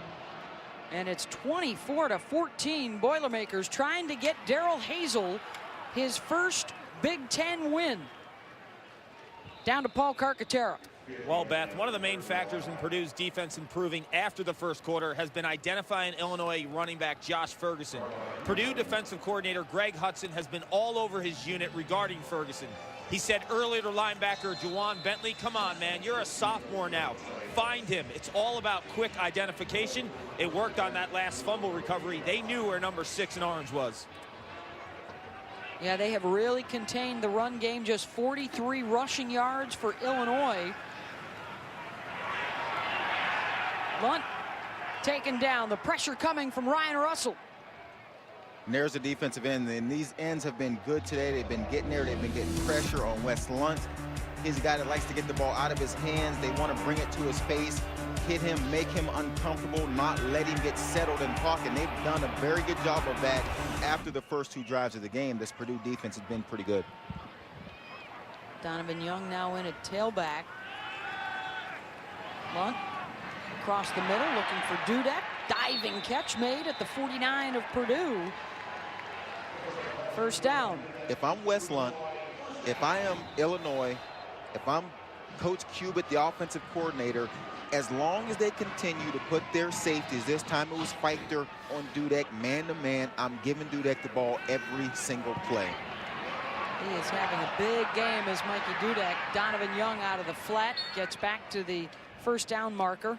And it's 24-14. Boilermakers trying to get Darrell Hazel his first Big Ten win. Down to Paul Carcaterra. Well, Beth, one of the main factors in Purdue's defense improving after the first quarter has been identifying Illinois running back Josh Ferguson. Purdue defensive coordinator Greg Hudson has been all over his unit regarding Ferguson. He said earlier to linebacker Juwan Bentley, come on, man, you're a sophomore now. Find him. It's all about quick identification. It worked on that last fumble recovery. They knew where number 6 in orange was. Yeah, they have really contained the run game. Just 43 rushing yards for Illinois. Lunt taken down. The pressure coming from Ryan Russell. And there's the defensive end, and these ends have been good today. They've been getting there. They've been getting pressure on Wes Lunt. He's a guy that likes to get the ball out of his hands. They want to bring it to his face, hit him, make him uncomfortable, not let him get settled in pocket. And they've done a very good job of that after the first 2 drives of the game. This Purdue defense has been pretty good. Donovan Young now in at tailback. Lunt across the middle, looking for Dudek. Diving catch made at the 49 of Purdue. First down. If I'm Wes Lunt, if I am Illinois, if I'm Coach Cubitt, the offensive coordinator, as long as they continue to put their safeties, this time it was Fichter on Dudek, man-to-man, I'm giving Dudek the ball every single play. He is having a big game as Mikey Dudek. Donovan Young out of the flat, gets back to the first down marker.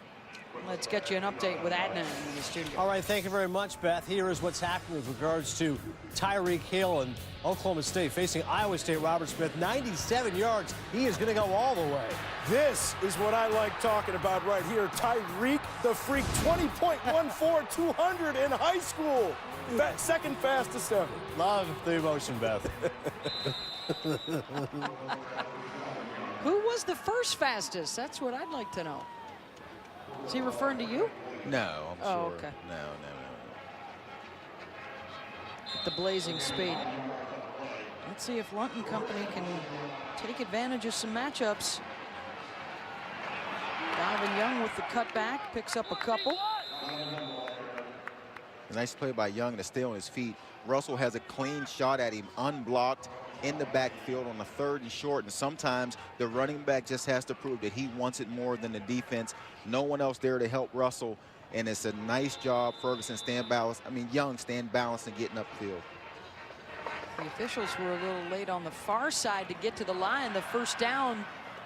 Let's get you an update with Adnan in the studio. All right, thank you very much, Beth. Here is what's happening with regards to Tyreek Hill and Oklahoma State facing Iowa State. Robert Smith, 97 yards. He is going to go all the way. This is what I like talking about right here. Tyreek the Freak, 20.14, 200 in high school. Second fastest ever. Love the emotion, Beth. Who was the first fastest? That's what I'd like to know. Is he referring to you? No, I'm sure. Oh, okay. No. The blazing speed. Let's see if Lunt and company can take advantage of some matchups. Donovan Young with the cutback, picks up a couple. A nice play by Young to stay on his feet. Russell has a clean shot at him, unblocked, in the backfield on the 3rd and short, and sometimes the running back just has to prove that he wants it more than the defense. No one else there to help Russell, and it's a nice job. Ferguson Young stand balanced and getting upfield. The officials were a little late on the far side to get to the line. The first down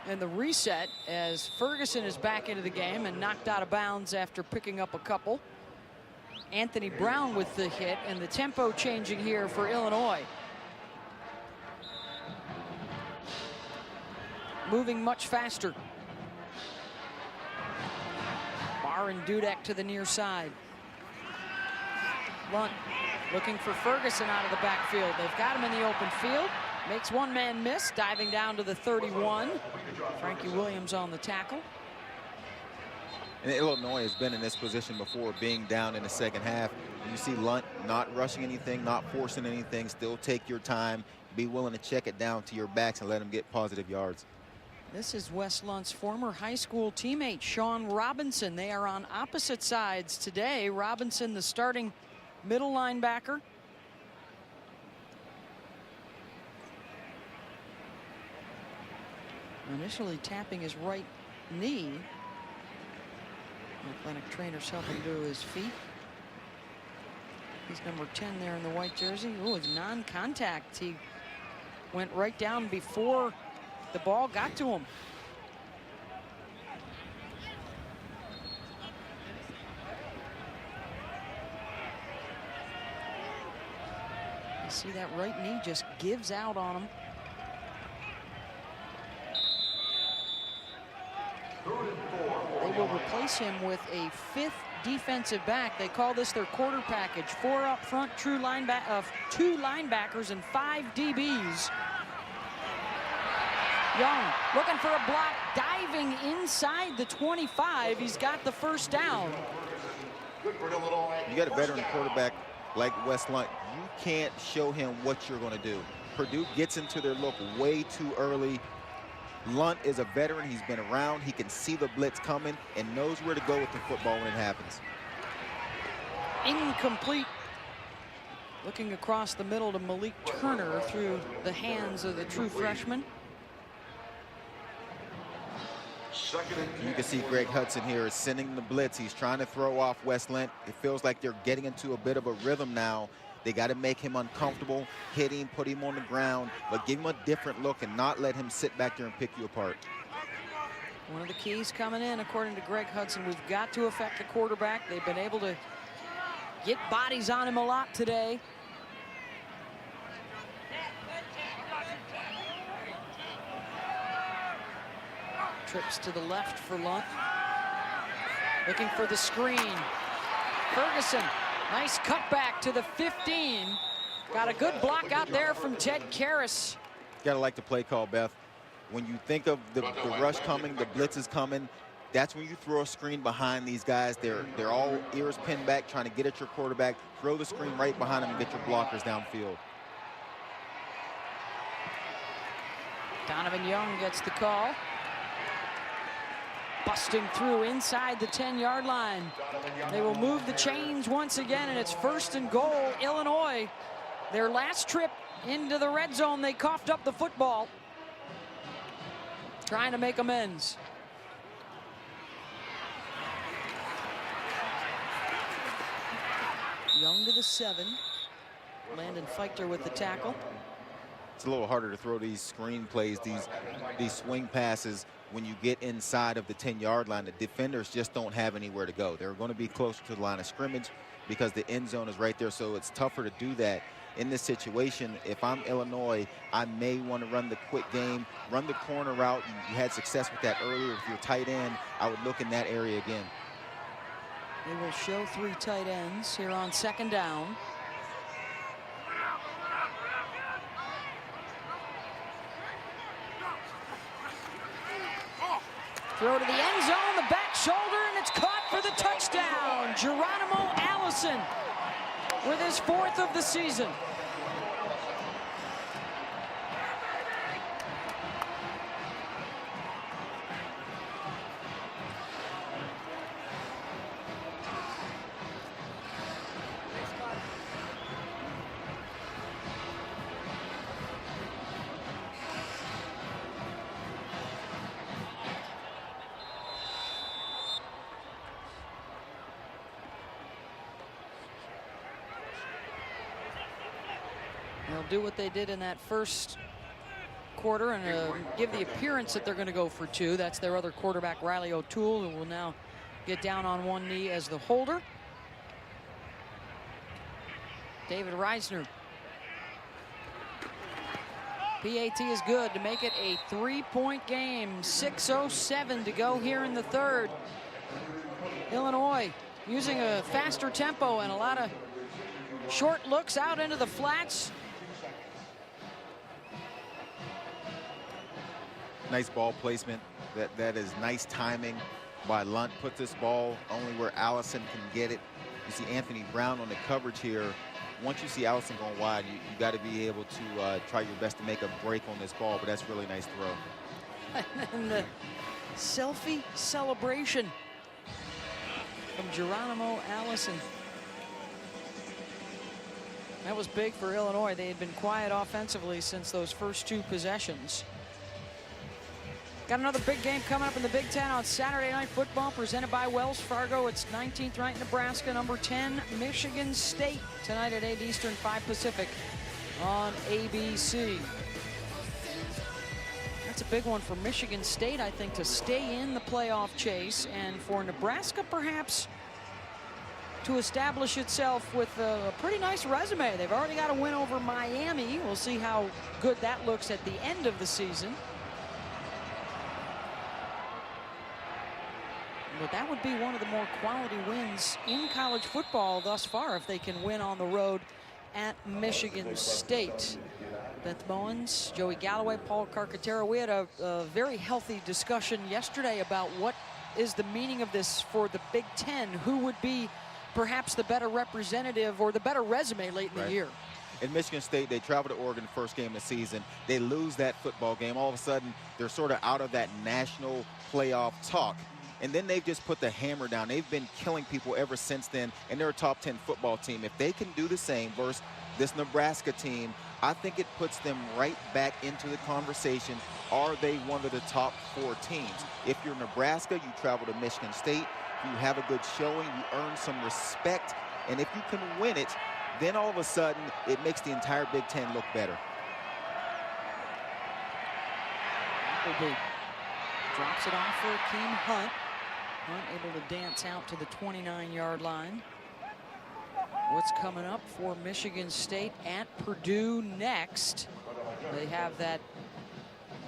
and the reset as Ferguson is back into the game and knocked out of bounds after picking up a couple. Anthony Brown with the hit, and the tempo changing here for Illinois. Moving much faster. Barr and Dudek to the near side. Lunt looking for Ferguson out of the backfield. They've got him in the open field. Makes one man miss, diving down to the 31. Frankie Williams on the tackle. And Illinois has been in this position before, being down in the second half. You see Lunt not rushing anything, not forcing anything. Still take your time, be willing to check it down to your backs and let them get positive yards. This is Wes Lunt's former high school teammate, Sean Robinson. They are on opposite sides today. Robinson, the starting middle linebacker. Initially tapping his right knee. Athletic trainers help him to his feet. He's number 10 there in the white jersey. Oh, it's non-contact. He went right down before the ball got to him. You see that right knee just gives out on him. They will replace him with a 5th defensive back. They call this their quarter package. 4 up front, 2 linebackers and 5 DBs. Young looking for a block, diving inside the 25. He's got the first down. You got a veteran quarterback like Wes Lunt. You can't show him what you're going to do. Purdue gets into their look way too early. Lunt is a veteran. He's been around. He can see the blitz coming and knows where to go with the football when it happens. Incomplete. Looking across the middle to Malik Turner through the hands of the true freshman. You can see Greg Hudson here is sending the blitz. He's trying to throw off Wes Lunt. It feels like they're getting into a bit of a rhythm now. They got to make him uncomfortable, hit him, put him on the ground, but give him a different look and not let him sit back there and pick you apart. One of the keys coming in, according to Greg Hudson, we've got to affect the quarterback. They've been able to get bodies on him a lot today. Trips to the left for Lunt. Looking for the screen. Ferguson. Nice cutback to the 15. Got a good block out there from Ted Karras. Gotta like the play call, Beth. When you think of the rush coming, the blitz is coming, that's when you throw a screen behind these guys. They're all ears pinned back, trying to get at your quarterback. Throw the screen right behind them and get your blockers downfield. Donovan Young gets the call. Busting through inside the 10-yard line. They will move the chains once again, and it's 1st and goal, Illinois. Their last trip into the red zone, they coughed up the football. Trying to make amends. Young to the 7. Landon Feichter with the tackle. It's a little harder to throw these screen plays, these swing passes when you get inside of the 10-yard line. The defenders just don't have anywhere to go. They're going to be closer to the line of scrimmage because the end zone is right there, so it's tougher to do that. In this situation, if I'm Illinois, I may want to run the quick game, run the corner route. You had success with that earlier with your tight end. I would look in that area again. They will show 3 tight ends here on 2nd down. Throw to the end zone, the back shoulder, and it's caught for the touchdown. Geronimo Allison with his 4th of the season. They'll do what they did in that first quarter and give the appearance that they're going to go for 2. That's their other quarterback, Riley O'Toole, who will now get down on one knee as the holder. David Reisner. PAT is good to make it a 3-point game. 6:07 to go here in the 3rd. Illinois using a faster tempo and a lot of short looks out into the flats. Nice ball placement. That is nice timing by Lunt. Put this ball only where Allison can get it. You see Anthony Brown on the coverage here. once you see Allison going wide, you got to be able to try your best to make a break on this ball, but that's a really nice throw. And the selfie celebration from Geronimo Allison. That was big for Illinois. They had been quiet offensively since those first 2 possessions. Got another big game coming up in the Big Ten on Saturday Night Football, presented by Wells Fargo. It's 19th ranked Nebraska, number 10, Michigan State, tonight at 8 Eastern, 5 Pacific on ABC. That's a big one for Michigan State, I think, to stay in the playoff chase, and for Nebraska, perhaps, to establish itself with a pretty nice resume. They've already got a win over Miami. We'll see how good that looks at the end of the season. But that would be one of the more quality wins in college football thus far if they can win on the road at Michigan State. Beth Bowens, Joey Galloway, Paul Carcaterra. We had a very healthy discussion yesterday about what is the meaning of this for the Big Ten. Who would be perhaps the better representative or the better resume late in the year? In Michigan State, they travel to Oregon the first game of the season. They lose that football game. All of a sudden, they're sort of out of that national playoff talk. And then they've just put the hammer down. They've been killing people ever since then, and they're a top 10 football team. If they can do the same versus this Nebraska team, I think it puts them right back into the conversation. Are they one of the top 4 teams? If you're Nebraska, you travel to Michigan State, you have a good showing, you earn some respect, and if you can win it, then all of a sudden it makes the entire Big Ten look better. Appleby drops it off for Akeem Hunt. Hunt able to dance out to the 29-yard line. What's coming up for Michigan State at Purdue next? They have that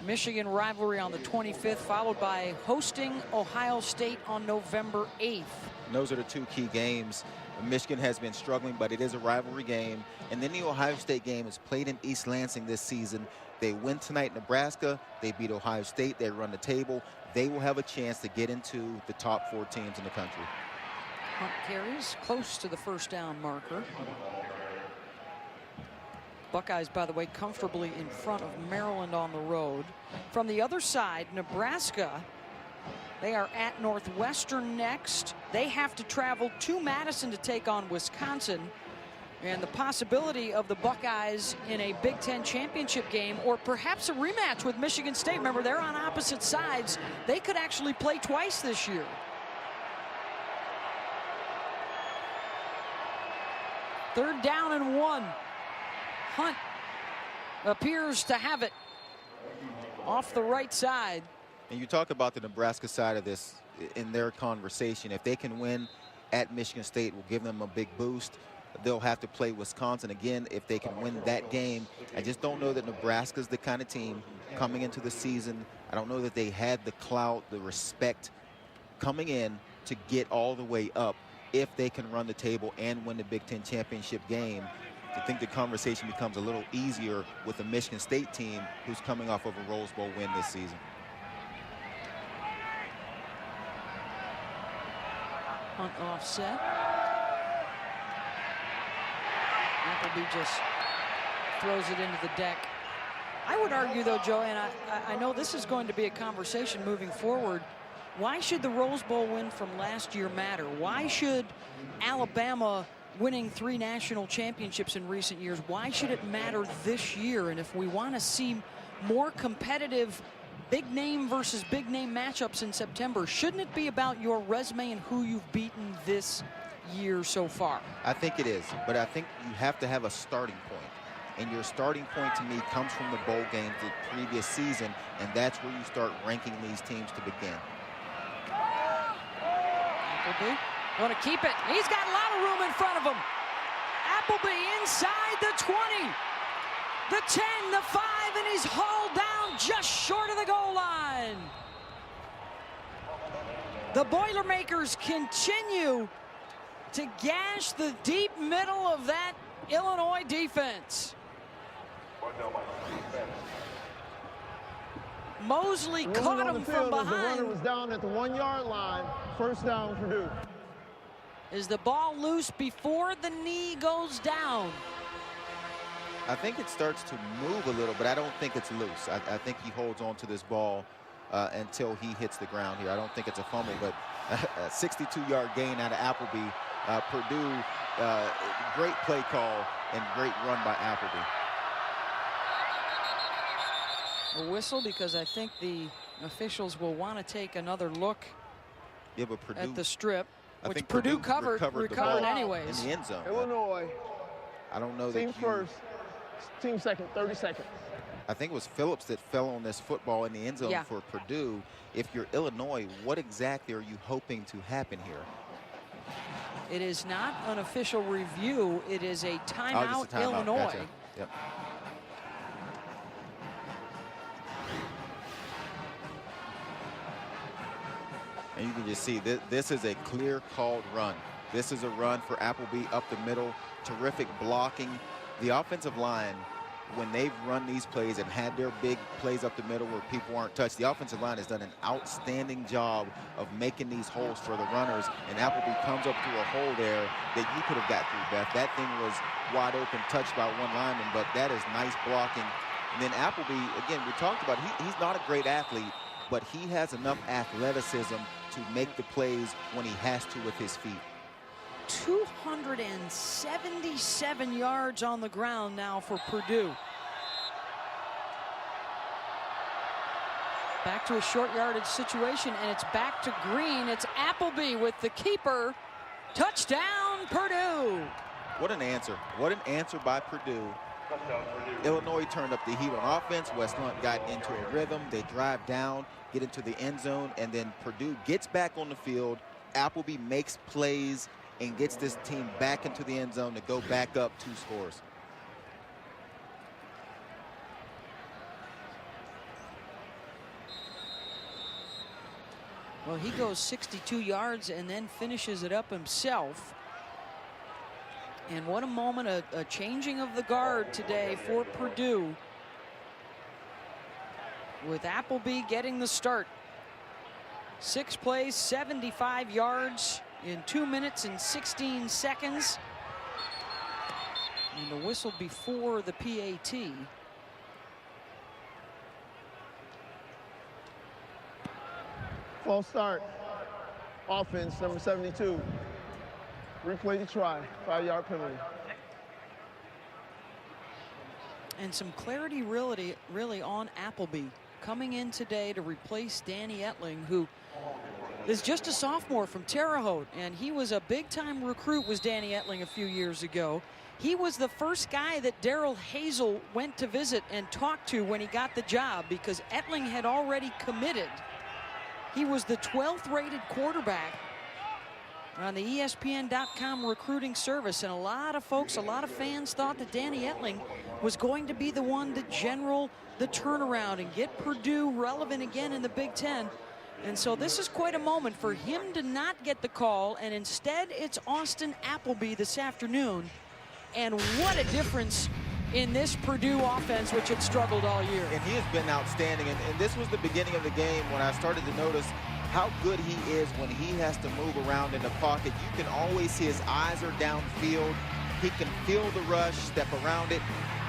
Michigan rivalry on the 25th, followed by hosting Ohio State on November 8th. And those are the 2 key games. Michigan has been struggling, but it is a rivalry game. And then the Ohio State game is played in East Lansing this season. They win tonight in Nebraska. They beat Ohio State. They run the table. They will have a chance to get into the top 4 teams in the country. Hunt carries close to the first down marker. Buckeyes, by the way, comfortably in front of Maryland on the road. From the other side, Nebraska, they are at Northwestern next. They have to travel to Madison to take on Wisconsin. And the possibility of the Buckeyes in a Big Ten championship game, or perhaps a rematch with Michigan State. Remember, they're on opposite sides. They could actually play twice this year. Third down and 1. Hunt appears to have it off the right side. And you talk about the Nebraska side of this in their conversation. If they can win at Michigan State, will give them a big boost. They'll have to play Wisconsin again if they can win that game. I just don't know that Nebraska's the kind of team coming into the season. I don't know that they had the clout, the respect coming in to get all the way up if they can run the table and win the Big Ten championship game. I think the conversation becomes a little easier with the Michigan State team who's coming off of a Rose Bowl win this season. Hunt offset. Appleby just throws it into the deck. I would argue, though, Joe, and I know this is going to be a conversation moving forward. Why should the Rose Bowl win from last year matter? Why should Alabama winning 3 national championships in recent years, why should it matter this year? And if we want to see more competitive big name versus big name matchups in September, shouldn't it be about your resume and who you've beaten this year so far? I think it is, but I think you have to have a starting point. And your starting point to me comes from the bowl games the previous season, and that's where you start ranking these teams to begin. Appleby want to keep it. He's got a lot of room in front of him. Appleby inside the 20, the 10, the 5, and he's hauled down just short of the goal line. The Boilermakers continue to gash the deep middle of that Illinois defense. Mosley caught him from behind. The runner was down at the 1-yard line. First down, Purdue. Is the ball loose before the knee goes down? I think it starts to move a little, but I don't think it's loose. I think he holds on to this ball until he hits the ground here. I don't think it's a fumble, but a 62-yard gain out of Appleby. Purdue, great play call and great run by Appleby. A whistle because I think the officials will want to take another look at the strip, which Purdue recovered anyways. In the end zone. Illinois. I don't know team first, team second, 30 seconds. I think it was Phillips that fell on this football in the end zone for Purdue. If you're Illinois, what exactly are you hoping to happen here? It is not an official review. It is a timeout, Illinois. Gotcha. Yep. And you can just see this is a clear called run. This is a run for Appleby up the middle. Terrific blocking. The offensive line, when they've run these plays and had their big plays up the middle where people aren't touched, the offensive line has done an outstanding job of making these holes for the runners. And Appleby comes up through a hole there that you could have got through, Beth. That thing was wide open, touched by one lineman, but that is nice blocking. And then Appleby, again, we talked about he's not a great athlete, but he has enough athleticism to make the plays when he has to with his feet. 277 yards on the ground now for Purdue. Back to a short yardage situation, and it's back to green. It's Appleby with the keeper. Touchdown, Purdue. What an answer. What an answer by Purdue. Illinois turned up the heat on offense. West Lunt got into a rhythm. They drive down, get into the end zone, and then Purdue gets back on the field. Appleby makes plays and gets this team back into the end zone to go back up 2 scores. Well, he goes 62 yards and then finishes it up himself. And what a moment, a changing of the guard today for Purdue, with Appleby getting the start. 6 plays, 75 yards in 2 minutes and 16 seconds. And the whistle before the PAT. False start. Offense, number 72. Replay the try, 5-yard penalty. And some clarity really on Appleby coming in today to replace Danny Etling, who is just a sophomore from Terre Haute, and he was a big-time recruit, was Danny Etling a few years ago. He was the first guy that Darrell Hazel went to visit and talk to when he got the job, because Etling had already committed. He was the 12th rated quarterback on the ESPN.com recruiting service, and a lot of folks, a lot of fans thought that Danny Etling was going to be the one to general the turnaround and get Purdue relevant again in the Big Ten. And so this is quite a moment for him to not get the call, and instead it's Austin Appleby this afternoon. And what a difference in this Purdue offense, which had struggled all year. And he has been outstanding, and this was the beginning of the game when I started to notice how good he is when he has to move around in the pocket. You can always see his eyes are downfield. He can feel the rush, step around it,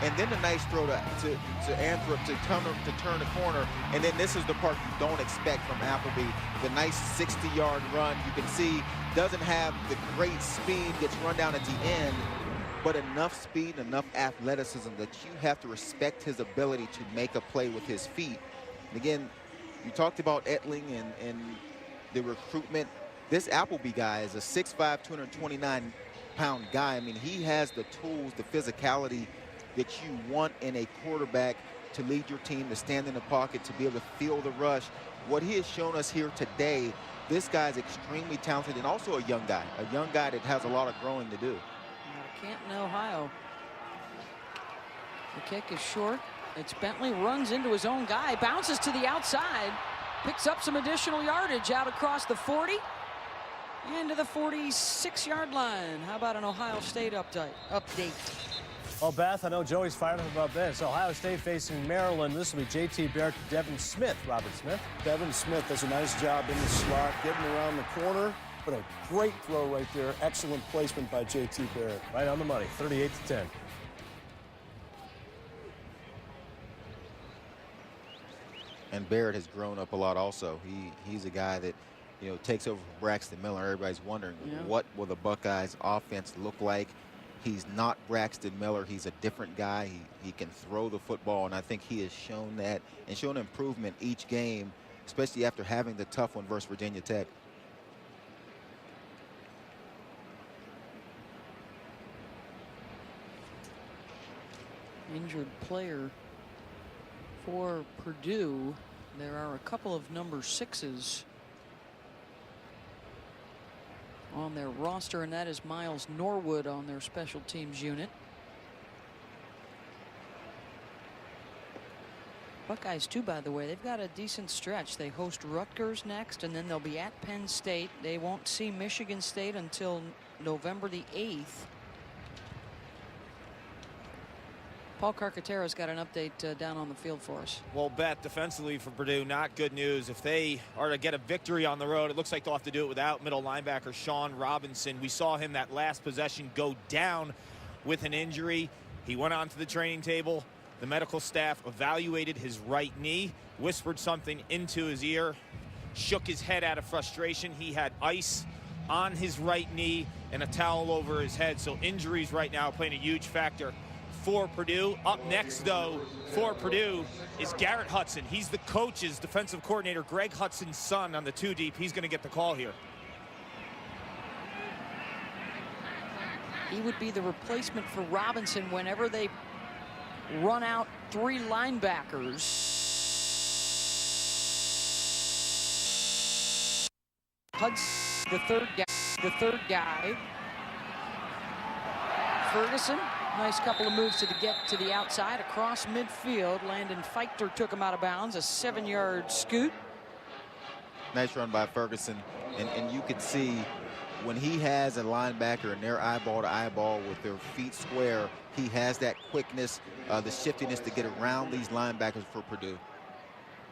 and then the nice throw to Anthrop to turn the corner. And then this is the part you don't expect from Appleby, the nice 60-yard run. You can see doesn't have the great speed, gets run down at the end, but enough speed, enough athleticism that you have to respect his ability to make a play with his feet. And again, you talked about Etling and the recruitment. This Appleby guy is a 6'5", 229-pound guy. I mean, he has the tools, the physicality that you want in a quarterback to lead your team, to stand in the pocket, to be able to feel the rush. What he has shown us here today, this guy is extremely talented and also a young guy that has a lot of growing to do. Canton, Ohio. The kick is short. It's Bentley, runs into his own guy, bounces to the outside, picks up some additional yardage out across the 40 into the 46-yard line. How about an Ohio State update? Well, Beth, I know Joey's fired up about this. Ohio State facing Maryland. This will be J.T. Barrett to Devin Smith. Robert Smith. Devin Smith does a nice job in the slot, getting around the corner. but a great throw right there. Excellent placement by J.T. Barrett. Right on the money, 38-10. And Barrett has grown up a lot also. He's a guy that, you know, takes over from Braxton Miller. Everybody's wondering, what will the Buckeyes offense look like? He's not Braxton Miller. He's a different guy. He can throw the football, and I think he has shown that and shown improvement each game, especially after having the tough one versus Virginia Tech. Injured player for Purdue. There are a couple of number 6s on their roster, and that is Miles Norwood on their special teams unit. Buckeyes too, by the way, they've got a decent stretch. They host Rutgers next, and then they'll be at Penn State. They won't see Michigan State until November the 8th. Paul Carcaterra's got an update down on the field for us. Well, Beth, defensively for Purdue, not good news. If they are to get a victory on the road, it looks like they'll have to do it without middle linebacker Sean Robinson. We saw him that last possession go down with an injury. He went onto the training table. The medical staff evaluated his right knee, whispered something into his ear, shook his head out of frustration. He had ice on his right knee and a towel over his head. So injuries right now playing a huge factor for Purdue. Up next, though, for Purdue is Garrett Hudson. He's the coach's defensive coordinator, Greg Hudson's son, on the 2 deep. He's going to get the call here. He would be the replacement for Robinson whenever they run out 3 linebackers. Hudson, the third guy. Ferguson. Nice couple of moves to get to the outside across midfield. Landon Feichter took him out of bounds. A 7-yard scoot. Nice run by Ferguson. And you could see when he has a linebacker and they're eyeball to eyeball with their feet square, he has that quickness, the shiftiness to get around these linebackers for Purdue.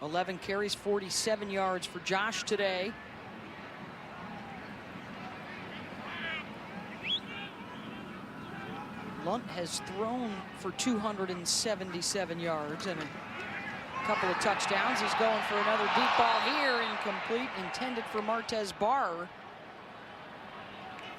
11 carries, 47 yards for Josh today. Lunt has thrown for 277 yards and a couple of touchdowns. He's going for another deep ball here, incomplete, intended for Martez Barr.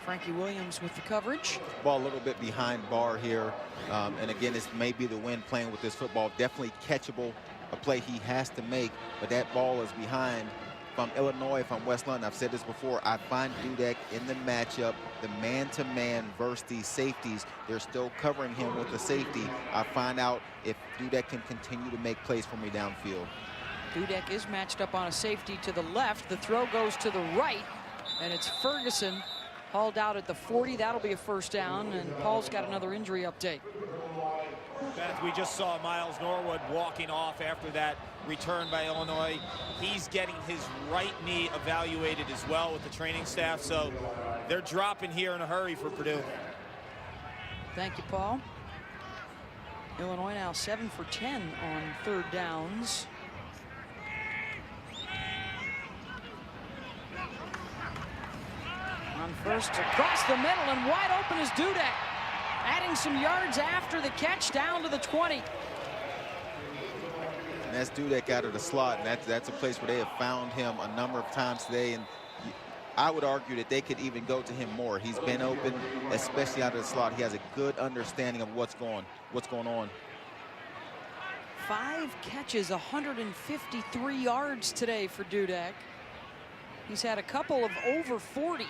Frankie Williams with the coverage. Ball a little bit behind Barr here. And again, this may be the win playing with this football. Definitely catchable, a play he has to make, but that ball is behind. If I'm Illinois, if I'm West London, I've said this before, I find Dudek in the matchup, the man-to-man versus these safeties. They're still covering him with the safety. I find out if Dudek can continue to make plays for me downfield. Dudek is matched up on a safety to the left. The throw goes to the right, and it's Ferguson hauled out at the 40. That'll be a first down, and Paul's got another injury update. Beth, we just saw Miles Norwood walking off after that return by Illinois. He's getting his right knee evaluated as well with the training staff, so they're dropping here in a hurry for Purdue. Thank you, Paul. Illinois now 7 for 10 on third downs. On first, across the middle, and wide open is Dudek. Adding some yards after the catch down to the 20. And that's Dudek out of the slot, and that's a place where they have found him a number of times today, and I would argue that they could even go to him more. He's been open, especially out of the slot. He has a good understanding of what's going on. 5 catches, 153 yards today for Dudek. He's had a couple of over 40.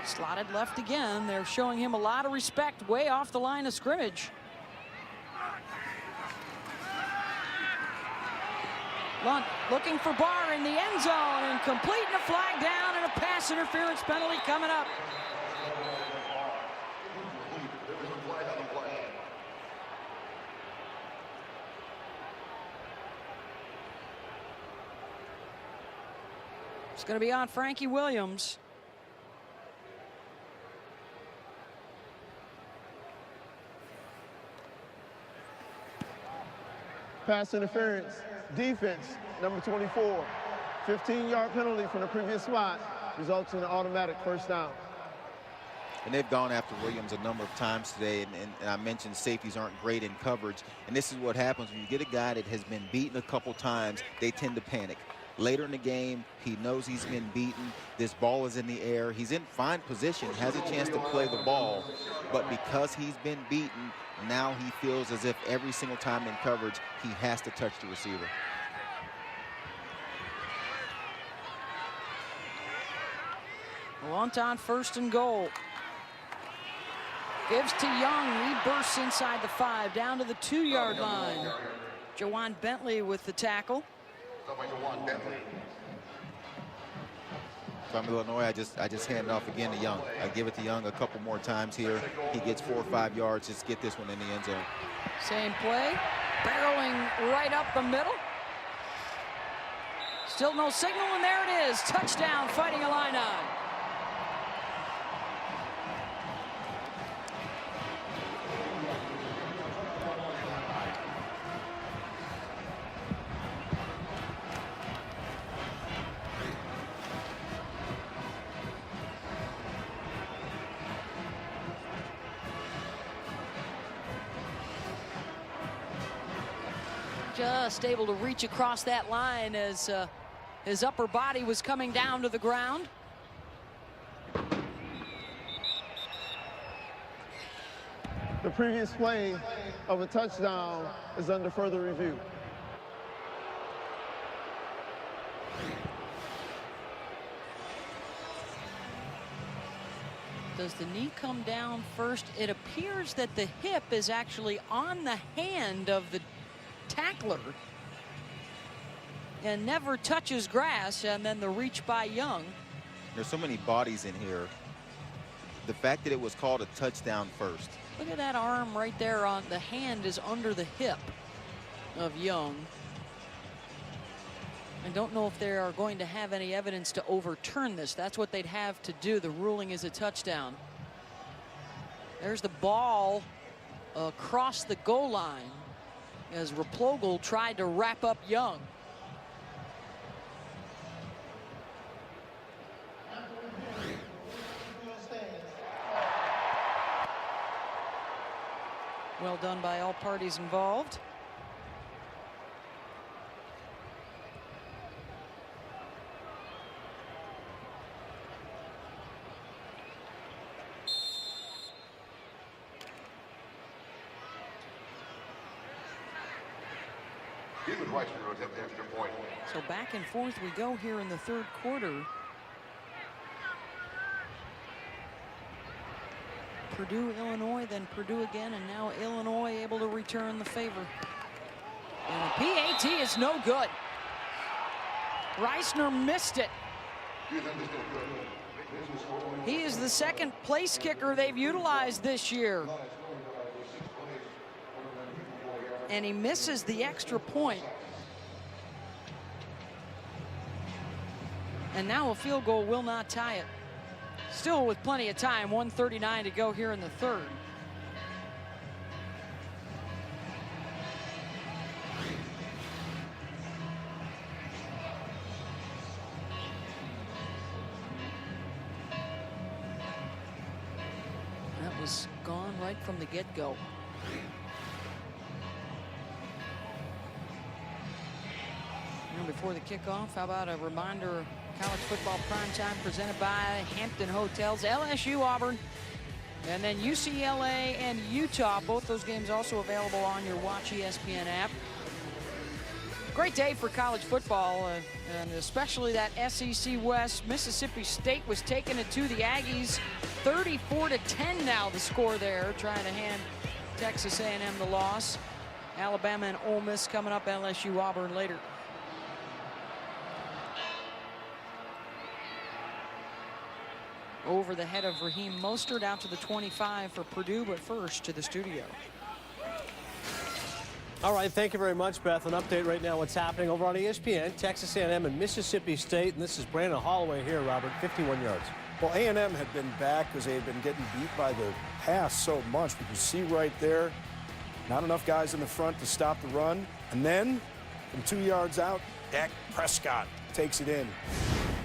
Slotted left again. They're showing him a lot of respect way off the line of scrimmage. Lunt looking for Barr in the end zone, and complete, and a flag down, and a pass interference penalty coming up. It's going to be on Frankie Williams. Pass interference, defense, number 24. 15-yard penalty from the previous spot results in an automatic first down. And they've gone after Williams a number of times today, and I mentioned safeties aren't great in coverage. And this is what happens when you get a guy that has been beaten a couple times, they tend to panic. Later in the game, he knows he's been beaten. This ball is in the air. He's in fine position, has a chance to play the ball. But because he's been beaten, now he feels as if every single time in coverage, he has to touch the receiver. Blunt on 1st and goal. Gives to Young. He bursts inside the 5, down to the 2-yard line. Jawan Bentley with the tackle. If I'm Illinois, I just hand it off again to Young. I give it to Young a couple more times here. He gets 4 or 5 yards. Just get this one in the end zone. Same play. Barreling right up the middle. Still no signal, and there it is. Touchdown, Fighting Illini. Just able to reach across that line as his upper body was coming down to the ground. The previous play of a touchdown is under further review. Does the knee come down first? It appears that the hip is actually on the hand of the tackler and never touches grass, and then the reach by Young. There's so many bodies in here. The fact that it was called a touchdown first. Look at that arm right there. On the hand is under the hip of Young. I don't know if they are going to have any evidence to overturn this. That's what they'd have to do. The ruling is a touchdown. There's the ball across the goal line as Replogle tried to wrap up Young. Well done by all parties involved. So back and forth we go here in the 3rd quarter. Purdue, Illinois, then Purdue again, and now Illinois able to return the favor. And the PAT is no good. Reisner missed it. He is the 2nd place kicker they've utilized this year. And he misses the extra point. And now a field goal will not tie it. Still with plenty of time, 1:39 to go here in the 3rd. That was gone right from the get-go. And before the kickoff, how about a reminder? College football primetime presented by Hampton Hotels, LSU, Auburn, and then UCLA and Utah. Both those games also available on your Watch ESPN app. Great day for college football, and especially that SEC West. Mississippi State was taking it to the Aggies. 34-10 now the score there, trying to hand Texas A&M the loss. Alabama and Ole Miss coming up, LSU, Auburn later. Over the head of Raheem Mostert out to the 25 for Purdue, but first to the studio. All right, thank you very much, Beth. An update right now what's happening over on ESPN, Texas A&M and Mississippi State, and this is Brandon Holloway here, Robert, 51 yards. Well, A&M had been back because they had been getting beat by the pass so much. But you see right there, not enough guys in the front to stop the run. And then, from 2 yards out, Dak Prescott takes it in.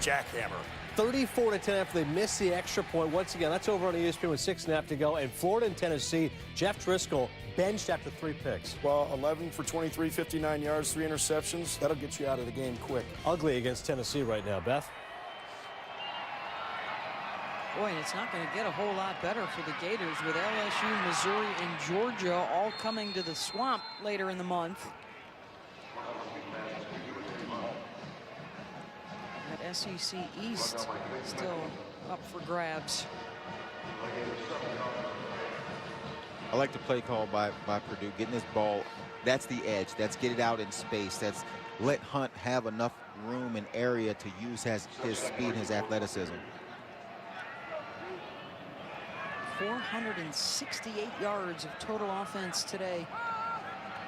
Jackhammer. 34-10 after they missed the extra point. Once again, that's over on ESPN with 6.5 to go. And Florida and Tennessee, Jeff Driscoll benched after 3 picks. Well, 11 for 23, 59 yards, 3 interceptions. That'll get you out of the game quick. Ugly against Tennessee right now, Beth. Boy, and it's not going to get a whole lot better for the Gators with LSU, Missouri, and Georgia all coming to the Swamp later in the month. That SEC East still up for grabs. I like the play call by Purdue, getting this ball. That's the edge. That's get it out in space. That's let Hunt have enough room and area to use his speed and his athleticism. 468 yards of total offense today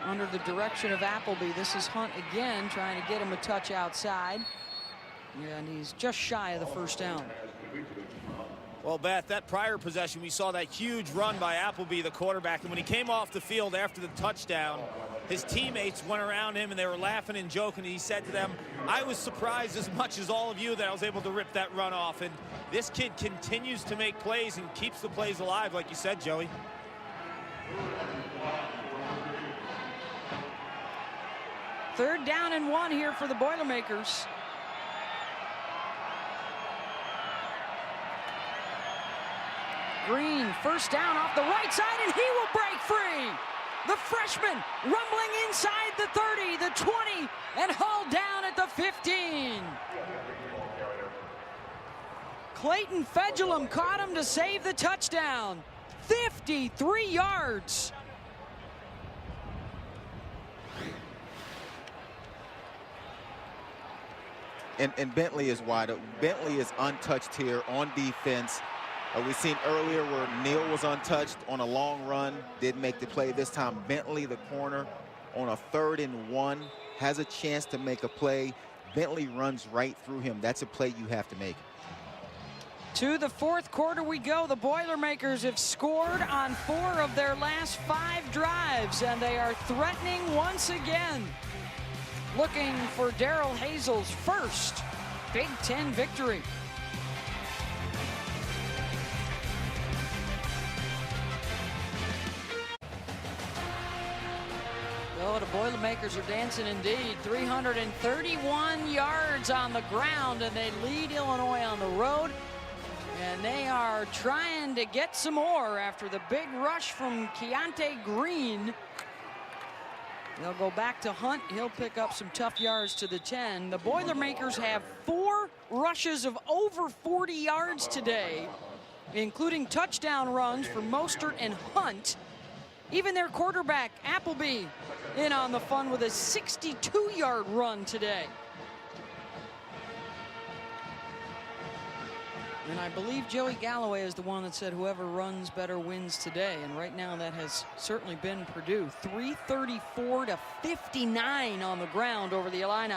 under the direction of Appleby. This is Hunt again trying to get him a touch outside. And he's just shy of the first down. Well, Beth, that prior possession, we saw that huge run by Appleby, the quarterback. And when he came off the field after the touchdown, his teammates went around him and they were laughing and joking. And he said to them, I was surprised as much as all of you that I was able to rip that run off. And this kid continues to make plays and keeps the plays alive, like you said, Joey. Third down and 1 here for the Boilermakers. Green, first down off the right side, and he will break free. The freshman rumbling inside the 30, the 20, and hauled down at the 15. Clayton Fedulum caught him to save the touchdown. 53 yards. And Bentley is wide open. Bentley is untouched here on defense. We've seen earlier where Neal was untouched on a long run, didn't make the play. This time Bentley, the corner, on a 3rd and 1, has a chance to make a play. Bentley runs right through him. That's a play you have to make. To the fourth quarter we go. The Boilermakers have scored on 4 of their last 5 drives, and they are threatening once again. Looking for Darrell Hazel's first Big Ten victory. Oh, the Boilermakers are dancing indeed. 331 yards on the ground, and they lead Illinois on the road. And they are trying to get some more after the big rush from Keontae Green. They'll go back to Hunt. He'll pick up some tough yards to the 10. The Boilermakers have 4 rushes of over 40 yards today, including touchdown runs for Mostert and Hunt. Even their quarterback, Appleby, in on the fun with a 62-yard run today. And I believe Joey Galloway is the one that said whoever runs better wins today. And right now that has certainly been Purdue. 334 to 59 on the ground over the Illini.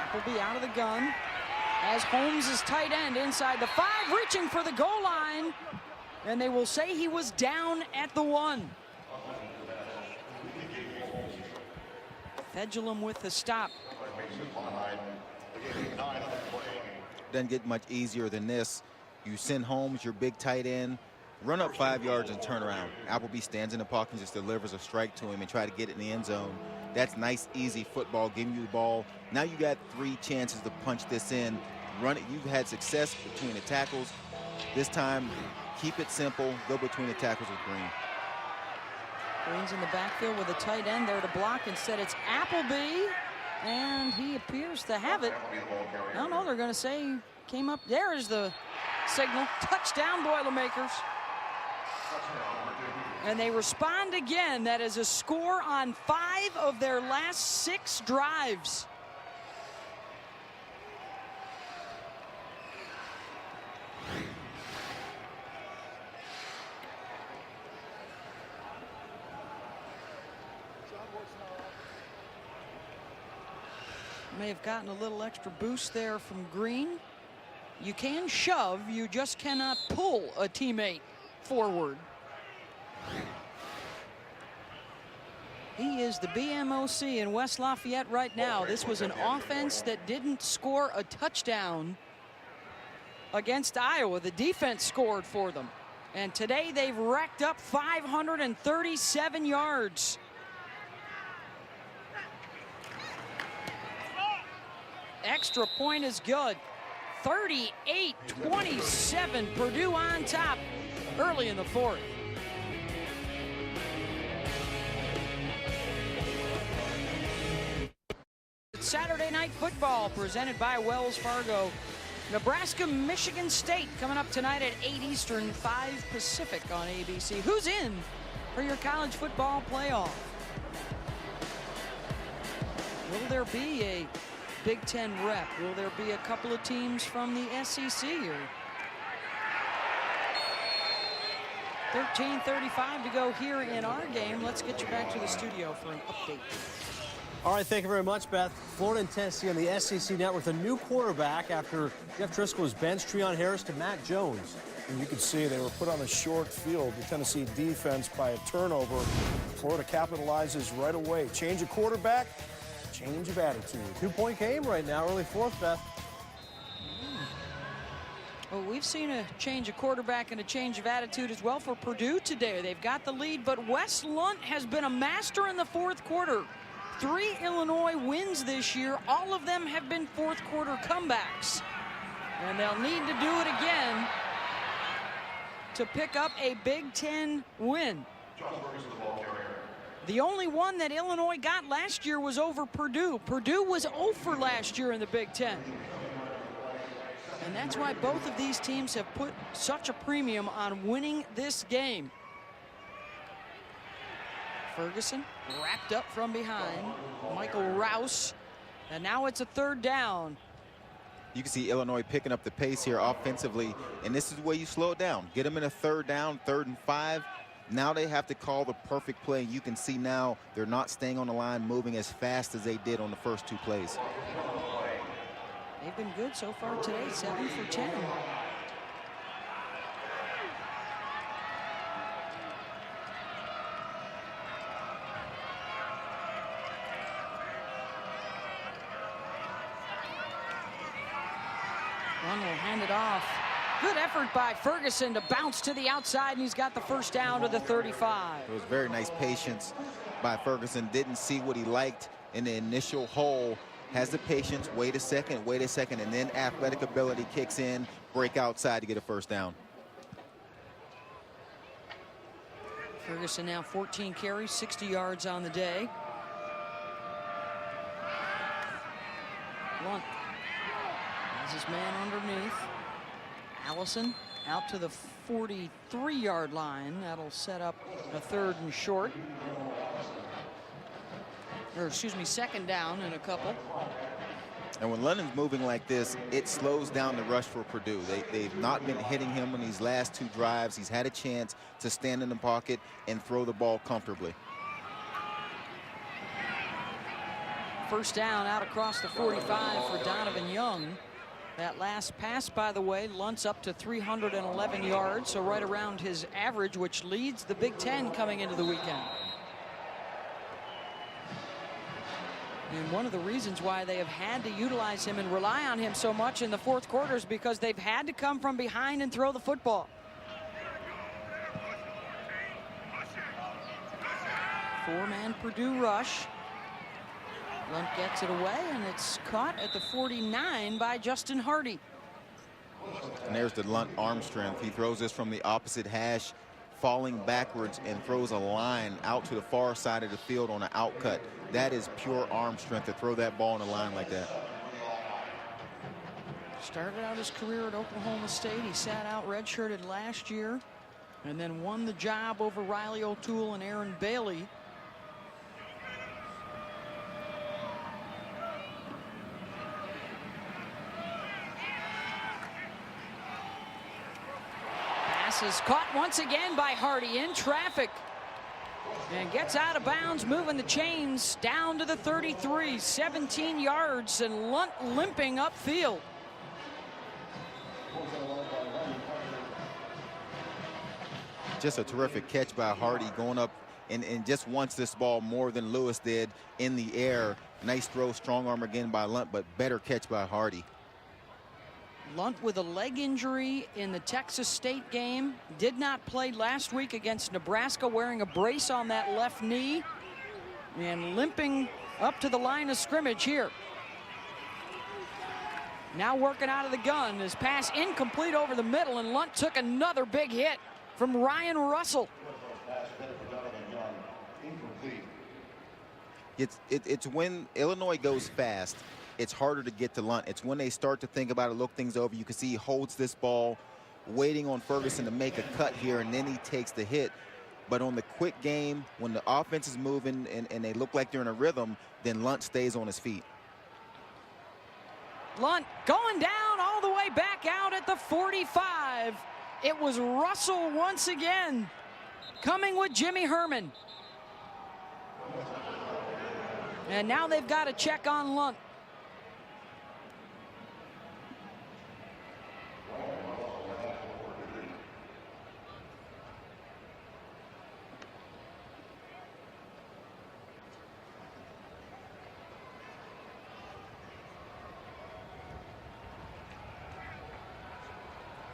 Appleby out of the gun. As Holmes is tight end inside the 5, reaching for the goal line. And they will say he was down at the 1. Fedulum with the stop. Doesn't get much easier than this. You send Holmes, your big tight end, run up 5 yards and turn around. Appleby stands in the pocket and just delivers a strike to him and try to get it in the end zone. That's nice, easy football, giving you the ball. Now you got 3 chances to punch this in. Run it. You've had success between the tackles. This time, keep it simple. Go between the tackles with Green. Green's in the backfield with a tight end there to block. Instead, it's Appleby, and he appears to have it. I don't know. They're going to say he came up. There is the signal. Touchdown, Boilermakers. And they respond again. That is a score on 5 of their last 6 drives. May have gotten a little extra boost there from Green. You can shove, you just cannot pull a teammate forward. He is the BMOC in West Lafayette right now. This was an offense that didn't score a touchdown against Iowa. The defense scored for them. And today they've racked up 537 yards. Extra point is good. 38-27, Purdue on top early in the fourth. Saturday Night Football presented by Wells Fargo. Nebraska-Michigan State coming up tonight at 8 Eastern, 5 Pacific on ABC. Who's in for your college football playoff? Will there be a Big Ten rep? Will there be a couple of teams from the SEC here? 13:35 to go here in our game. Let's get you back to the studio for an update. All right, thank you very much, Beth. Florida and Tennessee on the SEC Network with a new quarterback after Jeff Driscoll was benched. Treon Harris to Matt Jones. And you can see they were put on a short field, the Tennessee defense, by a turnover. Florida capitalizes right away. Change of quarterback, change of attitude. 2-point game right now, early fourth, Beth. Well, we've seen a change of quarterback and a change of attitude as well for Purdue today. They've got the lead, but Wes Lunt has been a master in the fourth quarter. 3 Illinois wins this year. All of them have been fourth quarter comebacks. And they'll need to do it again to pick up a Big Ten win. The only one that Illinois got last year was over Purdue. Purdue was 0 for last year in the Big Ten. And that's why both of these teams have put such a premium on winning this game. Ferguson wrapped up from behind. Michael Rouse. And now it's a third down. You can see Illinois picking up the pace here offensively. And this is where you slow it down. Get them in a third down, 3rd and 5. Now they have to call the perfect play. You can see now they're not staying on the line, moving as fast as they did on the first 2 plays. They've been good so far today, 7 for 10. One will hand it off. Good effort by Ferguson to bounce to the outside, and he's got the first down to the 35. It was very nice patience by Ferguson. Didn't see what he liked in the initial hole. Has the patience, wait a second, and then athletic ability kicks in, break outside to get a first down. Ferguson now 14 carries, 60 yards on the day. Lunt has his man underneath. Allison out to the 43-yard line. That'll set up a 3rd and short. Or excuse me, 2nd down in a couple. And when London's moving like this, it slows down the rush for Purdue. They've not been hitting him in these last 2 drives. He's had a chance to stand in the pocket and throw the ball comfortably. First down out across the 45 for Donovan Young. That last pass, by the way, Lunt's up to 311 yards, so right around his average, which leads the Big Ten coming into the weekend. And one of the reasons why they have had to utilize him and rely on him so much in the fourth quarter is because they've had to come from behind and throw the football. 4-man Purdue rush. Lunt gets it away, and it's caught at the 49 by Justin Hardy. And there's the Lunt arm strength. He throws this from the opposite hash, falling backwards, and throws a line out to the far side of the field on an outcut. That is pure arm strength to throw that ball in a line like that. Started out his career at Oklahoma State. He sat out redshirted last year and then won the job over Riley O'Toole and Aaron Bailey. Pass is caught once again by Hardy in traffic. And gets out of bounds, moving the chains down to the 33, 17 yards, and Lunt limping upfield. Just a terrific catch by Hardy, going up and just wants this ball more than Lewis did in the air. Nice throw, strong arm again by Lunt, but better catch by Hardy. Lunt with a leg injury in the Texas State game. Did not play last week against Nebraska, wearing a brace on that left knee and limping up to the line of scrimmage here. Now working out of the gun. His pass incomplete over the middle, and Lunt took another big hit from Ryan Russell. It's when Illinois goes fast, it's harder to get to Lunt. It's when they start to think about it, look things over. You can see he holds this ball, waiting on Ferguson to make a cut here, and then he takes the hit. But on the quick game, when the offense is moving and they look like they're in a rhythm, then Lunt stays on his feet. Lunt going down all the way back out at the 45. It was Russell once again, coming with Jimmy Herman. And now they've got to check on Lunt.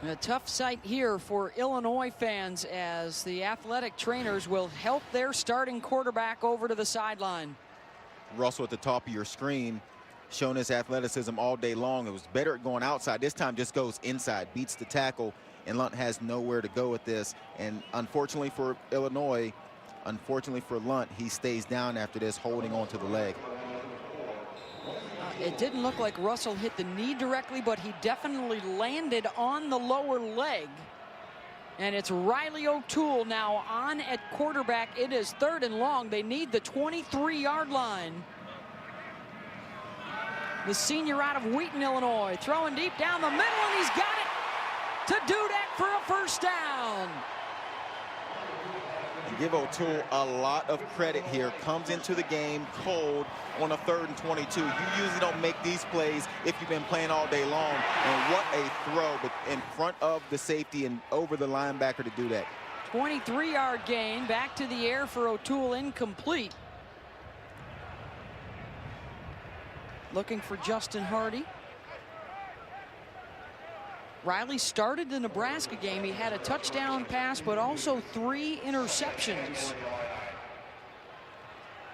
A tough sight here for Illinois fans as the athletic trainers will help their starting quarterback over to the sideline. Russell at the top of your screen, showing his athleticism all day long. It was better at going outside. This time just goes inside, beats the tackle, and Lunt has nowhere to go with this. And unfortunately for Illinois, unfortunately for Lunt, he stays down after this, holding on to the leg. It didn't look like Russell hit the knee directly, but he definitely landed on the lower leg. And it's Riley O'Toole now on at quarterback. It is 3rd and long. They need the 23-yard line. The senior out of Wheaton, Illinois, throwing deep down the middle, and he's got it to Dudek for a first down. And give O'Toole a lot of credit here. Comes into the game cold on a 3rd and 22. You usually don't make these plays if you've been playing all day long. And what a throw, but in front of the safety and over the linebacker to do that. 23-yard gain, back to the air for O'Toole, incomplete. Looking for Justin Hardy. Riley started the Nebraska game. He had a touchdown pass, but also 3 interceptions.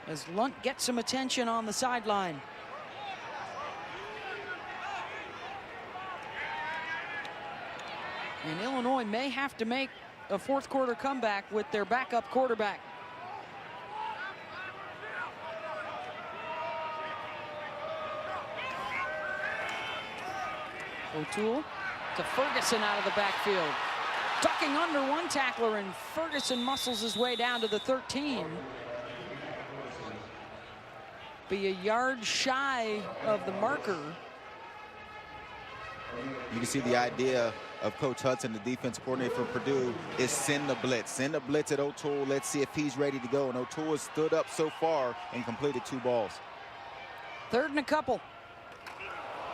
As Lunt gets some attention on the sideline. And Illinois may have to make a 4th quarter comeback with their backup quarterback. O'Toole to Ferguson out of the backfield. Ducking under one tackler, and Ferguson muscles his way down to the 13. Be a yard shy of the marker. You can see the idea of Coach Hudson, the defense coordinator for Purdue, is send the blitz. Send the blitz at O'Toole. Let's see if he's ready to go. And O'Toole has stood up so far and completed 2 balls. 3rd and a couple.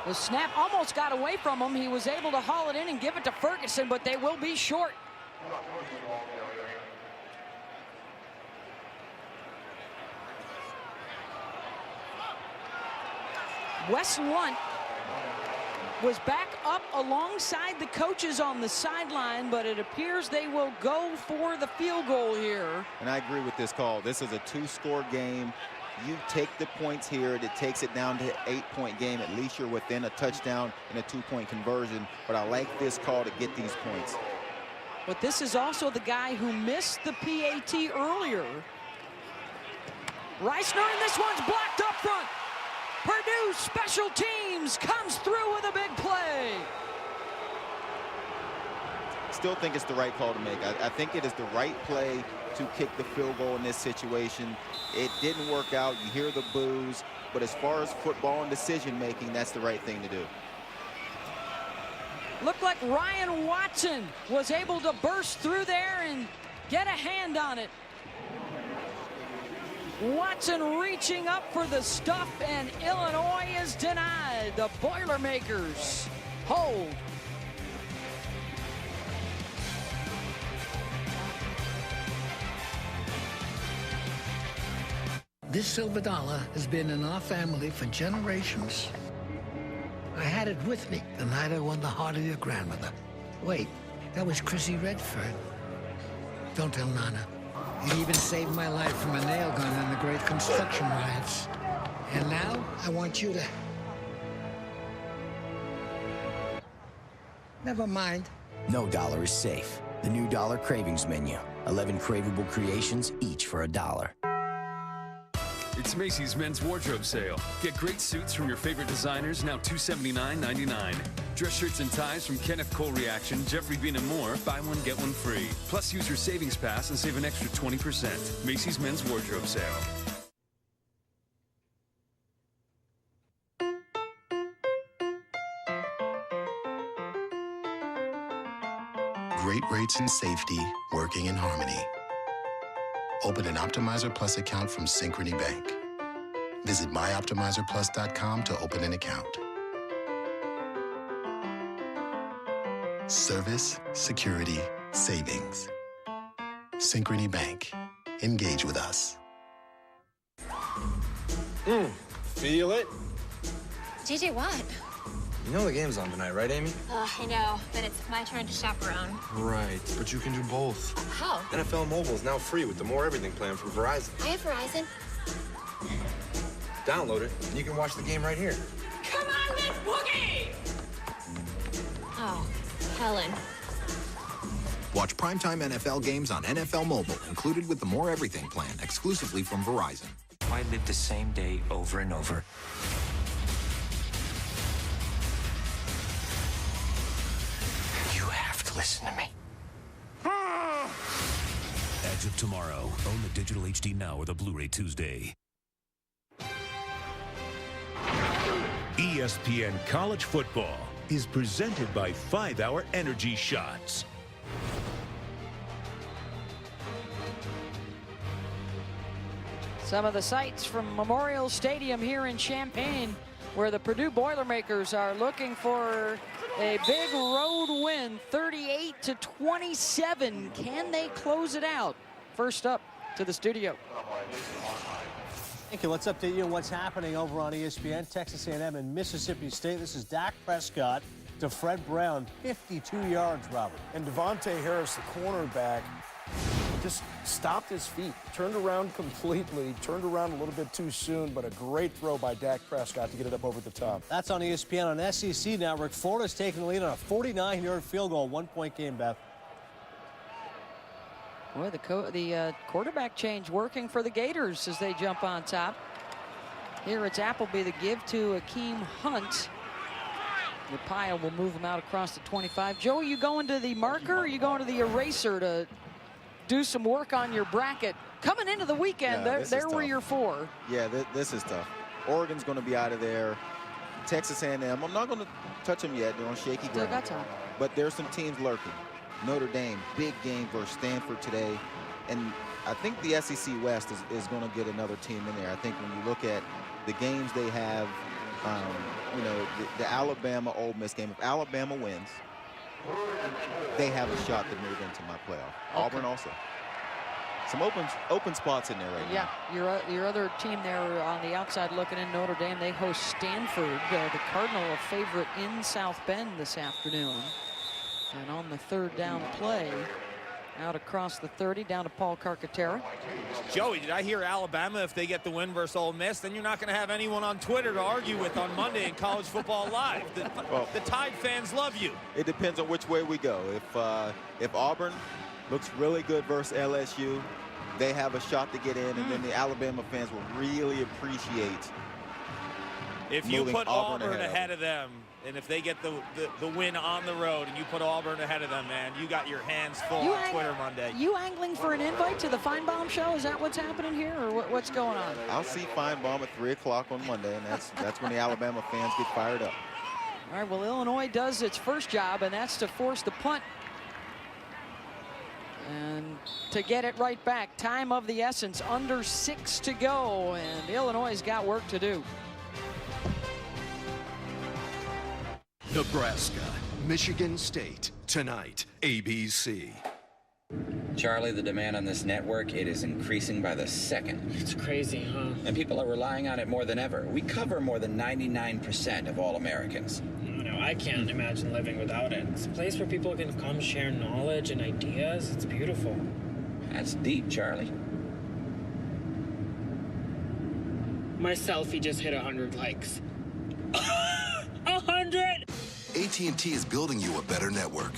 The snap almost got away from him. He was able to haul it in and give it to Ferguson, but they will be short. Wes Lunt was back up alongside the coaches on the sideline, but it appears they will go for the field goal here. And I agree with this call. This is a 2-score game. You take the points here, it takes it down to an 8-point game. At least you're within a touchdown and a 2-point conversion. But I like this call to get these points. But this is also the guy who missed the PAT earlier. Reisner, and this one's blocked up front. Purdue special teams comes through with a big play. Still think it's the right call to make. I think it is the right play to kick the field goal in this situation. It didn't work out. You hear the boos. But as far as football and decision making, that's the right thing to do. Looked like Ryan Watson was able to burst through there and get a hand on it. Watson reaching up for the stuff, and Illinois is denied. The Boilermakers hold. This silver dollar has been in our family for generations. I had it with me the night I won the heart of your grandmother. Wait, that was Chrissy Redford. Don't tell Nana. It even saved my life from a nail gun in the great construction riots. And now, I want you to... Never mind. No dollar is safe. The new Dollar Cravings Menu. 11 craveable creations, each for $1. It's Macy's Men's Wardrobe Sale. Get great suits from your favorite designers, now $279.99. Dress shirts and ties from Kenneth Cole Reaction, Jeffrey Bean and more, buy one, get one free. Plus, use your savings pass and save an extra 20%. Macy's Men's Wardrobe Sale. Great rates and safety working in harmony. Open an Optimizer Plus account from Synchrony Bank. Visit myoptimizerplus.com to open an account. Service, security, savings. Synchrony Bank. Engage with us. Feel it? JJ, what? You know the game's on tonight, right, Amy? I know, but it's my turn to shop around. Right, but you can do both. How? NFL Mobile is now free with the More Everything plan from Verizon. I have Verizon. Download it, and you can watch the game right here. Come on, Miss Boogie! Oh, Helen. Watch primetime NFL games on NFL Mobile, included with the More Everything plan, exclusively from Verizon. Why live the same day over and over? You have to listen to me. Edge of Tomorrow. Own the digital HD now or the Blu-ray Tuesday. ESPN College Football is presented by 5-Hour Energy Shots. Some of the sights from Memorial Stadium here in Champaign, where the Purdue Boilermakers are looking for a big road win, 38-27. Can they close it out? First up to the studio. Thank you. Let's update you on what's happening over on ESPN. Texas A&M and Mississippi State. This is Dak Prescott to Fred Brown, 52 yards, Robert. And Devontae Harris, the cornerback, just stopped his feet, turned around completely, turned around a little bit too soon, but a great throw by Dak Prescott to get it up over the top. That's on ESPN. On SEC Network, Florida's taking the lead on a 49-yard field goal, 1-point game, Beth. Boy, the quarterback change working for the Gators as they jump on top. Here it's Appleby, the give to Akeem Hunt. The pile will move him out across the 25. Joe, are you going to the marker or are you going to the eraser to do some work on your bracket? Coming into the weekend, there were your four. Yeah, this is tough. Oregon's going to be out of there. Texas A&M, I'm not going to touch them yet. They're on shaky ground. Still got time. But there's some teams lurking. Notre Dame, big game versus Stanford today. And I think the SEC West is going to get another team in there. I think when you look at the games they have, you know, the Alabama-Ole Miss game, if Alabama wins, they have a shot to move into my playoff. Okay. Auburn also. Some open spots in there right now. Yeah, your other team there on the outside looking in, Notre Dame, they host Stanford. The Cardinal, a favorite in South Bend this afternoon. And on the third down play, out across the 30, down to Paul Carcaterra. Joey, did I hear Alabama, if they get the win versus Ole Miss, then you're not going to have anyone on Twitter to argue with on Monday in College Football Live. The Tide fans love you. It depends on which way we go. If Auburn looks really good versus LSU, they have a shot to get in, and then the Alabama fans will really appreciate if you put Auburn ahead of them. And if they get the win on the road and you put Auburn ahead of them, man, you got your hands full on Twitter Monday. You angling for an invite to the Feinbaum show? Is that what's happening here, or what's going on? I'll see Feinbaum at 3 o'clock on Monday, and that's when the Alabama fans get fired up. All right, well, Illinois does its first job, and that's to force the punt. And to get it right back, time of the essence, under 6 to go, and Illinois has got work to do. Nebraska, Michigan State, tonight, ABC. Charlie, the demand on this network, it is increasing by the second. It's crazy, huh? And people are relying on it more than ever. We cover more than 99% of all Americans. No, I can't imagine living without it. It's a place where people can come share knowledge and ideas. It's beautiful. That's deep, Charlie. My selfie just hit 100 likes. 100! AT&T is building you a better network.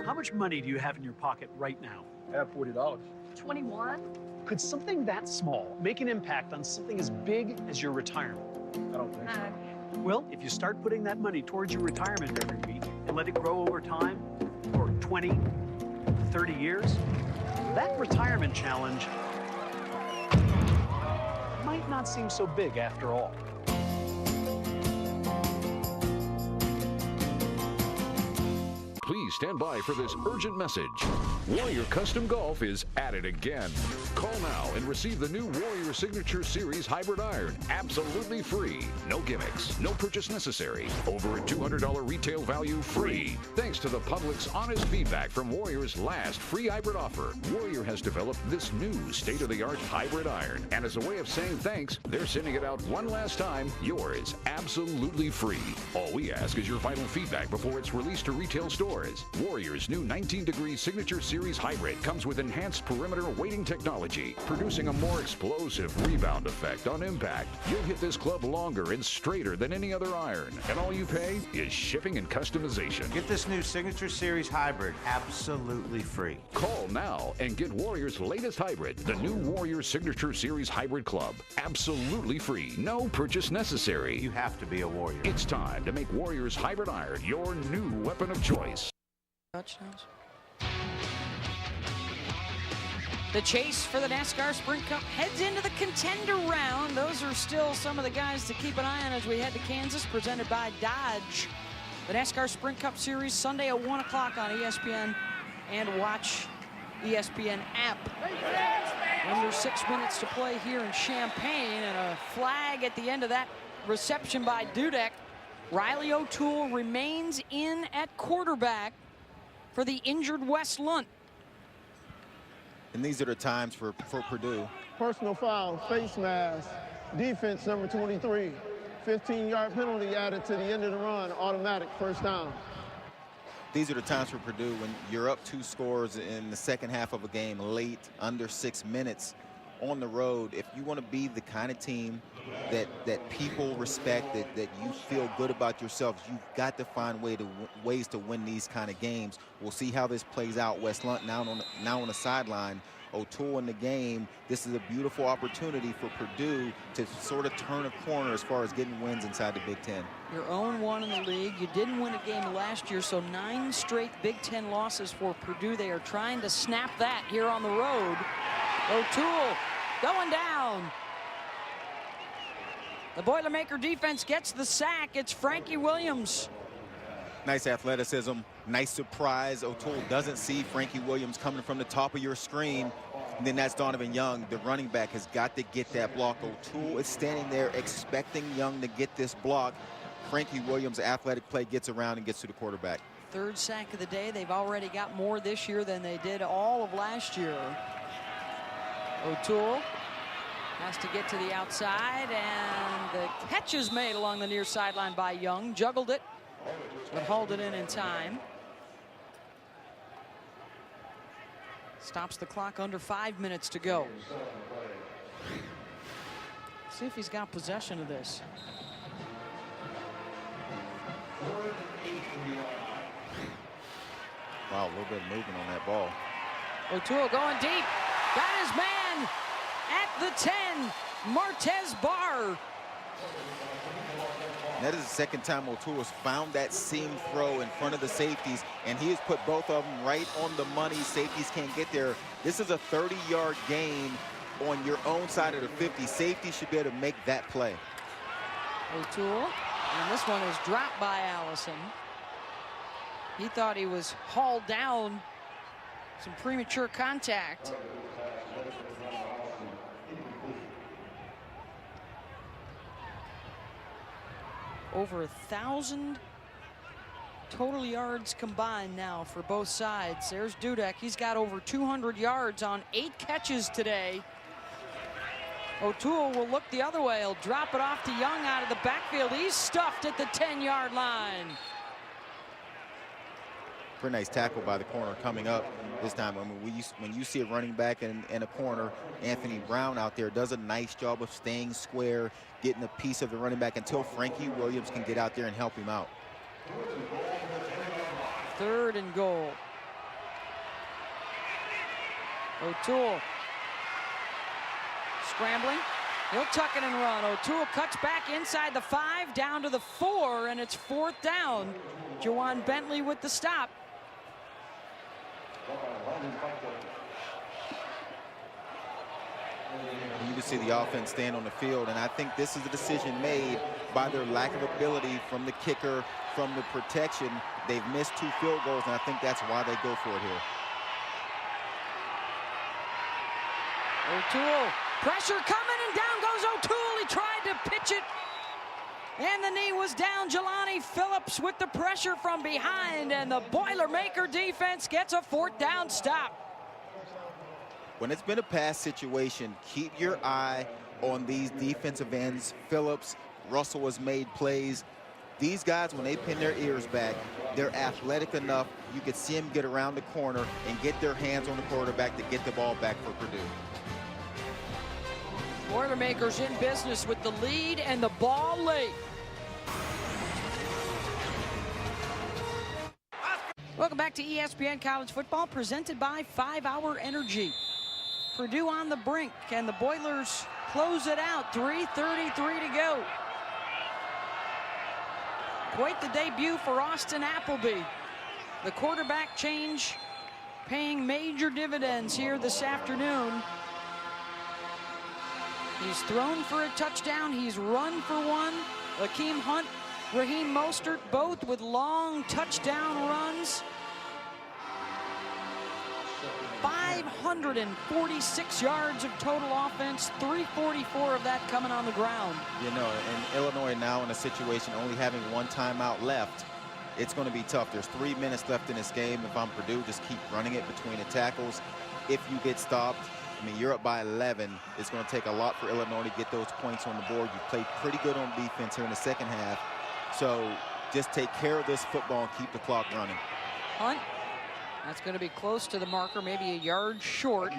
How much money do you have in your pocket right now? I have $40. 21? Could something that small make an impact on something as big as your retirement? I don't think so. Well, if you start putting that money towards your retirement every week and let it grow over time for 20, 30 years, that retirement challenge might not seem so big after all. Please stand by for this urgent message. Warrior Custom Golf is at it again. Call now and receive the new Warrior Signature Series Hybrid Iron absolutely free. No gimmicks, no purchase necessary. Over a $200 retail value free. Thanks to the public's honest feedback from Warrior's last free hybrid offer, Warrior has developed this new state-of-the-art hybrid iron. And as a way of saying thanks, they're sending it out one last time. Yours absolutely free. All we ask is your final feedback before it's released to retail stores. Warrior's new 19-degree Signature Series Hybrid comes with enhanced perimeter weighting technology, producing a more explosive rebound effect on impact. You'll hit this club longer and straighter than any other iron, and all you pay is shipping and customization. Get this new Signature Series Hybrid absolutely free. Call now and get Warrior's latest hybrid, the new Warrior Signature Series Hybrid Club. Absolutely free, no purchase necessary. You have to be a Warrior. It's time to make Warrior's Hybrid Iron your new weapon of choice. Touchdowns. The chase for the NASCAR Sprint Cup heads into the contender round. Those are still some of the guys to keep an eye on as we head to Kansas, presented by Dodge. The NASCAR Sprint Cup Series Sunday at 1 o'clock on ESPN and watch ESPN app. Under 6 minutes to play here in Champaign, and a flag at the end of that reception by Dudek. Riley O'Toole remains in at quarterback for the injured Wes Lunt. And these are the times for Purdue. Personal foul, face mask, defense number 23. 15-yard penalty added to the end of the run, automatic first down. These are the times for Purdue when you're up 2 scores in the second half of a game late, under 6 minutes on the road. If you want to be the kind of team that people respect, that you feel good about yourselves, you've got to find ways to win these kind of games. We'll see how this plays out. Wes Lunt now on the sideline. O'Toole in the game. This is a beautiful opportunity for Purdue to sort of turn a corner as far as getting wins inside the Big Ten. Your own one in the league. You didn't win a game last year, so 9 straight Big Ten losses for Purdue. They are trying to snap that here on the road. O'Toole going down. The Boilermaker defense gets the sack. It's Frankie Williams. Nice athleticism, nice surprise. O'Toole doesn't see Frankie Williams coming from the top of your screen. And then that's Donovan Young. The running back has got to get that block. O'Toole is standing there expecting Young to get this block. Frankie Williams' athletic play gets around and gets to the quarterback. 3rd sack of the day. They've already got more this year than they did all of last year. O'Toole has to get to the outside, and the catch is made along the near sideline by Young. Juggled it, but hauled it in time. Stops the clock, under 5 minutes to go. See if he's got possession of this. Wow, a little bit of movement on that ball. O'Toole going deep. Got his man at the 10. Martez Barr. That is the second time O'Toole has found that seam throw in front of the safeties, and he has put both of them right on the money. Safeties can't get there. This is a 30-yard gain on your own side of the 50. Safety should be able to make that play. O'Toole, and this one is dropped by Allison. He thought he was hauled down. Some premature contact. Over 1,000 total yards combined now for both sides. There's Dudek. He's got over 200 yards on 8 catches today. O'Toole will look the other way. He'll drop it off to Young out of the backfield. He's stuffed at the 10-yard line. Pretty nice tackle by the corner coming up this time. I mean, when you see a running back in a corner, Anthony Brown out there does a nice job of staying square, getting a piece of the running back until Frankie Williams can get out there and help him out. 3rd and goal. O'Toole scrambling. He'll tuck it and run. O'Toole cuts back inside the 5, down to the 4, and it's 4th down. Jawan Bentley with the stop. You can see the offense stand on the field, and I think this is a decision made by their lack of ability from the kicker, from the protection. They've missed 2 field goals, and I think that's why they go for it here. O'Toole, pressure coming, and down goes O'Toole. He tried to pitch it, and the knee was down. Jelani Phillips with the pressure from behind, and the Boilermaker defense gets a 4th down stop. When it's been a pass situation, keep your eye on these defensive ends. Phillips, Russell has made plays. These guys, when they pin their ears back, they're athletic enough. You could see them get around the corner and get their hands on the quarterback to get the ball back for Purdue. Boilermakers in business with the lead and the ball late. Welcome back to ESPN College Football, presented by 5 Hour Energy. Purdue on the brink, and the Boilers close it out. 3:33 to go. Quite the debut for Austin Appleby. The quarterback change paying major dividends here this afternoon. He's thrown for a touchdown. He's run for one. Akeem Hunt, Raheem Mostert, both with long touchdown runs. 546 yards of total offense, 344 of that coming on the ground. You know, and Illinois now in a situation only having 1 timeout left. It's going to be tough. There's 3 minutes left in this game. If I'm Purdue, just keep running it between the tackles. If you get stopped, I mean, you're up by 11. It's going to take a lot for Illinois to get those points on the board. You played pretty good on defense here in the second half. So just take care of this football and keep the clock running. Hunt, that's going to be close to the marker, maybe a yard short.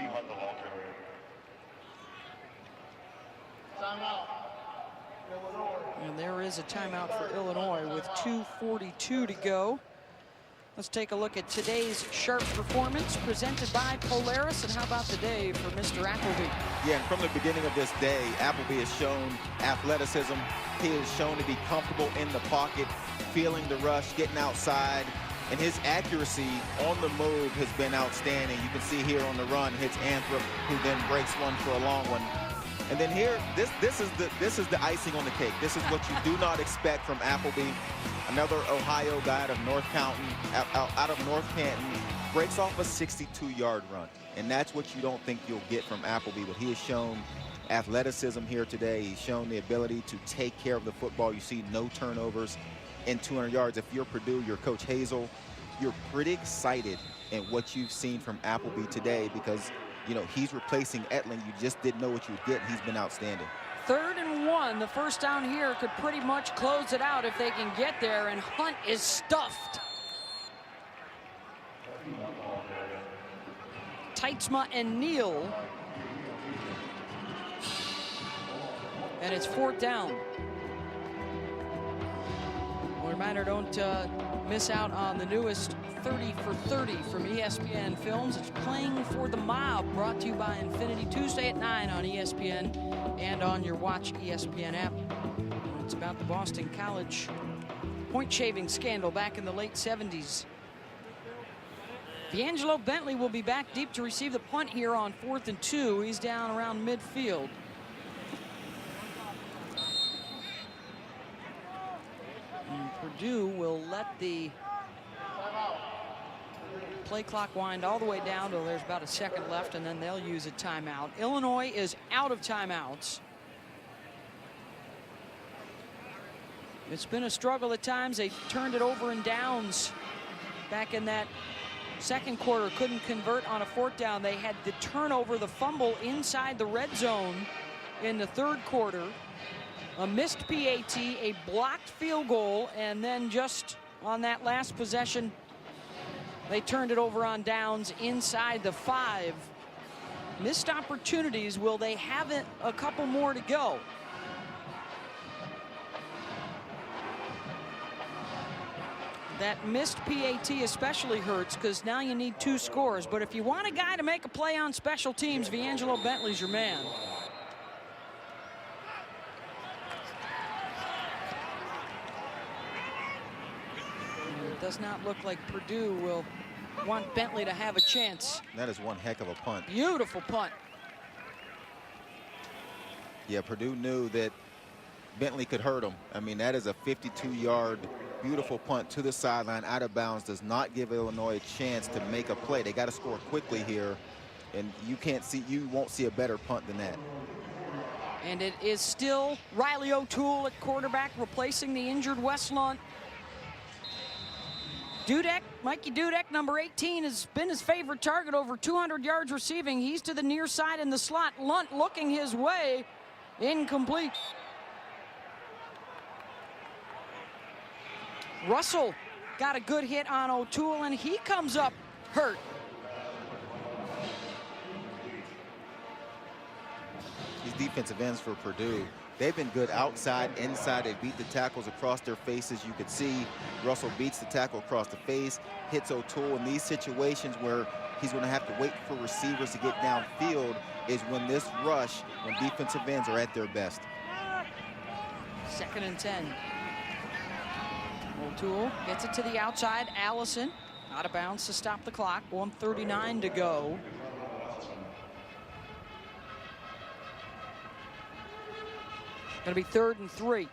And there is a timeout for Illinois with 2:42 to go. Let's take a look at today's sharp performance presented by Polaris. And how about the day for Mr. Appleby? Yeah, and from the beginning of this day, Appleby has shown athleticism. He has shown to be comfortable in the pocket, feeling the rush, getting outside. And his accuracy on the move has been outstanding. You can see here on the run, hits Anthrop, who then breaks one for a long one. And then here, this is the icing on the cake. This is what you do not expect from Appleby. Another Ohio guy out of North Canton, breaks off a 62-yard run. And that's what you don't think you'll get from Appleby. But he has shown athleticism here today. He's shown the ability to take care of the football. You see no turnovers in 200 yards. If you're Purdue, you're Coach Hazel, you're pretty excited in what you've seen from Appleby today because, you know, he's replacing Etling. You just didn't know what you would get, and he's been outstanding. 3rd and 1. The first down here could pretty much close it out if they can get there, and Hunt is stuffed. Teitzma and Neal. And it's 4th down. A reminder, don't miss out on the newest 30 for 30 from ESPN Films. It's Playing for the Mob, brought to you by Infinity, Tuesday at 9 on ESPN and on your Watch ESPN app. It's about the Boston College point shaving scandal back in the late 70s. D'Angelo Bentley will be back deep to receive the punt here on 4th and 2. He's down around midfield. And Purdue will let the play clock wind all the way down till there's about a second left, and then they'll use a timeout. Illinois is out of timeouts. It's been a struggle at times. They turned it over in downs back in that second quarter. Couldn't convert on a fourth down. They had the turnover, the fumble inside the red zone in the third quarter. A missed PAT, a blocked field goal, and then just on that last possession, they turned it over on downs inside the 5. Missed opportunities. Will they have it a couple more to go? That missed PAT especially hurts because now you need 2 scores. But if you want a guy to make a play on special teams, V'Angelo Bentley's your man. It does not look like Purdue will want Bentley to have a chance. That is one heck of a punt. Beautiful punt. Yeah, Purdue knew that Bentley could hurt him. I mean, that is a 52-yard beautiful punt to the sideline, out of bounds. Does not give Illinois a chance to make a play. They got to score quickly here, and you won't see a better punt than that. And it is still Riley O'Toole at quarterback, replacing the injured Wes Lunt. Dudek, Mikey Dudek, number 18, has been his favorite target, over 200 yards receiving. He's to the near side in the slot. Lunt looking his way, incomplete. Russell got a good hit on O'Toole, and he comes up hurt. These defensive ends for Purdue, they've been good outside, inside. They beat the tackles across their faces. You could see Russell beats the tackle across the face, hits O'Toole. In these situations where he's going to have to wait for receivers to get downfield is when this rush, when defensive ends are at their best. 2nd and 10. O'Toole gets it to the outside. Allison out of bounds to stop the clock. 1:39 to go. Going to be 3rd and 3.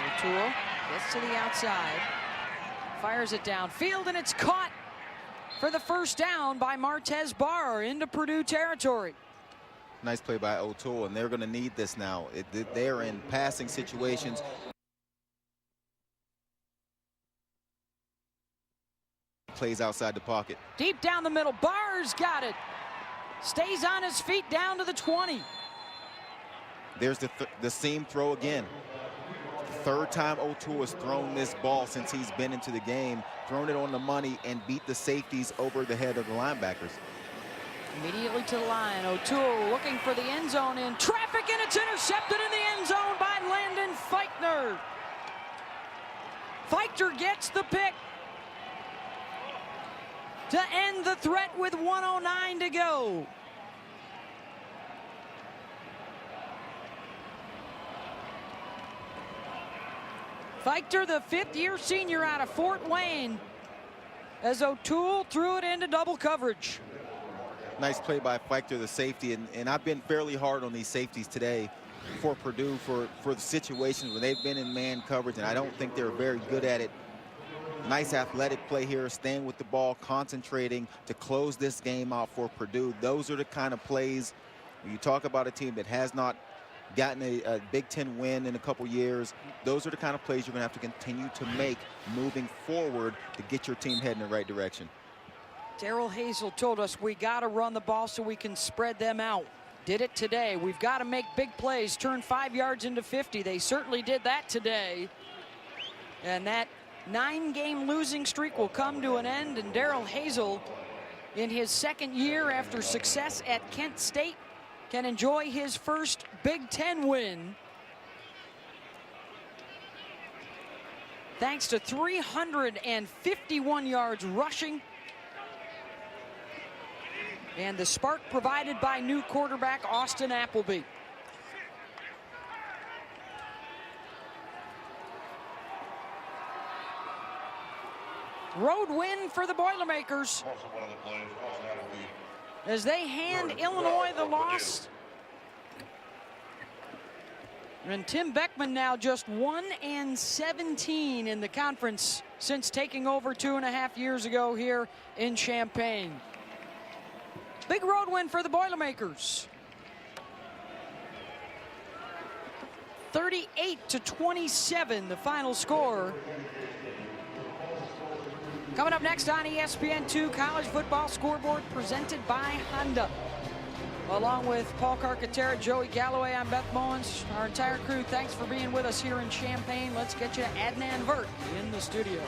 O'Toole gets to the outside. Fires it downfield, and it's caught for the first down by Martez Barr into Purdue territory. Nice play by O'Toole, and they're going to need this now. They're in passing situations. Plays outside the pocket. Deep down the middle, Barr's got it. Stays on his feet down to the 20. There's the seam throw again. Third time O'Toole has thrown this ball since he's been into the game, thrown it on the money, and beat the safeties over the head of the linebackers. Immediately to the line. O'Toole looking for the end zone in traffic, and it's intercepted in the end zone by Landon Feichtner. Feichtner gets the pick to end the threat with 1:09 to go. Feichtner, the 5th-year senior out of Fort Wayne, as O'Toole threw it into double coverage. Nice play by Feichtner, the safety, and I've been fairly hard on these safeties today for Purdue for the situations where they've been in man coverage, and I don't think they're very good at it. Nice athletic play here, staying with the ball, concentrating to close this game out for Purdue. Those are the kind of plays when you talk about a team that has not gotten a Big Ten win in a couple years. Those are the kind of plays you're going to have to continue to make moving forward to get your team heading in the right direction. Darrell Hazel told us we got to run the ball so we can spread them out. Did it today. We've got to make big plays, turn 5 yards into 50. They certainly did that today. And that 9-game losing streak will come to an end, and Darrell Hazel, in his 2nd year after success at Kent State, can enjoy his first Big Ten win. Thanks to 351 yards rushing. And the spark provided by new quarterback Austin Appleby. Road win for the Boilermakers as they hand Illinois the loss And Tim Beckman now just 1-17 in the conference since taking over 2.5 years ago here in Champaign. Big road win for the Boilermakers. 38-27, the final score. Coming up next on ESPN2, College Football Scoreboard presented by Honda. Along with Paul Carcaterra, Joey Galloway, I'm Beth Mullins. Our entire crew, thanks for being with us here in Champaign. Let's get you Adnan Vert in the studio.